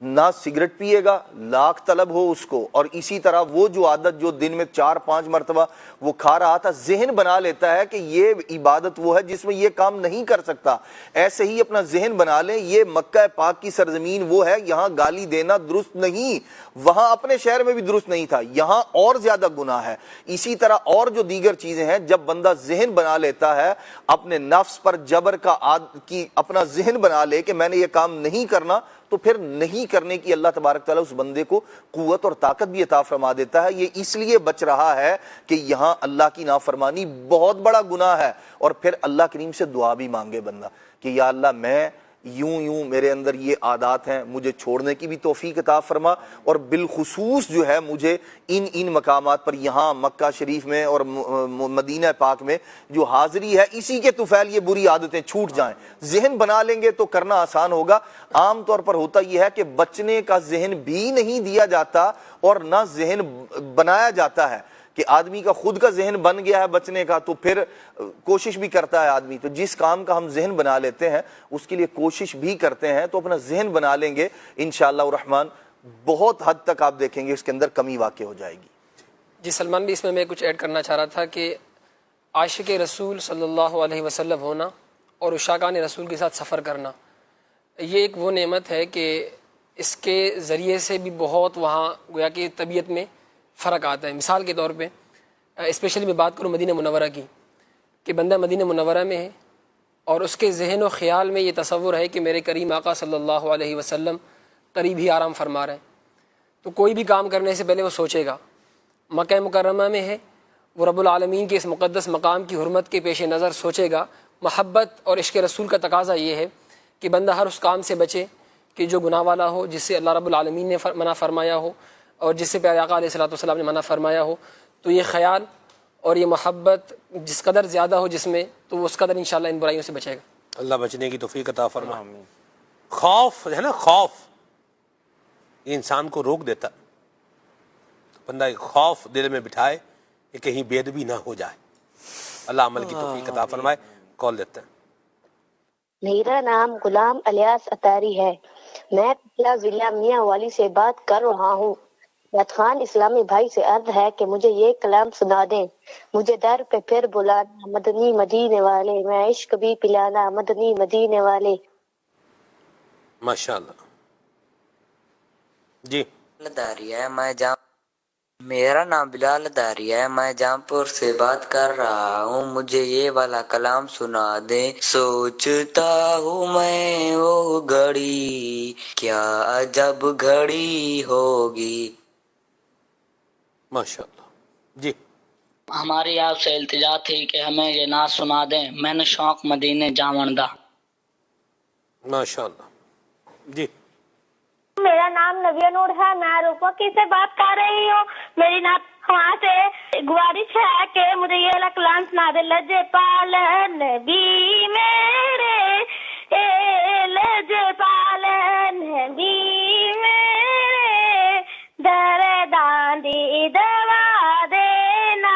نہ سگریٹ پیے گا، لاکھ طلب ہو اس کو، اور اسی طرح وہ جو عادت جو دن میں 4-5 مرتبہ وہ کھا رہا تھا، ذہن بنا لیتا ہے کہ یہ عبادت وہ ہے جس میں یہ کام نہیں کر سکتا۔ ایسے ہی اپنا ذہن بنا لیں، یہ مکہ پاک کی سرزمین وہ ہے، یہاں گالی دینا درست نہیں، وہاں اپنے شہر میں بھی درست نہیں تھا، یہاں اور زیادہ گناہ ہے۔ اسی طرح اور جو دیگر چیزیں ہیں، جب بندہ ذہن بنا لیتا ہے، اپنے نفس پر جبر کا اپنا ذہن بنا لے کہ میں نے یہ کام نہیں کرنا، تو پھر نہیں کرنے کی اللہ تبارک تعالیٰ اس بندے کو قوت اور طاقت بھی عطا فرما دیتا ہے۔ یہ اس لیے بچ رہا ہے کہ یہاں اللہ کی نافرمانی بہت بڑا گناہ ہے، اور پھر اللہ کریم سے دعا بھی مانگے بندہ کہ یا اللہ میں یوں میرے اندر یہ عادات ہیں، مجھے چھوڑنے کی بھی توفیق عطا فرما، اور بالخصوص جو ہے مجھے ان مقامات پر یہاں مکہ شریف میں اور مدینہ پاک میں جو حاضری ہے، اسی کے طفیل یہ بری عادتیں چھوٹ جائیں۔ ذہن بنا لیں گے تو کرنا آسان ہوگا۔ عام طور پر ہوتا یہ ہے کہ بچنے کا ذہن بھی نہیں دیا جاتا اور نہ ذہن بنایا جاتا ہے، کہ آدمی کا خود کا ذہن بن گیا ہے بچنے کا تو پھر کوشش بھی کرتا ہے آدمی۔ تو جس کام کا ہم ذہن بنا لیتے ہیں اس کے لیے کوشش بھی کرتے ہیں، تو اپنا ذہن بنا لیں گے انشاءاللہ الرحمن، بہت حد تک آپ دیکھیں گے اس کے اندر کمی واقع ہو جائے گی۔ جی سلمان بھی اس میں کچھ ایڈ کرنا چاہ رہا تھا کہ عاشق رسول صلی اللہ علیہ وسلم ہونا اور عشاقان رسول کے ساتھ سفر کرنا، یہ ایک وہ نعمت ہے کہ اس کے ذریعے سے بھی بہت وہاں گویا کہ طبیعت میں فرق آتا ہے۔ مثال کے طور پہ اسپیشلی میں بات کروں مدینہ منورہ کی، کہ بندہ مدینہ منورہ میں ہے اور اس کے ذہن و خیال میں یہ تصور ہے کہ میرے کریم آقا صلی اللہ علیہ وسلم قریب ہی آرام فرما رہے ہیں، تو کوئی بھی کام کرنے سے پہلے وہ سوچے گا۔ مکہ مکرمہ میں ہے، وہ رب العالمین کے اس مقدس مقام کی حرمت کے پیش نظر سوچے گا۔ محبت اور عشق رسول کا تقاضا یہ ہے کہ بندہ ہر اس کام سے بچے کہ جو گناہ والا ہو، جس سے اللہ رب العالمین نے منع فرمایا ہو اور جس سے پیارے آقا علیہ السلام نے منع فرمایا ہو۔ تو یہ خیال اور یہ محبت جس قدر زیادہ ہو جس میں، تو وہ اس قدر انشاءاللہ ان برائیوں سے بچے گا۔ اللہ بچنے کی توفیق عطا فرما۔ خوف ہے نا، خوف یہ انسان کو روک دیتا، بندہ ایک خوف دل میں بٹھائے کہ کہیں بے ادبی نہ ہو جائے۔ اللہ عمل کی توفیق عطا فرمائے۔ کال دیتے ہیں۔ میرا نام غلام الیاس اتاری ہے، میں پچھلا ضلع میاں والی سے بات کر رہا ہوں۔ یاد خان اسلامی بھائی سے عرض ہے کہ مجھے یہ کلام سنا دیں، مجھے در پہ پھر بلانا مدنی مدینے والے، میں عشق بھی پلانا مدنی مدینے والے۔ ماشاءاللہ جی۔ میرا نام بلال داری ہے، میں جامپور سے بات کر رہا ہوں، مجھے یہ والا کلام سنا دیں۔ سوچتا ہوں میں وہ گھڑی کیا عجب گھڑی ہوگی۔ ماشاءاللہ جی۔ ہماری آپ سے التجا تھی کہ ہمیں یہ نعت سنا دیں، میں نے شوق مدینے جاون دا۔ ماشاءاللہ جی۔ میرا نام نبیہ نور ہے، میں روپکی سے بات کر رہی ہوں۔ میری نعت وہاں سے گزارش ہے کہ مجھے یہ والا کلام سنا دے۔ لج پال نبی میرے، لج پال نبی میرے، در داندی دوا دینا۔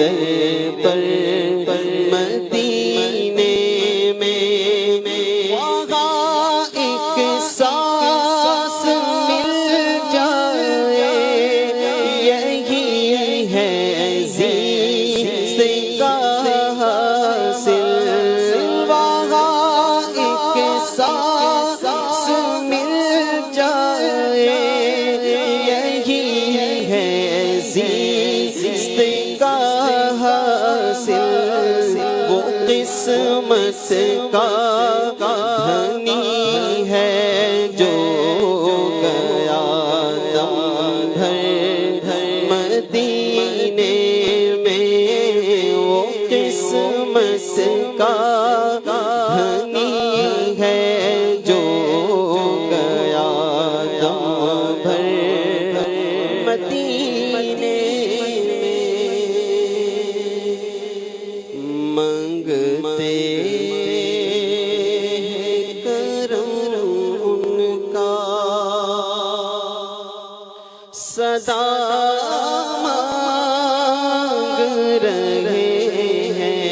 در پر مدینے میں وہاں ایک سانس مل جائے یہی ہے زیست کا حاصل وہاں ایک سانس مل جائے یہی ہے زیست کا حاصل وہ قسمت کا دھنی ہے جو گیا دم بھر مدینے میں وہ قسمت کا دھنی ہے جو گیا دم بھر مدینے منگتے کرم ان کا صدا مانگ رہے ہیں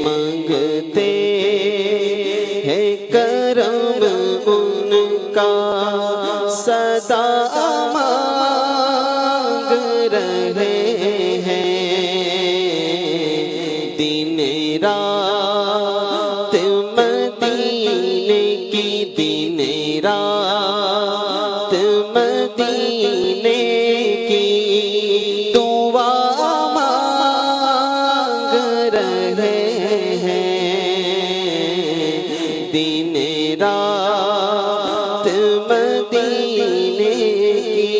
منگتے ہیں کرم ان کا صدا مانگ رہے ہیں دن رات مدینے کی دن رات مدینے کی دعا مانگ رہے ہیں دن رات مدینے کی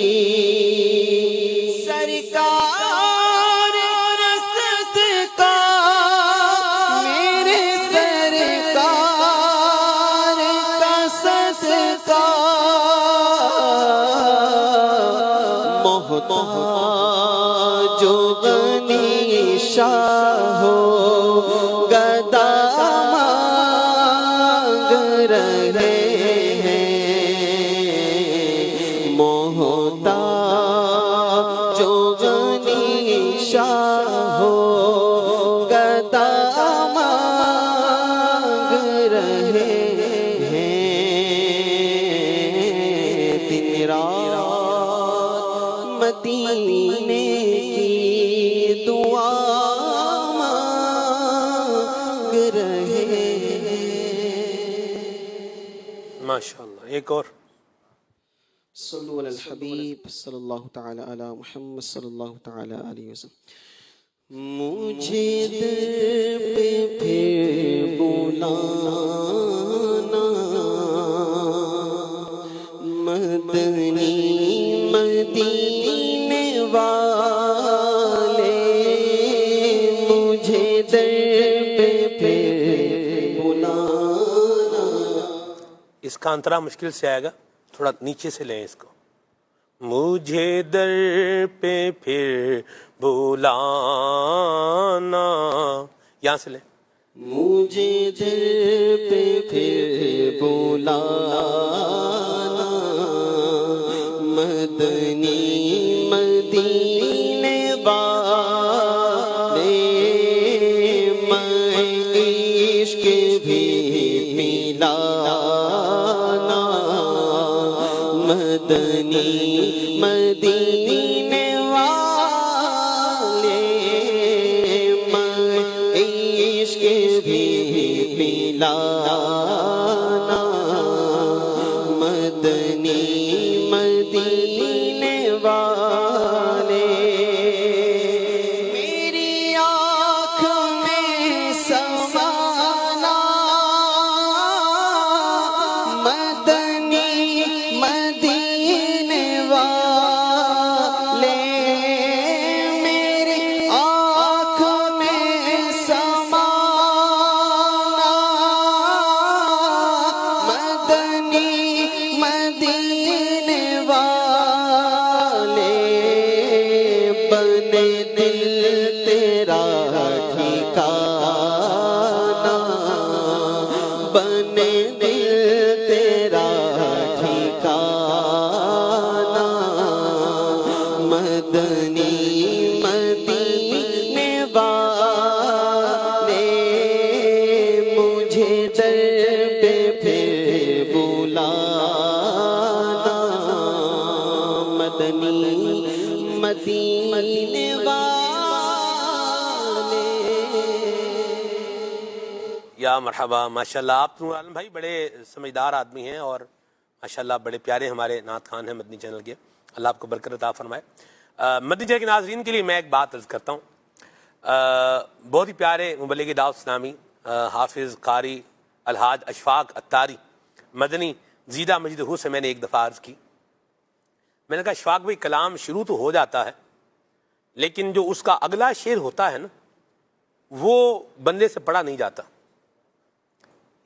سرکار رسد کا میرے سرکار کا صدقہ محتاج و غنی شاہ ہو گدا مانگ رہے ہیں محتاج و غنی شاہ ہو گدا مانگ رہے ہیں دن رات مدینے کی دعا مانگ رہے ہیں ماشاءاللہ. ایک اور صلو علی الحبیب صلی اللہ تعالی علی محمد صلی اللہ تعالی علیہ وسلم مجھے در پہ پھر بلانا مدنی مدینے والے مجھے در پہ پھر بلانا. اس کا انترا مشکل سے آئے گا تھوڑا نیچے سے لیں اس کو مجھے در پہ پھر بلانا یہاں سے لیں مجھے در پہ پھر بلانا مدنی مدینے والے میں عشق بھی پلانا مدنی مدینے والے میں عشق بھی پلانا مدنی مدینے والے میری آنکھ میں سمانا مدنی مدینے والے میری آنکھ میں سمانا مدنی مدینے والے بنے دل تیرا ٹھکانہ بنے دل تیرا ٹھکانہ مدنی مدینے والے. یا مرحبا. ماشاءاللہ آپ نور عالم بھائی بڑے سمجھدار آدمی ہیں اور ماشاءاللہ بڑے پیارے ہمارے نعت خان ہیں مدنی چینل کے. اللہ آپ کو برکت عطا فرمائے. مدنی چینل کے ناظرین کے لیے میں ایک بات عرض کرتا ہوں. بہت ہی پیارے مبلغ دعوت اسلامی حافظ قاری الحاج اشفاق اتاری مدنی زیدہ مجدہ سے میں نے ایک دفعہ عرض کی. میں نے کہا اشفاق بھائی کلام شروع تو ہو جاتا ہے لیکن جو اس کا اگلا شعر ہوتا ہے نا وہ بندے سے پڑھا نہیں جاتا.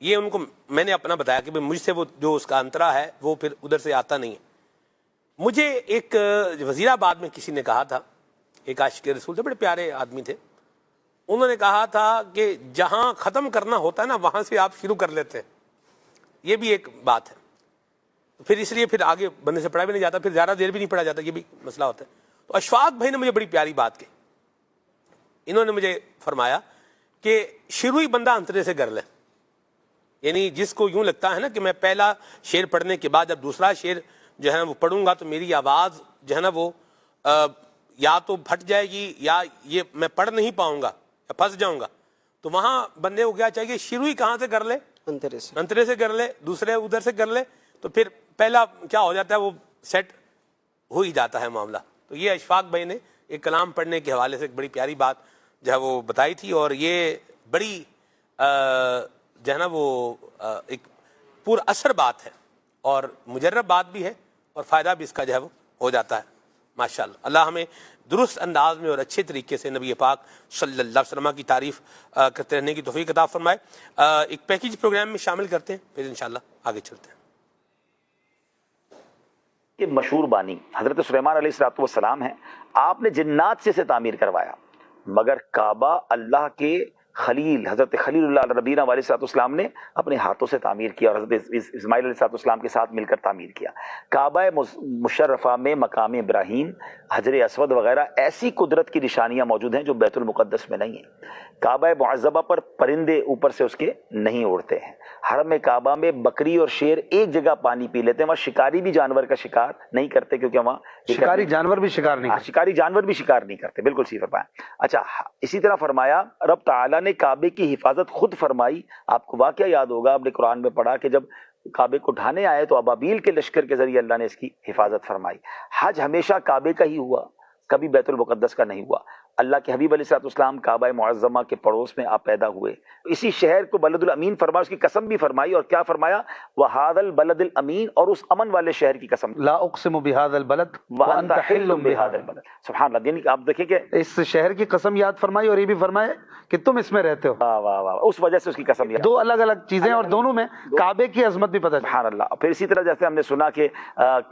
یہ ان کو میں نے اپنا بتایا کہ مجھ سے وہ جو اس کا انترا ہے وہ پھر ادھر سے آتا نہیں ہے. مجھے ایک وزیر آباد میں کسی نے کہا تھا, ایک عاشق رسول تھے, بڑے پیارے آدمی تھے, انہوں نے کہا تھا کہ جہاں ختم کرنا ہوتا ہے نا وہاں سے آپ شروع کر لیتے ہیں. یہ بھی ایک بات ہے. پھر اس لیے پھر آگے بندے سے پڑھا بھی نہیں جاتا, پھر زیادہ دیر بھی نہیں پڑھا جاتا, یہ بھی مسئلہ ہوتا ہے. تو اشفاق بھائی نے مجھے بڑی پیاری بات کہی. انہوں نے مجھے فرمایا کہ شروع ہی بندہ انترے سے کر لے. یعنی جس کو یوں لگتا ہے نا کہ میں پہلا شعر پڑھنے کے بعد جب دوسرا شعر جو ہے نا وہ پڑھوں گا تو میری آواز جو ہے نا وہ یا تو پھٹ جائے گی یا یہ میں پڑھ نہیں پاؤں گا یا پھنس جاؤں گا, تو وہاں بندے کو کیا چاہیے شروع ہی کہاں سے کر لے, انترے سے کر لے, دوسرے ادھر سے کر لے, تو پھر پہلا کیا ہو جاتا ہے وہ سیٹ ہو ہی جاتا ہے معاملہ. تو یہ اشفاق بھائی نے ایک کلام پڑھنے کے حوالے سے ایک بڑی پیاری بات جو ہے وہ بتائی تھی, اور یہ بڑی جو ہے نا وہ ایک پر اثر بات ہے اور مجرب بات بھی ہے اور فائدہ بھی اس کا جو ہے وہ ہو جاتا ہے. ماشاءاللہ اللہ ہمیں درست انداز میں اور اچھے طریقے سے نبی پاک صلی اللہ علیہ وسلم کی تعریف کرتے رہنے کی توفیق عطا فرمائے. ایک پیکیج پروگرام میں شامل کرتے ہیں, پھر انشاءاللہ آگے چلتے ہیں. کہ مشہور بانی حضرت سلیمان علیہ السلام ہیں. آپ نے جنات سے تعمیر کروایا, مگر کعبہ اللہ کے خلیل حضرت خلیل اللہ نبینا علیہ السلام نے اپنے ہاتھوں سے تعمیر کیا اور حضرت اسماعیل علیہ السلام کے ساتھ مل کر تعمیر کیا. کعبہ مشرفہ میں مقام ابراہیم, حجر اسود وغیرہ ایسی قدرت کی نشانیاں موجود ہیں جو بیت المقدس میں نہیں ہیں. کعبہ معظمہ پر پرندے اوپر سے اس کے نہیں اڑتے ہیں. حرم کعبہ میں بکری اور شیر ایک جگہ پانی پی لیتے ہیں. وہاں شکاری بھی جانور کا شکار نہیں کرتے کیونکہ وہاں شکاری جانور بھی شکار نہیں کرتے. بالکل صحیح فرمایا. اچھا اسی طرح فرمایا رب تعالیٰ نے کعبے کی حفاظت خود فرمائی. آپ کو واقعہ یاد ہوگا, آپ نے قرآن میں پڑھا کہ جب کعبے کو ڈھانے آئے تو ابابیل کے لشکر کے ذریعے اللہ نے اس کی حفاظت فرمائی. حج ہمیشہ کعبے کا ہی ہوا, کبھی بیت المقدس کا نہیں ہوا. اللہ کے حبیب علیہ السلام کعبہ معظمہ کے پڑوس میں آپ پیدا ہوئے. اسی شہر کو بلد الامین فرمایا, اس کی قسم بھی فرمائی, اور کیا فرمایا وَهَذَا الْبَلَدِ الْأَمِينَ, اور اس امن والے شہر کی قسم, لا اقسم بهذا البلد وَأَنْتَ حِلٌّ بِهَذَا الْبَلَدِ. سبحان اللہ. یعنی آپ دیکھیں کہ اس شہر کی قسم یاد فرمائی اور یہ بھی فرمائے کہ تم اس میں رہتے ہو. واہ واہ واہ, اس وجہ سے اس کی قسم یاد. دو الگ الگ چیزیں اور دونوں میں کعبے کی عظمت بھی پتہ. سبحان اللہ. پھر اسی طرح جیسے ہم نے سنا کہ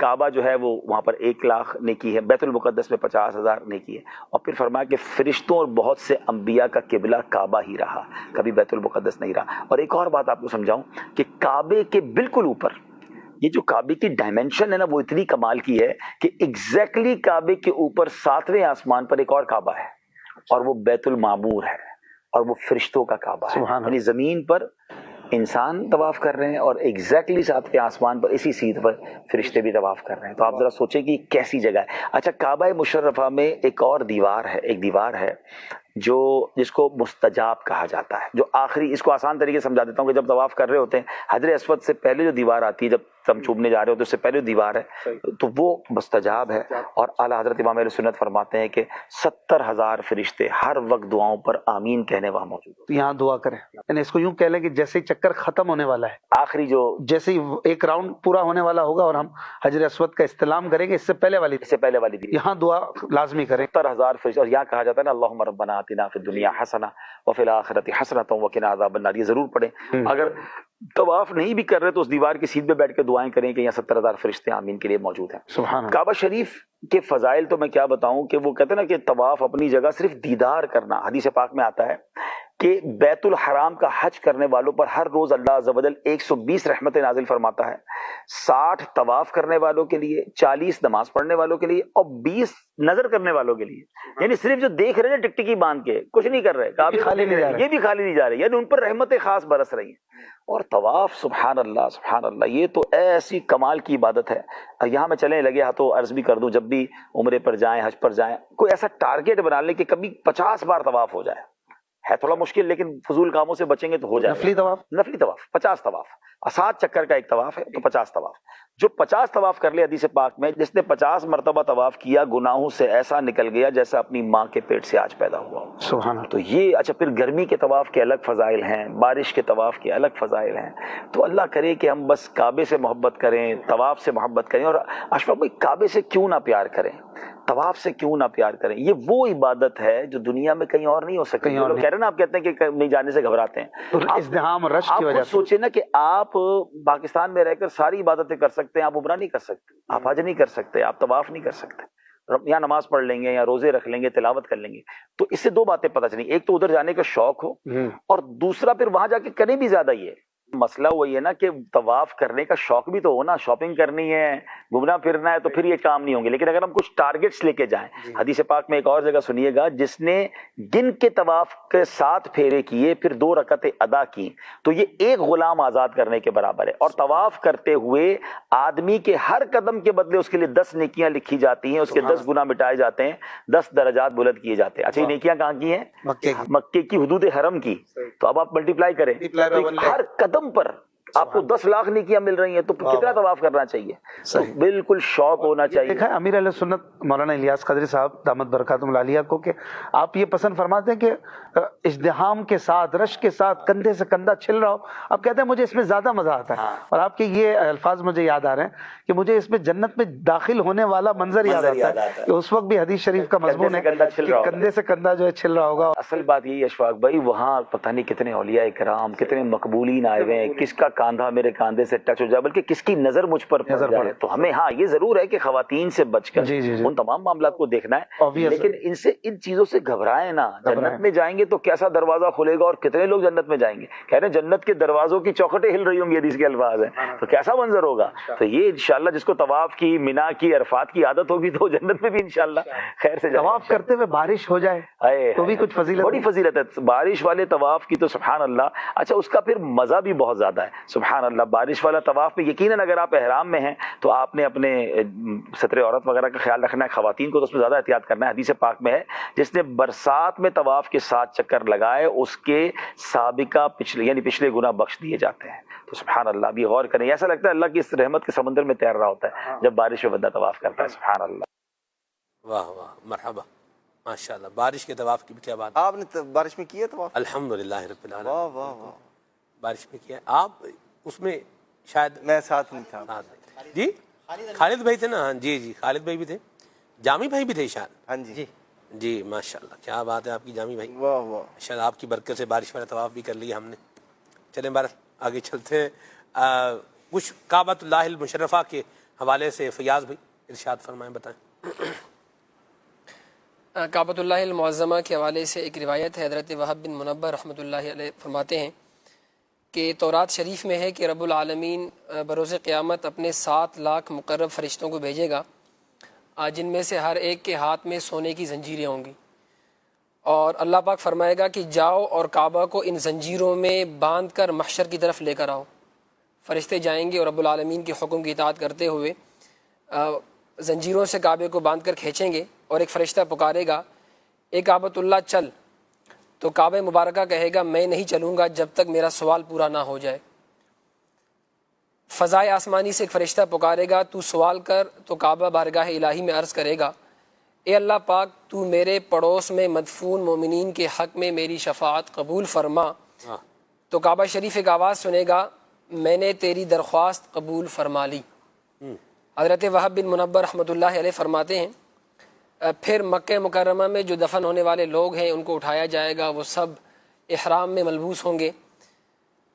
کعبہ جو ہے وہ وہاں پر 1,00,000 نیکی ہے, بیت المقدس میں 50,000 نیکی ہے, اور پھر فرمایا کہ فرشتوں اور بہت سے انبیاء کا قبلہ کعبہ ہی رہا, کبھی بیت المقدس نہیں رہا. اور ایک اور بات آپ کو سمجھاؤں کہ کعبے کے بالکل اوپر یہ جو کعبے کی ڈائمنشن ہے نا وہ اتنی کمال کی ہے کہ ایگزیکٹلی کعبے کے اوپر 7ویں آسمان پر ایک اور کعبہ ہے, اور وہ بیت المعمور ہے, اور وہ فرشتوں کا کعبہ ہے. یعنی زمین پر انسان طواف کر رہے ہیں اور ایگزیکٹلی 7ویں آسمان پر اسی سیٹ پر فرشتے بھی طواف کر رہے ہیں. تو آپ ذرا سوچیں کہ کیسی جگہ ہے. اچھا کعبہ مشرفہ میں ایک اور دیوار ہے, ایک دیوار ہے جو جس کو مستجاب کہا جاتا ہے, جو آخری, اس کو آسان طریقے سے سمجھا دیتا ہوں کہ جب طواف کر رہے ہوتے ہیں حجر اسود سے پہلے جو دیوار آتی ہے, جب ہم چوبنے جا رہے ہوتے ہیں اس سے پہلے جو دیوار ہے تو وہ مستجاب ہے. اور اعلیٰ حضرت امام اہل سنت فرماتے ہیں کہ 70,000 فرشتے ہر وقت دعاؤں پر آمین کہنے وہاں موجود ہیں. یہاں دعا کریں, یعنی اس کو یوں کہہ لیں کہ جیسے چکر ختم ہونے والا ہے, آخری جو جیسے ایک راؤنڈ پورا ہونے والا ہوگا اور ہم حجر اسود کا استلام کریں گے, اس سے پہلے والی یہاں دعا لازمی کریں. 70,000 فرشتے, اور یہاں کہا جاتا ہے نا اللہم ربنا آتنا فی الدنیا حسنہ وفی الآخرۃ حسنۃ وقنا عذاب النار. یہ ضرور پڑھیں. اگر طواف نہیں بھی کر رہے تو اس دیوار کی سیدھ پہ بیٹھ کے دعائیں کریں کہ یہاں 70,000 فرشتے آمین کے لیے موجود ہیں. کعبہ شریف کے فضائل تو میں کیا بتاؤں کہ وہ کہتے ہیں نا کہ طواف اپنی جگہ, صرف دیدار کرنا. حدیث پاک میں آتا ہے کہ بیت الحرام کا حج کرنے والوں پر ہر روز اللہ عز و جل 120 رحمتیں نازل فرماتا ہے. 60 طواف کرنے والوں کے لیے, 40 نماز پڑھنے والوں کے لیے, اور 20 نظر کرنے والوں کے لیے. یعنی صرف جو دیکھ رہے ہیں ٹکٹکی باندھ کے کچھ نہیں کر رہے, یہ بھی خالی نہیں جا رہے, یعنی ان پر رحمتیں خاص برس رہی ہیں. اور طواف سبحان اللہ یہ تو ایسی کمال کی عبادت ہے. یہاں میں چلیں لگے ہاتھوں عرض بھی کر دوں، جب بھی عمرے پر جائیں حج پر جائیں کوئی ایسا ٹارگیٹ بنا لیں کہ کبھی 50 بار طواف ہو جائے. ہے تھوڑا مشکل لیکن فضول کاموں سے بچیں گے تو ہو جائے. نفلی طواف 50 طواف، 7 چکر کا ایک طواف ہے تو 50 طواف. جو 50 طواف کر لے حدیث پاک میں جس نے 50 مرتبہ طواف کیا گناہوں سے ایسا نکل گیا جیسا اپنی ماں کے پیٹ سے آج پیدا ہوا. سبحان اللہ. تو یہ اچھا پھر گرمی کے طواف کے الگ فضائل ہیں، بارش کے طواف کے الگ فضائل ہیں. تو اللہ کرے کہ ہم بس کعبے سے محبت کریں، طواف سے محبت کریں. اور اشفاق بھائی کعبے سے کیوں نہ پیار کریں، طواف سے کیوں نہ پیار کریں؟ یہ وہ عبادت ہے جو دنیا میں کہیں اور نہیں ہو سکتی. کہہ رہے ہیں نا، آپ کہتے ہیں کہ نہیں جانے سے گھبراتے ہیں، ازدحام رش کی وجہ سے. سوچیں نا کہ آپ پاکستان میں رہ کر ساری عبادتیں کر سکتے ہیں، آپ عمرہ نہیں کر سکتے، آپ حج نہیں کر سکتے، آپ طواف نہیں کر سکتے، یا نماز پڑھ لیں گے یا روزے رکھ لیں گے، تلاوت کر لیں گے. تو اس سے 2 باتیں پتہ چلیں، ایک تو ادھر جانے کا شوق ہو، اور دوسرا پھر وہاں جا کے کریں بھی زیادہ. یہ مسئلہ وہی ہے نا کہ طواف کرنے کا شوق بھی تو ہو نا، شاپنگ کرنی ہے، گھومنا پھرنا ہے، تو پھر یہ کام نہیں ہوں گے. لیکن اگر ہم کچھ ٹارگٹس لے کے جائیں، حدیث پاک میں ایک اور جگہ سنیے گا، جس نے گن کے طواف کے 7 پھیرے کیے پھر 2 رکعتیں ادا کی تو یہ ایک غلام آزاد کرنے کے برابر ہے. اور طواف کرتے ہوئے آدمی کے ہر قدم کے بدلے اس کے لیے 10 نیکیاں لکھی جاتی ہیں، اس کے 10 گناہ مٹائے جاتے ہیں، 10 درجات بلند کیے جاتے ہیں. اچھا یہ نیکیاں کہاں کی ہیں؟ مکے کی حدود حرم کی. تو اب آپ ملٹیپلائی کریں، ہر قدم پر آپ کو 10 لاکھ نیکیاں مل رہی ہیں، تو کتنا طواف کرنا چاہیے؟ بالکل شوق ہونا چاہیے. دیکھا امیر اہل سنت مولانا الیاس قادری صاحب دامت برکاتہم العالیہ کو کہ آپ یہ پسند فرماتے ہیں کہ ازدحام کے ساتھ، رش کے ساتھ کندھے سے کندھا چھل رہا ہو. آپ کہتے ہیں مجھے اس میں زیادہ مزہ آتا ہے. اور آپ کے یہ الفاظ مجھے یاد آ رہے ہیں کہ مجھے اس میں جنت میں داخل ہونے والا منظر یاد آتا ہے کہ اس وقت بھی حدیث شریف کا مضمون ہے کہ کندھے سے کندھا جو ہے چھل رہا ہوگا. اصل بات یہی اشفاق بھائی، وہاں پتہ نہیں کتنے اولیاء کرام، کتنے مقبولین آئے ہوئے ہیں، کس کا کاندھا میرے کاندھے سے ٹچ ہو جائے، بلکہ کس کی نظر مجھ پر پڑ جائے. تو ہمیں ہاں یہ ضرور ہے کہ خواتین سے بچ کر ان تمام معاملات کو دیکھنا ہے، لیکن ان چیزوں سے گھبرائیں نہ. جنت میں جائیں گے تو کیسا دروازہ کھلے گا اور کتنے لوگ جنت میں جائیں گے. کہہ رہے ہیں جنت کے دروازوں کی چوکھٹیں ہل رہی ہوں گی، حدیث کے الفاظ ہیں. تو کیسا منظر ہوگا. تو یہ انشاءاللہ جس کو طواف کی، مینا کی، عرفات کی عادت ہوگی تو جنت میں بھی انشاءاللہ خیر سے طواف کرتے ہوئے بارش ہو جائے تو بھی کچھ فضیلت، بڑی فضیلت ہے بارش والے طواف کی تو سبحان اللہ. اچھا اس کا پھر مزہ بھی بہت زیادہ ہے سبحان اللہ. بارش والا طواف میں یقیناً اگر آپ احرام میں ہیں تو آپ نے اپنے ستر عورت وغیرہ کا خیال رکھنا ہے. خواتین کو تو اس میں زیادہ احتیاط کرنا ہے. حدیث پاک میں ہے جس نے برسات میں طواف کے 7 چکر لگائے اس کے سابقہ پچھلے گناہ بخش دیے جاتے ہیں. تو سبحان اللہ بھی غور کریں. ایسا لگتا ہے اللہ کی اس رحمت کے سمندر میں تیر رہا ہوتا ہے جب بارش میں بندہ طواف کرتا ہے. سبحان اللہ. واہ واہ مرحبا ماشاءاللہ. بارش کے طواف کی بھی کیا بات. آپ نے بارش میں کیا طواف؟ الحمدللہ رب العالمین. واہ واہ واہ. بارش میں کیا آپ اس میں شاید میں ساتھ نہیں تھا. جی خالد بھائی تھے نا. جی خالد بھائی بھی تھے، جامی بھائی بھی تھے شاید. ہاں جی جی ماشاءاللہ کیا بات ہے آپ کی جامی بھائی. واہ واہ. شاید آپ کی برکت سے بارش والا طواف بھی کر لیا ہم نے. چلیں بار آگے چلتے ہیں. کچھ کعبۃ اللہ المشرفہ کے حوالے سے فیاض بھائی ارشاد فرمائیں، بتائیں. کعبۃ اللہ المعظمہ کے حوالے سے ایک روایت ہے. حضرت وہب بن منبہ رحمۃ اللہ علیہ فرماتے ہیں کہ تورات شریف میں ہے کہ رب العالمین بروز قیامت اپنے 7 لاکھ مقرب فرشتوں کو بھیجے گا، جن میں سے ہر ایک کے ہاتھ میں سونے کی زنجیریں ہوں گی، اور اللہ پاک فرمائے گا کہ جاؤ اور کعبہ کو ان زنجیروں میں باندھ کر محشر کی طرف لے کر آؤ. فرشتے جائیں گے اور رب العالمین کے حکم کی اطاعت کرتے ہوئے زنجیروں سے کعبے کو باندھ کر کھینچیں گے، اور ایک فرشتہ پکارے گا اے کعبۃ اللہ چل. تو کعبہ مبارکہ کہے گا میں نہیں چلوں گا جب تک میرا سوال پورا نہ ہو جائے. فضائے آسمانی سے ایک فرشتہ پکارے گا تو سوال کر. تو کعبہ بارگاہ الہی میں عرض کرے گا اے اللہ پاک تو میرے پڑوس میں مدفون مومنین کے حق میں میری شفاعت قبول فرما. تو کعبہ شریف ایک آواز سنے گا میں نے تیری درخواست قبول فرما لی. حضرت وہب بن منبہ رحمۃ اللہ علیہ فرماتے ہیں پھر مکہ مکرمہ میں جو دفن ہونے والے لوگ ہیں ان کو اٹھایا جائے گا. وہ سب احرام میں ملبوس ہوں گے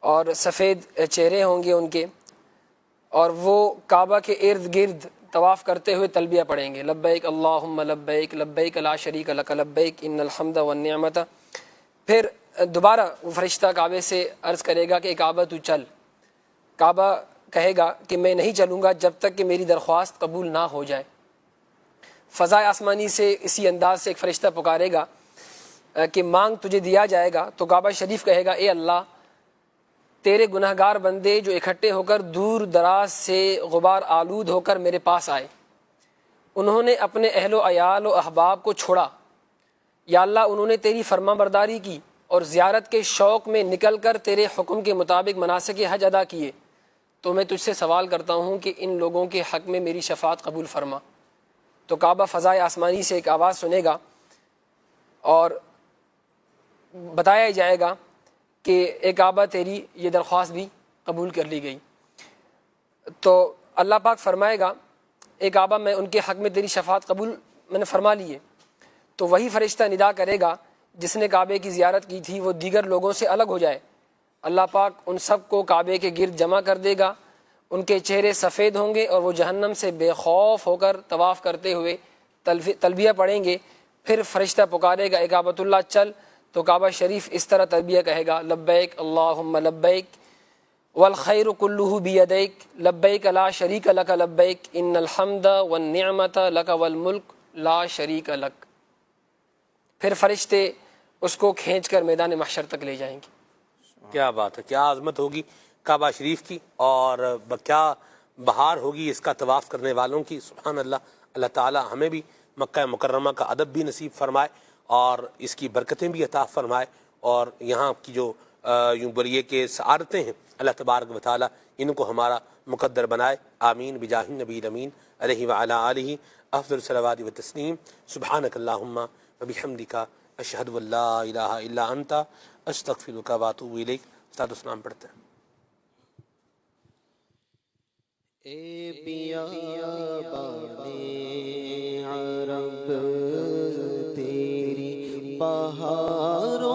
اور سفید چہرے ہوں گے ان کے، اور وہ کعبہ کے ارد گرد طواف کرتے ہوئے تلبیہ پڑھیں گے لبیک اللہم لبیک لبیک لا شریک لک لبیک ان الحمد والنعمت. پھر دوبارہ وہ فرشتہ کعبے سے عرض کرے گا کہ کعبہ تو چل. کعبہ کہے گا کہ میں نہیں چلوں گا جب تک کہ میری درخواست قبول نہ ہو جائے. فضائے آسمانی سے اسی انداز سے ایک فرشتہ پکارے گا کہ مانگ تجھے دیا جائے گا. تو کعبہ شریف کہے گا اے اللہ تیرے گناہگار بندے جو اکٹھے ہو کر دور دراز سے غبار آلود ہو کر میرے پاس آئے، انہوں نے اپنے اہل و عیال و احباب کو چھوڑا، یا اللہ انہوں نے تیری فرما برداری کی اور زیارت کے شوق میں نکل کر تیرے حکم کے مطابق مناسک حج ادا کیے، تو میں تجھ سے سوال کرتا ہوں کہ ان لوگوں کے حق میں میری شفاعت قبول فرما۔ تو کعبہ فضائے آسمانی سے ایک آواز سنے گا اور بتایا جائے گا کہ اے کعبہ تیری یہ درخواست بھی قبول کر لی گئی۔ تو اللہ پاک فرمائے گا اے کعبہ میں ان کے حق میں تیری شفاعت قبول میں نے فرما لی ہے۔ تو وہی فرشتہ ندا کرے گا جس نے کعبے کی زیارت کی تھی وہ دیگر لوگوں سے الگ ہو جائے۔ اللہ پاک ان سب کو کعبے کے گرد جمع کر دے گا، ان کے چہرے سفید ہوں گے اور وہ جہنم سے بے خوف ہو کر طواف کرتے ہوئے تلبیہ پڑھیں گے۔ پھر فرشتہ پکارے گا اے کعبۃ اللہ چل، تو کعبہ شریف اس طرح تلبیہ کہے گا لبیک اللہم لبیک والخیر کلہ بیدیک لبیک لا شریک لک لبیک ان الحمد والنعمت لک والملک لا شریک لک۔ پھر فرشتے اس کو کھینچ کر میدان محشر تک لے جائیں گے۔ کیا بات ہے، کیا عظمت ہوگی کعبہ شریف کی، اور کیا بہار ہوگی اس کا طواف کرنے والوں کی۔ سبحان اللہ۔ اللہ تعالی ہمیں بھی مکہ مکرمہ کا ادب بھی نصیب فرمائے اور اس کی برکتیں بھی عطا فرمائے، اور یہاں کی جو یوں بولیے کہ سعادتیں ہیں اللہ تبارک و تعالی ان کو ہمارا مقدر بنائے۔ آمین بجاہ النبی الامین علیہ وعلی آلہ افضل الصلوات والتسلیم۔ سبحانک اللہم وبحمدک اشہد ان لا الہ الا انت استغفرک واتوب الیک۔ استاد اسلام پڑھتے ہیں۔ اے بیابانے عرب تیری بہاروں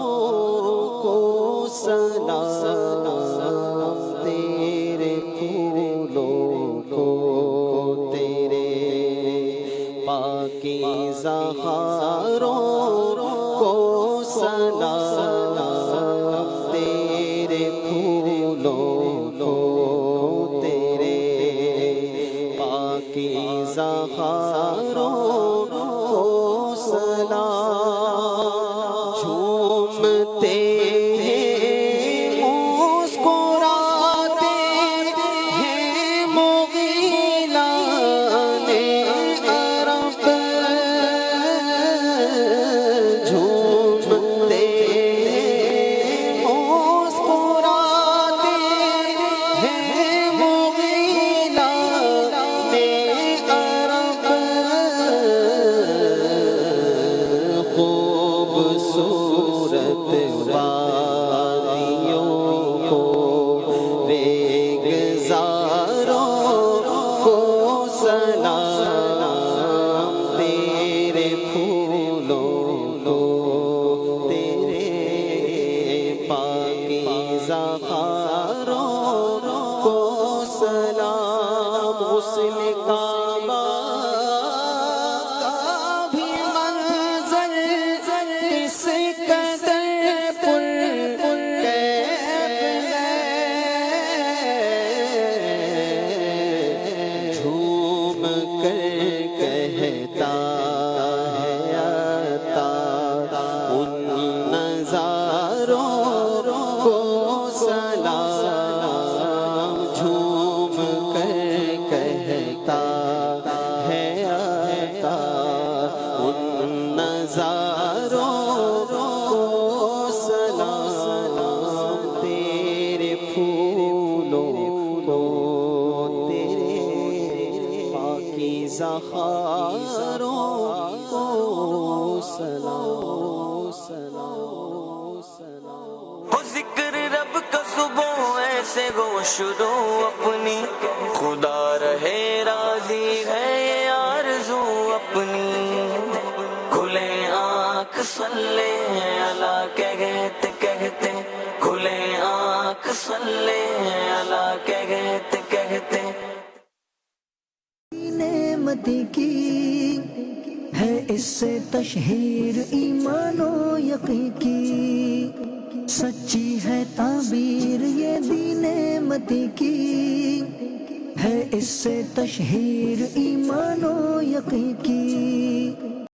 کو سلام، تیرے پھولوں کو تیرے پاکیزہ خاروں کو سلام، تیرے پھولوں کو تیرے پاکیزہ خاروں کو سلام۔ جھومتے ہیں مسکراتے ہیں مغیلان عرب، جھومتے ہیں مسکراتے ہیں مغیلان عرب، خوبصورت وادیوں کو ریگزاروں کو سلام، تیرے پھولوں کو تیرے پاکیزہ خاروں کو سلام۔ غسل کعبہ کا بھی منظر کس قدر پرکیف ہے، جھوم کر کہتا ہے عطا ان نظاروں کو سلام، جھوم کر کہتا ہے عطا ان نظاروں کو سلام، تیرے پھولوں کو تیرے پاکیزہ خاروں کو سلام، سلام، سلام۔ ہو ذکر رب کا صبح ایسے گو شروع اپنی، خدا رہے راضی ہے یہ آرزو اپنی، کھلے آنکھ صلی اللہ کہتے کہتے، کھلے آنکھ صلی اللہ کہتے کہتے۔ نعمت کی ہے اس سے تشہیر ایمان و یقین کی، سچی ہے تعبیر یہ دین نعمت کی، ہے اس سے تشہیر ایمان و یقین کی۔